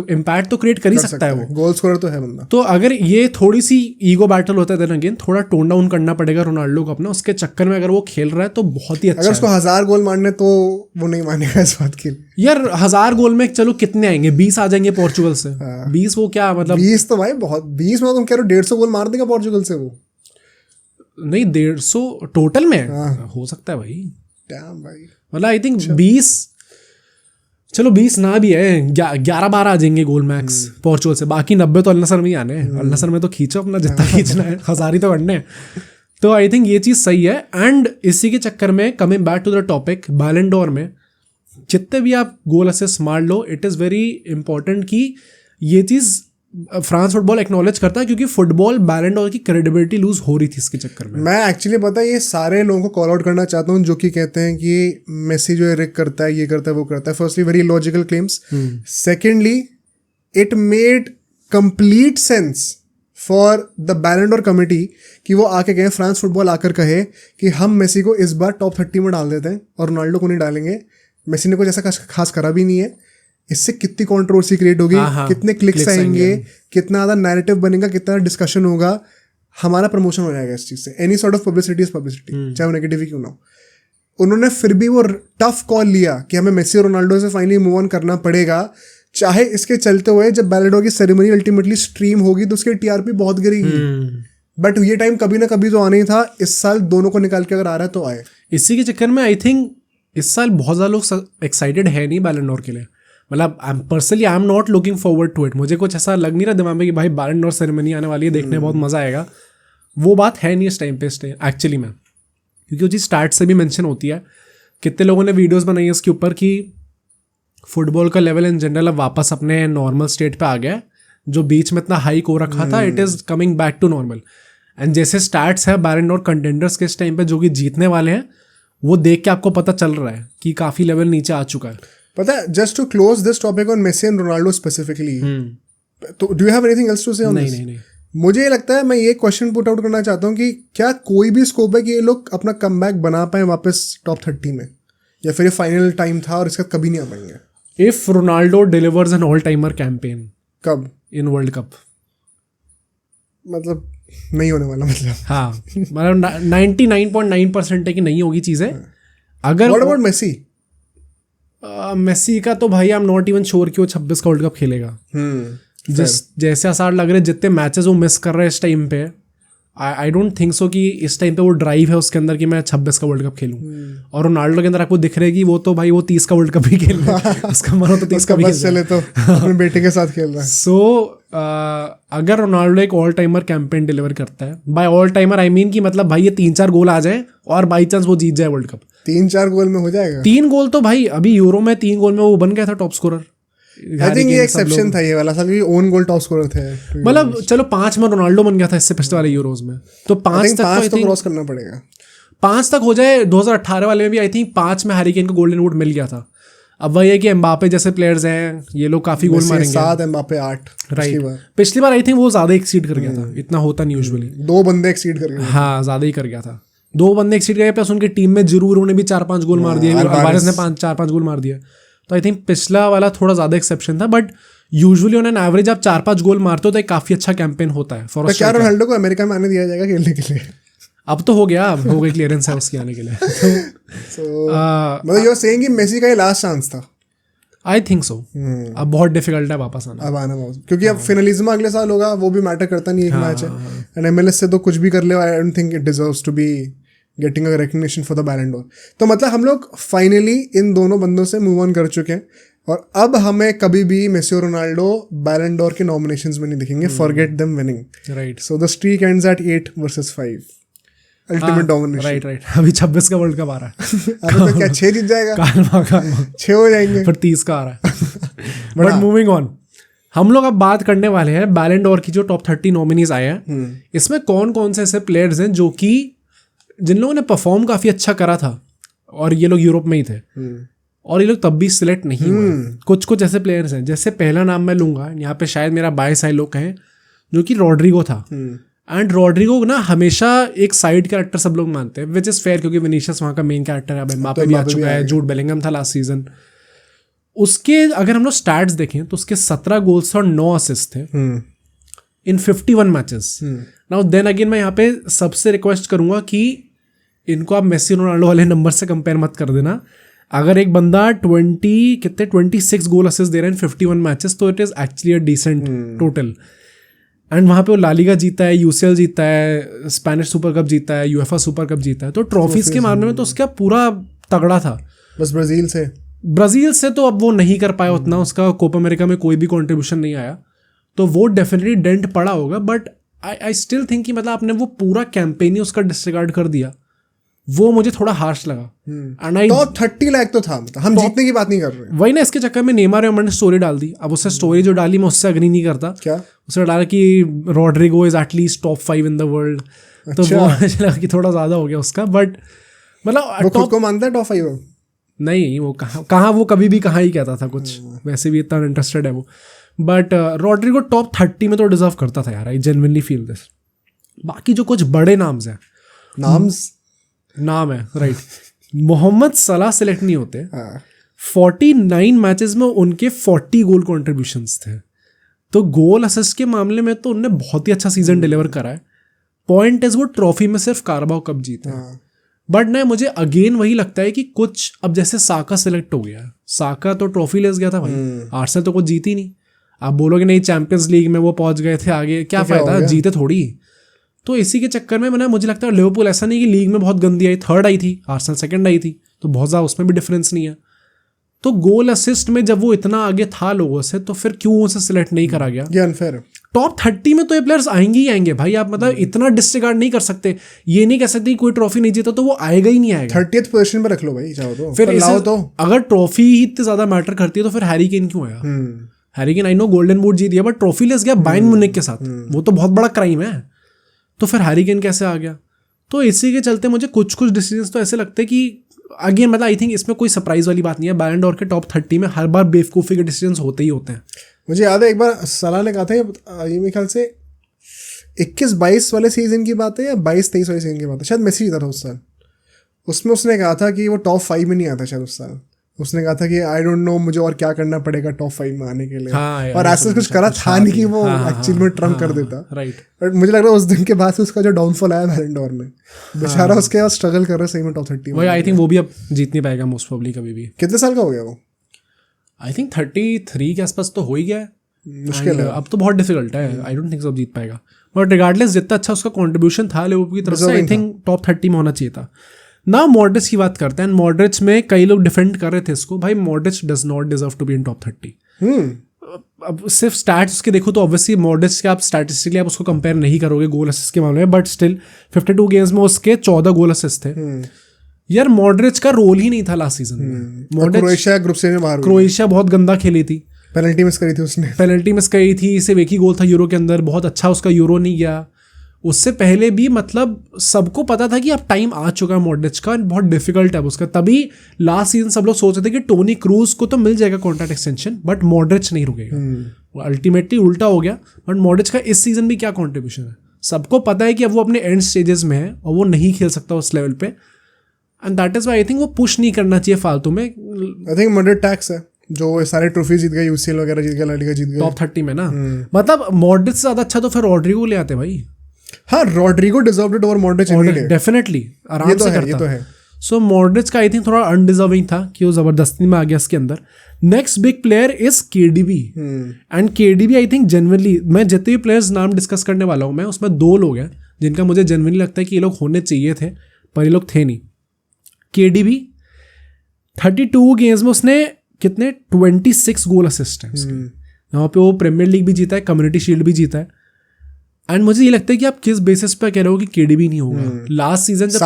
इम्पैक्ट तो क्रिएट कर ही सकता है वो, गोल स्कोरर तो है बंदा। तो अगर ये थोड़ी सी ईगो बैटल होता है देन अगेन थोड़ा टोन डाउन करना पड़ेगा रोनाल्डो को अपना, उसके चक्कर में अगर वो खेल रहा है तो बहुत ही अच्छा। अगर उसको 1000 गोल मारने तो वो नहीं मानेगा इस बात के लिए। यार 1000 गोल में चलो कितने आएंगे, 20 आ जाएंगे पोर्चुगल से। 20 वो क्या मतलब 20 तो भाई बहुत, 20 में तुम कह रहे हो 150 गोल मार देगा पोर्चुगल से वो। नहीं 150 टोटल में हो सकता है भाई। भाई मतलब आई थिंक 20, चलो 20 ना भी है, 11-12 आ जाएंगे गोल मैक्स पोर्चुगल से, बाकी 90 तो अल नसर में ही आने हैं। अल नसर में तो खींचो अपना जितना खींचना है, 1000 ही तो करने हैं। तो आई थिंक ये चीज़ सही है एंड इसी के चक्कर में coming back to the topic, Ballon d'Or में जितने भी आप गोल असिस्ट मार लो, इट इज़ वेरी इंपॉर्टेंट कि ये चीज़ फ्रांस फुटबॉल एक्नॉलेज करता है, क्योंकि फुटबॉल बैलन डोर की क्रेडिबिलिटी लूज हो रही थी इसके चक्कर में। मैं एक्चुअली पता है ये सारे लोगों को कॉल आउट करना चाहता हूँ जो कि कहते हैं कि मेसी जो है रिक करता है, ये करता है, वो करता है। Firstly very logical claims, secondly it made complete sense for the Ballon door committee कि वो आके कहें, फ्रांस फुटबॉल आकर कहे कि हम मेसी को इस बार टॉप 30 में डाल देते हैं और रोनाल्डो को नहीं डालेंगे। मेसी ने कुछ ऐसा खास करा भी नहीं है। इससे कितनी कंट्रोवर्सी क्रिएट होगी, कितने क्लिक्स आएंगे, कितना ज़्यादा नैरेटिव बनेगा, कितना डिस्कशन होगा, हमारा प्रमोशन हो जाएगा इस चीज़ से। Any sort of publicity is publicity, चाहे वो नेगेटिव ही क्यों ना हो। उन्होंने फिर भी वो टफ कॉल लिया कि हमें मेसी और रोनाल्डो से फाइनली मूव ऑन करना पड़ेगा, चाहे इसके चलते हुए जब बैलन डोर की सेरेमनी अल्टीमेटली स्ट्रीम होगी तो उसकी टीआरपी बहुत गिरेगी, बट ये टाइम कभी ना कभी तो आना ही था। इस साल दोनों को निकाल के अगर आ रहा है तो आए। इसी के चक्कर में आई थिंक इस साल बहुत ज़्यादा लोग एक्साइटेड है नहीं बैलन डोर के लिए। मतलब I am not looking forward to it. मुझे कुछ ऐसा लग नहीं रहा दिमाग में कि भाई बैलन डोर सेरेमनी आने वाली है, देखने में बहुत मज़ा आएगा। वो बात है नहीं इस टाइम पे एक्चुअली में, क्योंकि वो चीज़ स्टार्ट से भी मेंशन होती है। कितने लोगों ने वीडियोस बनाई है इसके ऊपर कि फुटबॉल का लेवल इन जनरल अब वापस अपने नॉर्मल स्टेट पे आ गया है। जो बीच में इतना हाइक हो रखा था, it is coming back to normal. And जैसे स्टार्ट्स है बैलन डोर कंटेंडर्स के इस टाइम पे जो कि जीतने वाले हैं, वो देख के आपको पता चल रहा है कि काफ़ी लेवल नीचे आ चुका है। पता है, just to close this topic on Messi and Ronaldo specifically, तो do you have anything else to say on this? नहीं। मुझे ये लगता है, मैं ये क्वेश्चन पुट आउट करना चाहता हूँ कि क्या कोई भी स्कोप है कि ये लोग अपना कमबैक बना पाए वापस टॉप 30 में, या फिर ये फाइनल टाइम था और इसका कभी नहीं आ पाएंगे? If Ronaldo delivers an all timer campaign कब? In World Cup. मतलब नहीं होने वाला, मतलब हाँ, मतलब 99.9% है कि नहीं होगी चीज़ें। अगर व्हाट अबाउट मेसी? मेसी का तो भाई आई एम नॉट इवन श्योर कि वो 26 का वर्ल्ड कप खेलेगा। जैसे आसार लग रहे जितने मैचेस वो मिस कर रहे हैं इस टाइम पे, आई डोंट थिंक सो कि इस टाइम पे वो ड्राइव है उसके अंदर कि मैं 26 का वर्ल्ड कप खेलूं। और रोनाल्डो के अंदर आपको दिख रहा है कि वो तो भाई वो 30 का वर्ल्ड कप भी खेल रहा है। उसका मनो तो 30 का भी बस चले तो अपने बेटे के साथ खेल रहा है। सो अगर रोनाल्डो एक ऑल टाइमर कैंपेन डिलीवर करता है, by all timer I mean कि मतलब भाई ये 3-4 गोल आ जाए और बाई चांस वो जीत जाए वर्ल्ड कप, 3-4 गोल में हो जाएगा। 3 गोल तो भाई अभी यूरो में 3 गोल में वो बन गया था टॉप स्कोरर। आई थिंक ये एक्सेप्शन था ये वाला साल, कि ओन गोल टॉप स्कोरर थे। मतलब चलो 5 में रोनाल्डो बन गया था इससे पिछले वाले यूरोज में, तो 5 तक तो क्रॉस करना पड़ेगा। 5 तक हो जाए। 2018 वाले में भी आई थिंक 5 में हैरी केन को गोल्डन बूट मिल गया था। अब वही है कि एम्बापे जैसे प्लेयर्स हैं, ये लोग काफी गोल मारेंगे। 7, एम्बापे 8। राइट, पिछली बार आई थिंक वो ज्यादा एक्सीड कर गया था। इतना होता नहीं यूजुअली, 2 बंदे एक्सीड कर गए। हाँ, ज्यादा ही कर गया था। 2 बंदे एक्सीड गए, प्लस उनकी टीम में जरूर उन्होंने भी 4-5 गोल मार दिए। अल्वारेस ने 4-5 गोल मार दिया। तो आई थिंक पिछला वाला थोड़ा ज्यादा एक्सेप्शन था, but usually on an average आप 4-5 गोल मारते हो तो एक काफी अच्छा कैंपेन होता है फॉर। क्या रोनाल्डो को अमेरिका में आने दिया जाएगा खेलने के लिए? अब तो हो गया, अब हो गई क्लियरेंस है उसके आने के लिए। मतलब यू आर सेइंग कि मेसी का ये लास्ट चांस था? आई थिंक सो। अब बहुत डिफिकल्ट है वापस आना। अब आना बहुत, क्योंकि अब फिनलिज्म अगले साल होगा, वो भी मैटर करता नहीं, एक मैच है। एंड एमएलएस से तो कुछ भी कर ले, I don't think it deserves to be getting a recognition for the Ballon d'Or. तो मतलब हम लोग फाइनली इन दोनों बंदों से मूव ऑन कर चुके हैं, और अब हमें कभी भी मेसी और रोनाल्डो बैलन डोर के नॉमिनेशंस में नहीं दिखेंगे। Forget them winning. Right, so the streak ends at 8 versus 5, ultimate domination. Right. अभी 26 का वर्ल्ड कप आ रहा है। अरे तो क्या 6 जीत जाएगा? कालमा 6 हो जाएंगे, पर 30 का आ रहा है। बट मूविंग ऑन, हम लोग अब बात करने वाले हैं बैलन डोर की जो टॉप 30 नॉमिनीज आए हैं। इसमें कौन कौन से ऐसे प्लेयर्स हैं जो कि जिन लोगों ने परफॉर्म काफी अच्छा करा था, और ये लोग यूरोप में ही थे, और ये लोग तब भी सिलेक्ट नहीं हुए। कुछ ऐसे प्लेयर्स हैं, जैसे पहला नाम मैं लूंगा, यहाँ पे शायद मेरा बायस है लोग कहें, जो कि रॉड्रिगो था। एंड रॉड्रिगो ना हमेशा एक साइड कैरेक्टर सब लोग मानते हैं, विच इज फेयर, क्योंकि विनीशियस वहाँ का मेन कैरेक्टर है। अब एम्बापे भी आ चुका है, जूड बेलिंगम था लास्ट सीजन। उसके अगर हम लोग स्टैट्स देखें तो उसके 17 गोल्स और 9 असिस्ट थे इन 51 मैचेस। नाउ देन अगेन मैं यहाँ पे सबसे रिक्वेस्ट करूंगा कि इनको आप मेसी रोनाल्डो वाले नंबर से कंपेयर मत कर देना। अगर एक बंदा 26 गोल असिस्ट दे रहा है इन 51 मैचेस, तो it is actually a decent total. And वहाँ पे वो लालिगा जीता है, यूसीएल जीता है, स्पेनिश सुपर कप जीता है, यूएफए सुपर कप जीता है। तो ट्रॉफीज के मामले में तो उसका पूरा तगड़ा था। बस ब्राजील से तो अब वो नहीं कर पाया उतना, उसका कोपा अमेरिका में कोई भी कंट्रीब्यूशन नहीं आया, तो वो डेफिनेटली डेंट पड़ा होगा। बट आई स्टिल थिंक कि मतलब आपने वो पूरा कैंपेन ही उसका डिसरिगार्ड कर दिया, वो मुझे थोड़ा हार्श लगा। एंड आई टॉप 30 लाख तो था, मतलब हम जीतने की बात नहीं कर रहे। वही ना, इसके चक्कर में नेमार ने स्टोरी डाल दी। अब उससे स्टोरी जो डाली मैं उससे अग्री नहीं करता। क्या उसने डाला कि Rodrigo is at least top 5 in the world. तो वो मुझे लगा कि थोड़ा ज्यादा हो गया उसका। बट मतलब खुद को मानता है टॉप 5? नहीं, वो कहाँ वो कभी भी कहाँ ही कहता था कुछ, वैसे भी इतना इंटरेस्टेड है वो। बट रॉड्रिगो टॉप 30 में तो डिजर्व करता था यार, आई जेन्युइनली फील दिस। बाकी जो कुछ बड़े नाम्स हैं, नाम है राइट, मोहम्मद सलाह सेलेक्ट नहीं होते। 49 मैचेस में उनके 40 गोल कॉन्ट्रीब्यूशंस थे। तो गोल असिस्ट के मामले में तो उनने बहुत ही अच्छा सीजन डिलीवर करा है। पॉइंट इज वो ट्रॉफी में सिर्फ कारबाओ कप जीते। बट ना मुझे अगेन वही लगता है कि कुछ अब जैसे साका सिलेक्ट हो गया, साका तो ट्रॉफी लेस गया था भाई, आर्सेनल तो कुछ जीती नहीं। आप बोलोगे नहीं चैंपियंस लीग में वो पहुंच गए थे आगे, क्या फायदा, जीते थोड़ी। तो इसी के चक्कर में मैंने मुझे लगता है लिवरपूल ऐसा नहीं कि लीग में बहुत गंदी आई, थर्ड आई थी, आर्सेनल सेकंड आई थी, तो बहुत ज़्यादा उसमें भी डिफरेंस नहीं है। तो गोल असिस्ट में जब वो इतना आगे था लोगों से, तो फिर क्यों उसे सिलेक्ट नहीं करा गया? ये अनफेयर है। टॉप 30 में तो ये प्लेयर्स आएंगे ही आएंगे भाई, आप मतलब इतना डिसरिगार्ड नहीं कर सकते। ये नहीं कह सकते कोई ट्रॉफी नहीं जीता तो वो आएगा ही नहीं आएगा। 30th पोजीशन पे रख लो भाई चाहो तो, फिर लाओ तो। अगर ट्रॉफी ही इतनी ज्यादा मैटर करती है तो फिर हैरी केन क्यों आया? Harry Kane I know golden boot जीत गया, बट ट्रॉफी लेस गया बायर्न म्यूनिख के साथ, वो तो बहुत बड़ा क्राइम है। तो फिर हैरी केन कैसे आ गया? तो इसी के चलते मुझे कुछ कुछ डिसीजंस तो ऐसे लगते हैं कि अगेन मतलब आई थिंक इसमें कोई सरप्राइज वाली बात नहीं है। बैलेंड डोर के टॉप 30 में हर बार बेवकूफ़ी के डिसीजंस होते ही होते हैं। मुझे याद है एक बार सलाह ने कहा था, ये मेरे ख्याल से 21-22 वाले सीजन की बात है या 22-23 वाले सीजन की बात है, शायद मैसी जीता था उस साल। उसमें उसने कहा था कि वो टॉप 5 में नहीं आता शायद उस साल। उसने कहा था कि आई डोंट नो मुझे और क्या करना पड़ेगा टॉप 5 में आने के लिए। हाँ, और ऐसा कुछ करा था नहीं कि वो एक्चुअली में ट्रम्प कर देता। राइट। बट मुझे लग रहा है उस दिन के बाद से उसका जो डाउनफॉल आया बैलेंड डोर में, बेचारा उसके बाद स्ट्रगल कर रहा है सही में टॉप 30 में। आई थिंक वो भी अब जीत नहीं पाएगा मोस्ट प्रोबब्ली कभी भी। कितने साल का हो गया वो? आई थिंक 33 के आसपास तो हो ही गया है। मुश्किल है, अब तो बहुत डिफिकल्ट है। आई डोंट थिंक सब जीत पाएगा, बट रिगार्डलेस जितना अच्छा उसका कंट्रीब्यूशन था लिवरपूल की तरफ से, आई थिंक टॉप 30 में होना चाहिए था ना। मॉड्रिच की बात करते हैं। मॉड्रिच में कई लोग डिफेंड कर रहे थे इसको, भाई Modric does not deserve to be in top 30। अब सिर्फ स्टैट्स उसके देखो तो ऑब्वियसली मॉड्रिच के आप स्टैटिस्टिकली आप उसको कंपेयर नहीं करोगे गोल असिस्ट के मामले में, बट स्टिल 52 गेम्स में उसके 14 गोल असिस्ट थे। यार मॉड्रिच का रोल ही नहीं था लास्ट सीजन में। क्रोएशिया ग्रुप से में बाहर, क्रोएशिया बहुत गंदा खेली थी, पेनल्टी मिस करी थी उसने, पेनल्टी मिस करी थी, सिर्फ एक ही गोल था यूरो के अंदर, बहुत अच्छा उसका यूरो नहीं गया। उससे पहले भी मतलब सबको पता था कि अब टाइम आ चुका है मॉड्रिच का, बहुत डिफिकल्ट है उसका। तभी लास्ट सीजन सब लोग सोच रहे थे कि टोनी क्रूज को तो मिल जाएगा कॉन्ट्रैक्ट एक्सटेंशन, बट मॉड्रिच नहीं रुकेगा। अल्टीमेटली उल्टा हो गया। बट मॉड्रिच का इस सीजन भी क्या कॉन्ट्रीब्यूशन है, सबको पता है कि अब वो अपने एंड स्टेजेस में है और वो नहीं खेल सकता उस लेवल पे, and that is why I think वो पुश नहीं करना चाहिए फालतू में। आई थिंक मॉड्रिच टैक्स है, जो सारे ट्रॉफी जीत गए, यूसीएल वगैरह जीत गया, ला लीगा जीत गया टॉप 30 में ना। मतलब मॉड्रिच से ज्यादा अच्छा तो फिर रॉड्रिगो ले आते भाई। हाँ, Rodrigo deserved it over Modric any day, definitely, आराम से करता। ये तो है। सो मॉड्रिच का आई थिंक थोड़ा अनडिजर्विंग था कि वो जबरदस्ती में आ गया इसके अंदर। Next big player is KDB, and KDB I think generally मैं जितने भी प्लेयर्स नाम डिस्कस करने वाला हूँ मैं उसमें 2 लोग हैं जिनका मुझे जनरली लगता है कि ये लोग होने चाहिए थे पर ये लोग थे नहीं। केडीबी 32 गेम्स में उसने कितने 26 गोल असिस्ट हैं उसके। यहाँ पे वो प्रीमियर लीग भी जीता है, कम्युनिटी शील्ड भी जीता है। एंड मुझे ये लगता है कि आप किस बेसिस पे कह रहे हो कि केडीबी नहीं होगा। लास्ट सीजन जब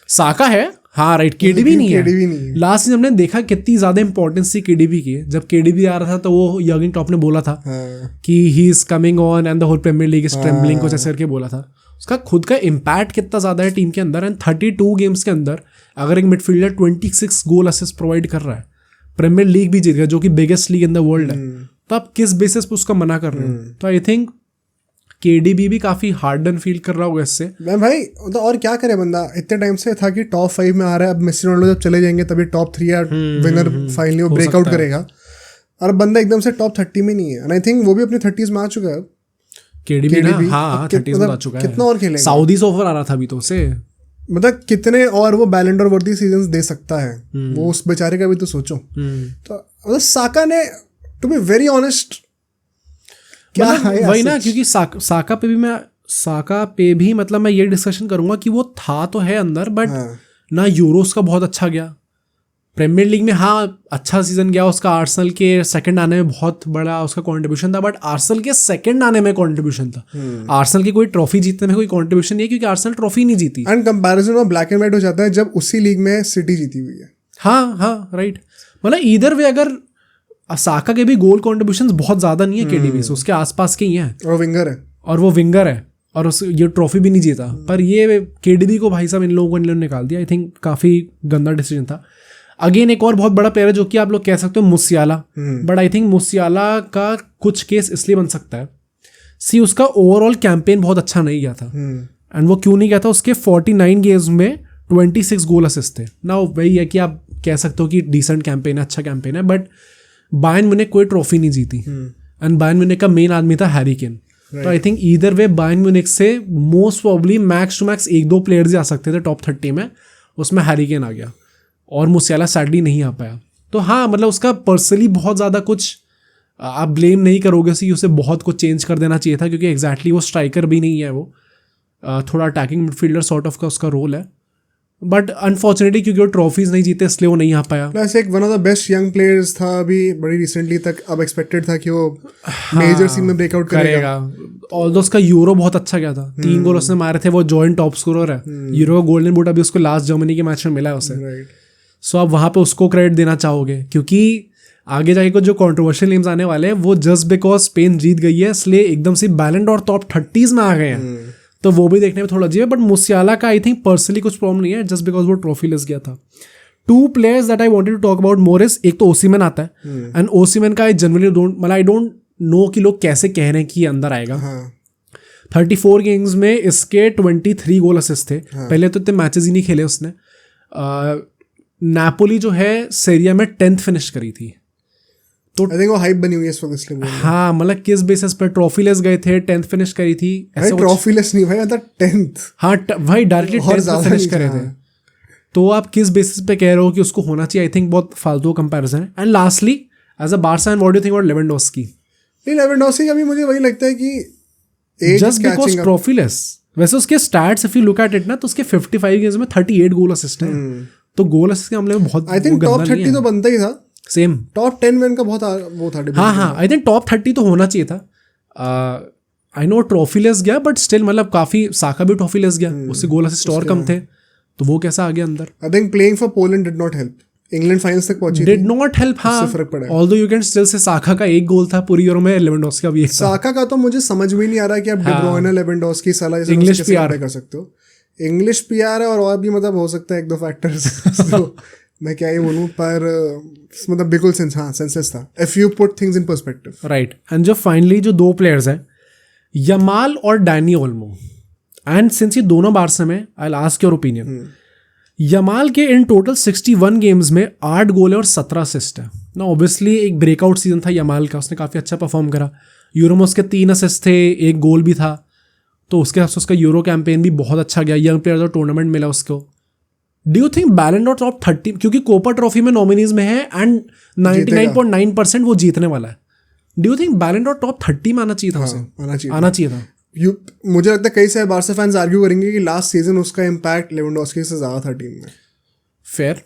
साका है हाँ राइट, केडीबी नहीं है। लास्ट सीजन हमने देखा कितनी ज्यादा इंपॉर्टेंस थी केडीबी की। जब केडीबी आ रहा था तो वो यर्गन क्लॉप ने बोला था कि he is coming on and the whole Premier League is trembling, कुछ ऐसे करके बोला था। उसका खुद का इम्पैक्ट कितना ज्यादा है टीम के अंदर। एंड 32 गेम्स के अंदर अगर एक मिडफील्डर 26 गोल असिस्ट प्रोवाइड कर रहा है, प्रीमियर लीग भी जीत गया जो कि biggest league in the world है, तो आप किस बेसिस पे उसका मना कर रहे हो? तो आई थिंक केडीबी भी काफी हार्डन फील कर रहा होगा इससे। मैं भाई तो और क्या करे बंदा, इतने टाइम से था कि टॉप 5 में आ रहा है, अब मेसी रोनाल्डो जब चले जाएंगे तभी टॉप 3 या विनर फाइनली वो ब्रेकआउट करेगा, और बंदा एकदम से टॉप 30 में नहीं है। एंड आई थिंक वो भी अपनी 30s में आ चुका है केडीबी ना। हाँ 30s में आ चुका है। कितना और खेलेगा? सऊदी से ऑफर आ रहा था अभी तो उसे, मतलब कितने और वो बैलेंड डोर वर्दी सीजन्स दे सकता है वो, उस बेचारे का भी तो सोचो। तो मतलब साका ने टू बी वेरी ऑनेस्ट क्या है वही ना, क्योंकि साका पे भी मतलब मैं ये डिस्कशन करूंगा कि वो था तो है अंदर, बट ना यूरोस का बहुत अच्छा गया। प्रीमियर लीग में हाँ अच्छा सीजन गया उसका, आर्सेनल के सेकंड आने में बहुत बड़ा उसका कंट्रीब्यूशन था, बट आर्सेनल के सेकंड आने में कंट्रीब्यूशन था। आर्सेनल की कोई ट्रॉफी जीतने में कोई कंट्रीब्यूशन नहीं है क्योंकि आर्सेनल ट्रॉफी नहीं जीती। एंड कंपैरिजन में ब्लैक एंड व्हाइट हो जाता है जब उसी लीग में सिटी जीती हुई है। हाँ राइट, मतलब ईदर वे अगर साका के भी गोल कॉन्ट्रीब्यूशन बहुत ज्यादा नहीं है केडीबी से, उसके आसपास के ही हैं, और वो विंगर है और उस ये ट्रॉफी भी नहीं जीता। पर ये केडीबी को भाई साहब इन लोगों को निकाल दिया। आई थिंक काफी गंदा डिसीजन था। अगेन एक और बहुत बड़ा प्लेयर है जो कि आप लोग कह सकते हो मुसियाला, बट आई थिंक मुसियाला का कुछ केस इसलिए बन सकता है, सी उसका ओवरऑल कैंपेन बहुत अच्छा नहीं गया था। एंड वो क्यों नहीं गया था, उसके 49 गेम्स में 26 गोल असिस्ट थे ना। वही है कि आप कह सकते हो कि डिसेंट कैंपेन है, अच्छा कैंपेन है, बट बायर्न म्यूनिख कोई ट्रॉफी नहीं जीती। एंड बायर्न म्यूनिख का मेन आदमी था हैरी केन। तो I think either way Bayern Munich से most probably max to max 1-2 players ही आ सकते थे टॉप 30 में, उसमें हैरी केन आ गया और मुसियाला सैडली नहीं आ पाया। तो हाँ मतलब उसका पर्सनली बहुत ज़्यादा कुछ आप ब्लेम नहीं करोगे कि उसे बहुत कुछ चेंज कर देना चाहिए था, क्योंकि एग्जैक्टली वो स्ट्राइकर भी नहीं है, वो थोड़ा अटैकिंग मिडफील्डर सॉर्ट ऑफ का उसका रोल है। बट अनफॉर्चुनेटली क्योंकि वो ट्रॉफीज नहीं जीते इसलिए वो नहीं आ पाया। प्लस एक one of the best young players था अभी बड़ी रिसेंटली तक, अब एक्सपेक्टेड था कि वो मेजर सीन में ब्रेकआउट करेगा। ऑल्दो उसका यूरो बहुत अच्छा गया था, 3 गोल उसने मारे थे, वो जॉइंट टॉप स्कोरर है। यूरो का गोल्डन बूट अभी उसको लास्ट जर्मनी के मैच में मिला है उसे। सो आप वहाँ पे उसको क्रेडिट देना चाहोगे, क्योंकि आगे जाके को जो कंट्रोवर्शियल नेम्स आने वाले हैं वो जस्ट बिकॉज स्पेन जीत गई है इसलिए एकदम से बैलेंड और टॉप 30s में आ गए हैं, तो वो भी देखने में थोड़ा अजीब है। बट मुसियाला का आई थिंक पर्सनली कुछ प्रॉब्लम नहीं है, जस्ट बिकॉज वो ट्रॉफी लेस गया था। 2 players that I wanted to talk about more is, एक तो ओसीमैन आता है एंड ओसीमैन का I generally I don't know कि लोग कैसे कह रहे हैं कि अंदर आएगा। 34 गेम्स में इसके 23 गोल असिस्ट थे। पहले तो इतने मैचेस ही नहीं खेले उसने। नापोली जो है सीरिया में 10th फिनिश करी थी, तो आई थिंक वो हाइप बनी हुई है इस वक्त इसलिए। हाँ मतलब किस बेसिस पे ट्रॉफी लेस गए थे, 10th फिनिश करी थी ऐसा ट्रॉफी लेस नहीं भाई, मतलब 10th। हाँ भाई डायरेक्टली 10th फिनिश करे थे, तो आप किस बेसिस पे कह रहे हो कि उसको होना चाहिए? आई थिंक बहुत फालतू कंपैरिजन है। And lastly as a Barca what do you think about Lewandowski? Lewandowski का भी मुझे वही लगता है कि जस्ट बिकॉज ट्रॉफी लेस, वैसे उसके stats if you look at it ना, तो उसके 55 गेम्स में 38 गोल असिस्ट है, तो गोल असिस्ट के मामले में बहुत आई थिंक टॉप 30 तो बनता ही था। सेम टॉप 10 में इनका बहुत वो था। हाँ आई थिंक टॉप 30 तो होना चाहिए था। आई नो ट्रॉफी लेस गया बट स्टिल मतलब काफी, साका भी ट्रॉफी लेस गया, उससे गोल असिस्ट और कम थे, तो वो कैसा आ गया अंदर? I think playing for Poland did not help, England finals तक पहुंची डिड नॉट हेल्प। हाँ although you can still say Saka का 1 गोल था पूरी यूरो में, लेवेंडोस्की का भी 1 था। साका का तो मुझे समझ में नहीं आ रहा कि आप डे ब्रुयने लेवेंडोस्की साला जैसे इंग्लिश पीआर कर सकते हो। इंग्लिश पीआर है और भी मतलब हो सकता है 1-2 फैक्टर्स मैं क्या ही बोलूं, पर मतलब बिल्कुल सेंसलेस था if you put things in perspective. Right. And जो फाइनली जो 2 प्लेयर्स हैं, यमाल और डैनी ओल्मो, एंड सिंस ये दोनों बार्सा में, I will ask your opinion. Yamal के इन टोटल 61 गेम्स में 8 गोल है और 17 असिस्ट है ना। ऑब्वियसली एक ब्रेकआउट सीजन था यमाल का, उसने काफ़ी अच्छा परफॉर्म करा। यूरो में उसके 3 असिस्ट थे, 1 गोल भी था, तो उसके हिसाब से उसका यूरो कैंपेन भी बहुत अच्छा गया। यंग प्लेयर ऑफ टूर्नामेंट मिला उसको। डू यू थिंक बैलन डॉट टॉप 30, क्योंकि कोपा ट्रॉफी में नॉमिनीज में है एंड 99.9% वो जीतने वाला है, डू यू थिंक बैलन डॉट टॉप 30 में आना चाहिए था? उसे आना चाहिए था। मुझे लगता है कई सारे बार्सा फैंस आर्ग्यू करेंगे कि लास्ट सीजन उसका इम्पैक्ट लेवेंडोस्की से ज़्यादा था टीम में। फेयर।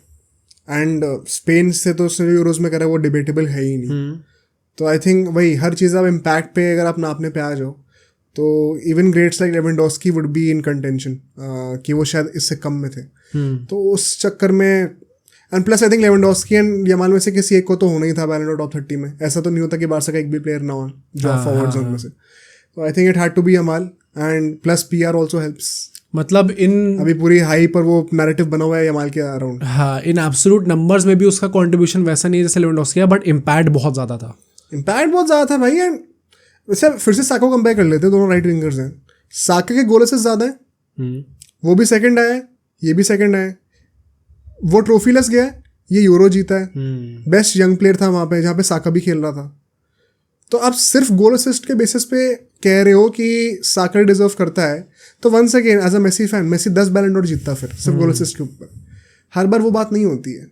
एंड स्पेन से तो उसने यूरोज में करा वो डिबेटेबल है ही नहीं। तो आई थिंक वही हर चीज़ आप इम्पैक्ट पे अगर आप नापने पे आ जाओ तो even greats like Lewandowski would be in contention कि वो शायद इससे कम में थे। तो उस चक्कर में and plus I think Lewandowski and Yamal में से किसी एक को तो होना ही था बैलन टॉप 30 में। ऐसा तो नहीं होता कि बार्सा का एक भी प्लेयर ना हो जो फॉरवर्ड जोन में से। तो I think it had to be Yamal and plus PR also helps. मतलब इन अभी पूरी हाई पर वो नैरेटिव बना हुआ है यमाल के अराउंड। हाँ इन एब्सोल्यूट नंबर्स में भी उसका कंट्रीब्यूशन वैसा नहीं है जैसे लेवेंडोस्की का, बट इम्पैक्ट बहुत ज़्यादा था। इम्पैक्ट बहुत ज़्यादा था भाई। एंड वैसे फिर से साका को कंपेयर कर लेते हैं, दोनों राइट विंगर्स हैं। साका के गोल से ज़्यादा है, वो भी सेकंड आया है, ये भी सेकंड आया है। वो ट्रॉफी लेस गया है, ये यूरो जीता है। बेस्ट यंग प्लेयर था वहाँ पे जहाँ पे साका भी खेल रहा था। तो आप सिर्फ गोल असिस्ट के बेसिस पे कह रहे हो कि साका डिजर्व करता है, तो once again as a Messi fan, Messi 10 Ballon Dar जीतता फिर सिर्फ गोल असिस्ट के ऊपर। हर बार वो बात नहीं होती है।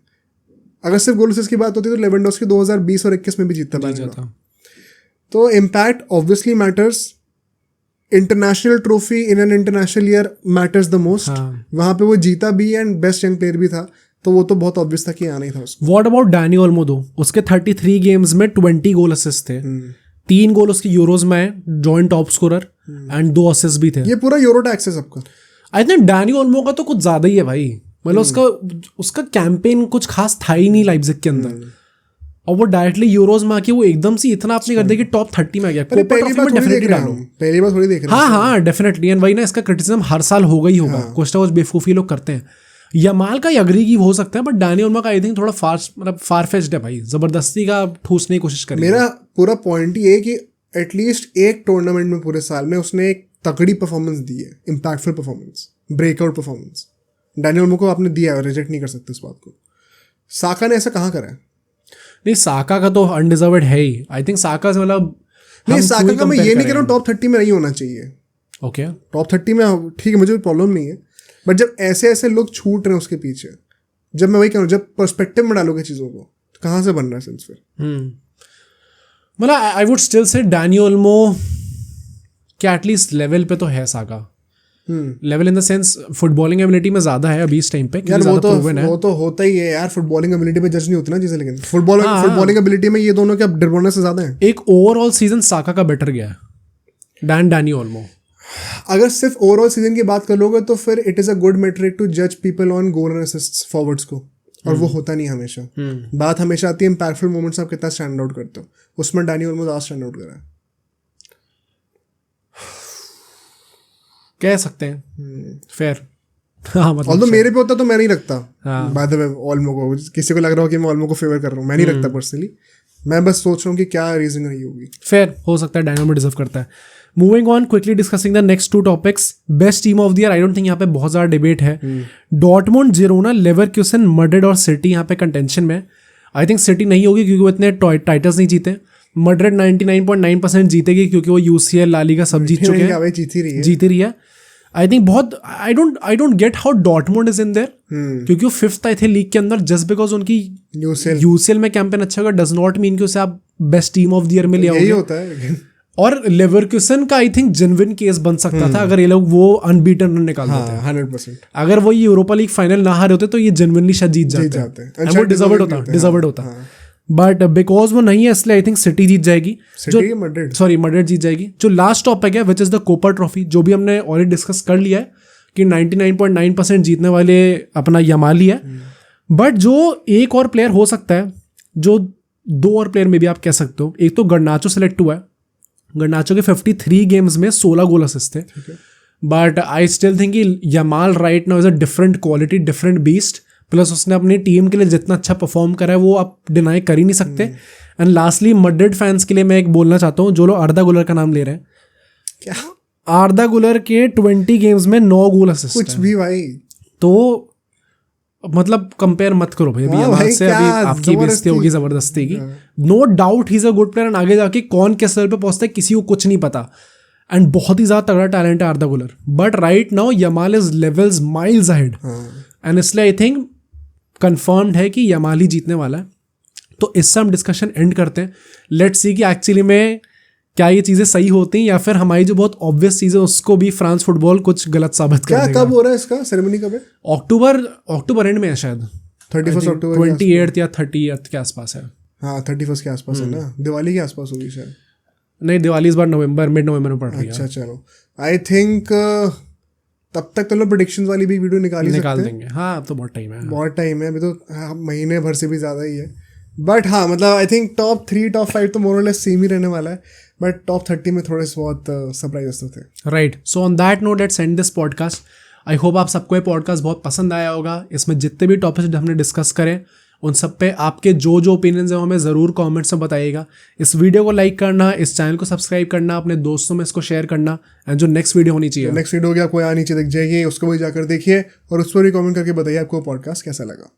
अगर सिर्फ गोल असिस्ट की बात होती है तो लेवेंडोस्की 2020 और 21 में भी जीतता बैलन डॉर। तो impact obviously matters. International trophy in an international year matters the most. वहाँ पे वो जीता भी एंड बेस्ट यंग प्लेयर भी था, तो वो तो बहुत ऑब्वियस था कि आना ही था उसको। व्हाट अबाउट डैनी ओल्मो दो? उसके 33 गेम्स में 20 गोल असिस्ट थे, 3 गोल उसके यूरोज में है, joint top scorer and 2 assist भी थे। ये पूरा यूरो टैक्स है सबका। आई थिंक डैनी ओल्मो का तो कुछ ज्यादा ही है भाई। मतलब उसका कैंपेन कुछ खास था ही नहीं लाइप्जिग के अंदर, और वो डायरेक्टली यूरोज में आके वो एकदम से इतना आपने कर दिया कि टॉप 30 में आ गया। पहली बार थोड़ी देख रहे हैं। हाँ डेफिनेटली। एंड वही ना, इसका क्रिटिसिज्म हर साल होगा ही होगा, कुछ ना कुछ बेवकूफ़ी लोग करते हैं। यमाल का अग्री की हो सकता है, बट डैनी ओल्मो का आई थिंक थोड़ा फार फेच्ड है भाई। जबरदस्ती का ठूसने की कोशिश करी। मेरा पूरा पॉइंट ये है कि एटलीस्ट एक टूर्नामेंट में पूरे साल में उसने एक तगड़ी परफॉर्मेंस दी है, impactful performance, breakout performance. Danny Olmo को आपने दिया है, रिजेक्ट नहीं कर सकते इस बात को। साका ने ऐसा कहाँ करा है? नहीं, साका का तो अनडिजर्व्ड है ही। आई थिंक साका से मतलब नहीं हम साका क्यों का मैं compare ये नहीं कह रहा हूँ करें? टॉप 30 में नहीं होना चाहिए, ओके टॉप 30 में ठीक है, मुझे प्रॉब्लम नहीं है, बट जब ऐसे ऐसे लोग छूट रहे हैं उसके पीछे, जब मैं वही कह रहा हूँ जब पर्सपेक्टिव में डालोगे चीज़ों को तो कहाँ से बन रहा है सेंस फिर। मतलब I would still say Dani Olmo क्या एटलीस्ट लेवल पे तो है Saka, level in the sense footballing ability में ज्यादा है अभी इस टाइम पे, यार ज्यादा proven है। वो तो होता ही है यार, फुटबॉलिंग एबिलिटी पे जज नहीं होती ना चीजें, लेकिन फुटबॉलिंग एबिलिटी में ये दोनों क्या डिरबोना से ज्यादा है। एक ओवरऑल सीजन साका का बेटर गया है डैनी ओल्मो। अगर सिर्फ ओवरऑल सीजन की बात कर लोगे तो फिर it is a good metric to जज people on goal and assists forwards को, और वो होता नहीं हमेशा। बात हमेशा आती है इम्पैक्टफुल मोमेंट्स आप कितना स्टैंड आउट करते हो, उसमें डैनी ओल्मो ज्यादा स्टैंड आउट करा है। कह सकते हैं फेयर। हाँ मतलब ऑल्दो मेरे पे होता तो मैं नहीं रखता हाँ। बाय द वे ओल्मो को, किसी को लग रहा हो कि मैं ओल्मो को फेवर कर रहा हूँ, मैं नहीं रखता पर्सनली, मैं बस सोच रहा हूँ कि क्या रीजन रही होगी। फेयर हो सकता है, डायनामो डिजर्व करता है। Moving on quickly discussing the next to topics. Best team of the year, I don't think यहाँ पे बहुत ज़्यादा डिबेट है। डॉर्टमुंड, जिरोना, लेवरक्यूसन, मैड्रिड और सिटी यहाँ पे कंटेंशन में। आई थिंक सिटी नहीं होगी क्योंकि वो इतने टाइटल्स नहीं जीते। मैड्रिड 99.9% जीतेगी क्योंकि वो UCL, ला लीगा सब जीत चुके हैं, जीती रही है। आई थिंक बहुत I don't get how Dortmund is in their, क्योंकि वो 5th आए थे लीग के अंदर, जस्ट बिकॉज उनकी UCL में कैंपेन अच्छा होगा डज नॉट मीन कि उसे आप best team of the year में ले आओगे। होता है। और लेवरक्यूसन का आई थिंक जेन्युइन केस बन सकता था अगर ये लोग वो अनबीटन रन निकाल देते। 100%। अगर वो ये यूरोपा लीग फाइनल ना हारे होते तो ये जेन्युइनली शायद जीत जाते हैं। वो डिजर्व्ड होता बट बिकॉज वो नहीं है इसलिए आई थिंक सिटी जीत जाएगी, मैड्रिड जीत जाएगी। जो लास्ट टॉपिक है which is the Copa trophy, जो भी हमने ऑलरेडी डिस्कस कर लिया है कि 99.9% जीतने वाले अपना यमाली है। बट जो एक और प्लेयर हो सकता है, जो 2 और प्लेयर में भी आप कह सकते हो, एक तो गर्नाचो सेलेक्ट हुआ है। गर्नाचो के 53 गेम्स में 16 गोल असिस्ट थे, बट आई स्टिल थिंक कि Yamal right now is a different quality, different beast, plus उसने अपनी टीम के लिए जितना अच्छा परफॉर्म करा है वो आप डिनाई कर ही नहीं सकते। एंड लास्टली मैड्रिड फैंस के लिए मैं एक बोलना चाहता हूँ, जो लोग आर्दा गुलर का नाम ले रहे हैं, क्या आर्दा गुलर के 20 गेम्स में 9 गोल असिस्ट कुछ भी भाई, तो मतलब कंपेयर मत करो भाई। अभी यमाल से अभी आपकी बेइज्जती होगी जबरदस्ती की। No doubt he is a good player, and आगे जाके कौन किस लेवल पे पहुंचता है किसी को कुछ नहीं पता, एंड बहुत ही ज्यादा तगड़ा टैलेंट है आर्दा गुलर। But right now Yamal is levels miles ahead, and इसलिए आई थिंक कंफर्म्ड है कि यमाल ही जीतने वाला है। तो इससे हम डिस्कशन एंड करते हैं। लेट्स सी कि एक्चुअली में क्या ये चीज़ें सही होती हैं या फिर हमारी जो बहुत ऑब्वियस चीज़ है उसको भी फ्रांस फुटबॉल कुछ गलत साबित कर देगा। कब हो रहा है इसका सेरेमनी, कब है? अक्टूबर एंड में है शायद, 31 अक्टूबर, 28 या 30 के आसपास है। हाँ 31 के आसपास है ना, दिवाली के आसपास होगी शायद। नहीं, दिवाली इस बार मिड नवंबर में पड़ रही है। अच्छा चलो, आई थिंक तब तक तो लोग प्रेडिक्शंस वाली भी वीडियो निकाल देंगे। हाँ अब तो बहुत टाइम है, अभी तो महीने भर से भी ज़्यादा ही है। बट हाँ मतलब आई थिंक टॉप 3 टॉप 5 तो मोर और लेस सेम ही रहने वाला है, बट टॉप 30 में थोड़े से बहुत सरप्राइजेस तो थे। Right, so on that note let's end this podcast. I hope आप सबको ये पॉडकास्ट बहुत पसंद आया होगा। इसमें जितने भी टॉपिक्स हमने डिस्कस करें उन सब पे आपके जो ओपिनियंस हैं हमें ज़रूर कमेंट्स में बताइएगा। इस वीडियो को लाइक करना, इस चैनल को सब्सक्राइब करना, अपने दोस्तों में इसको शेयर करना, एंड जो नेक्स्ट वीडियो होनी चाहिए, नेक्स्ट वीडियो आपको यहाँ नीचे दिख जाएगी, उसको भी जाकर देखिए और उस पर भी कमेंट करके बताइए आपको पॉडकास्ट कैसा लगा।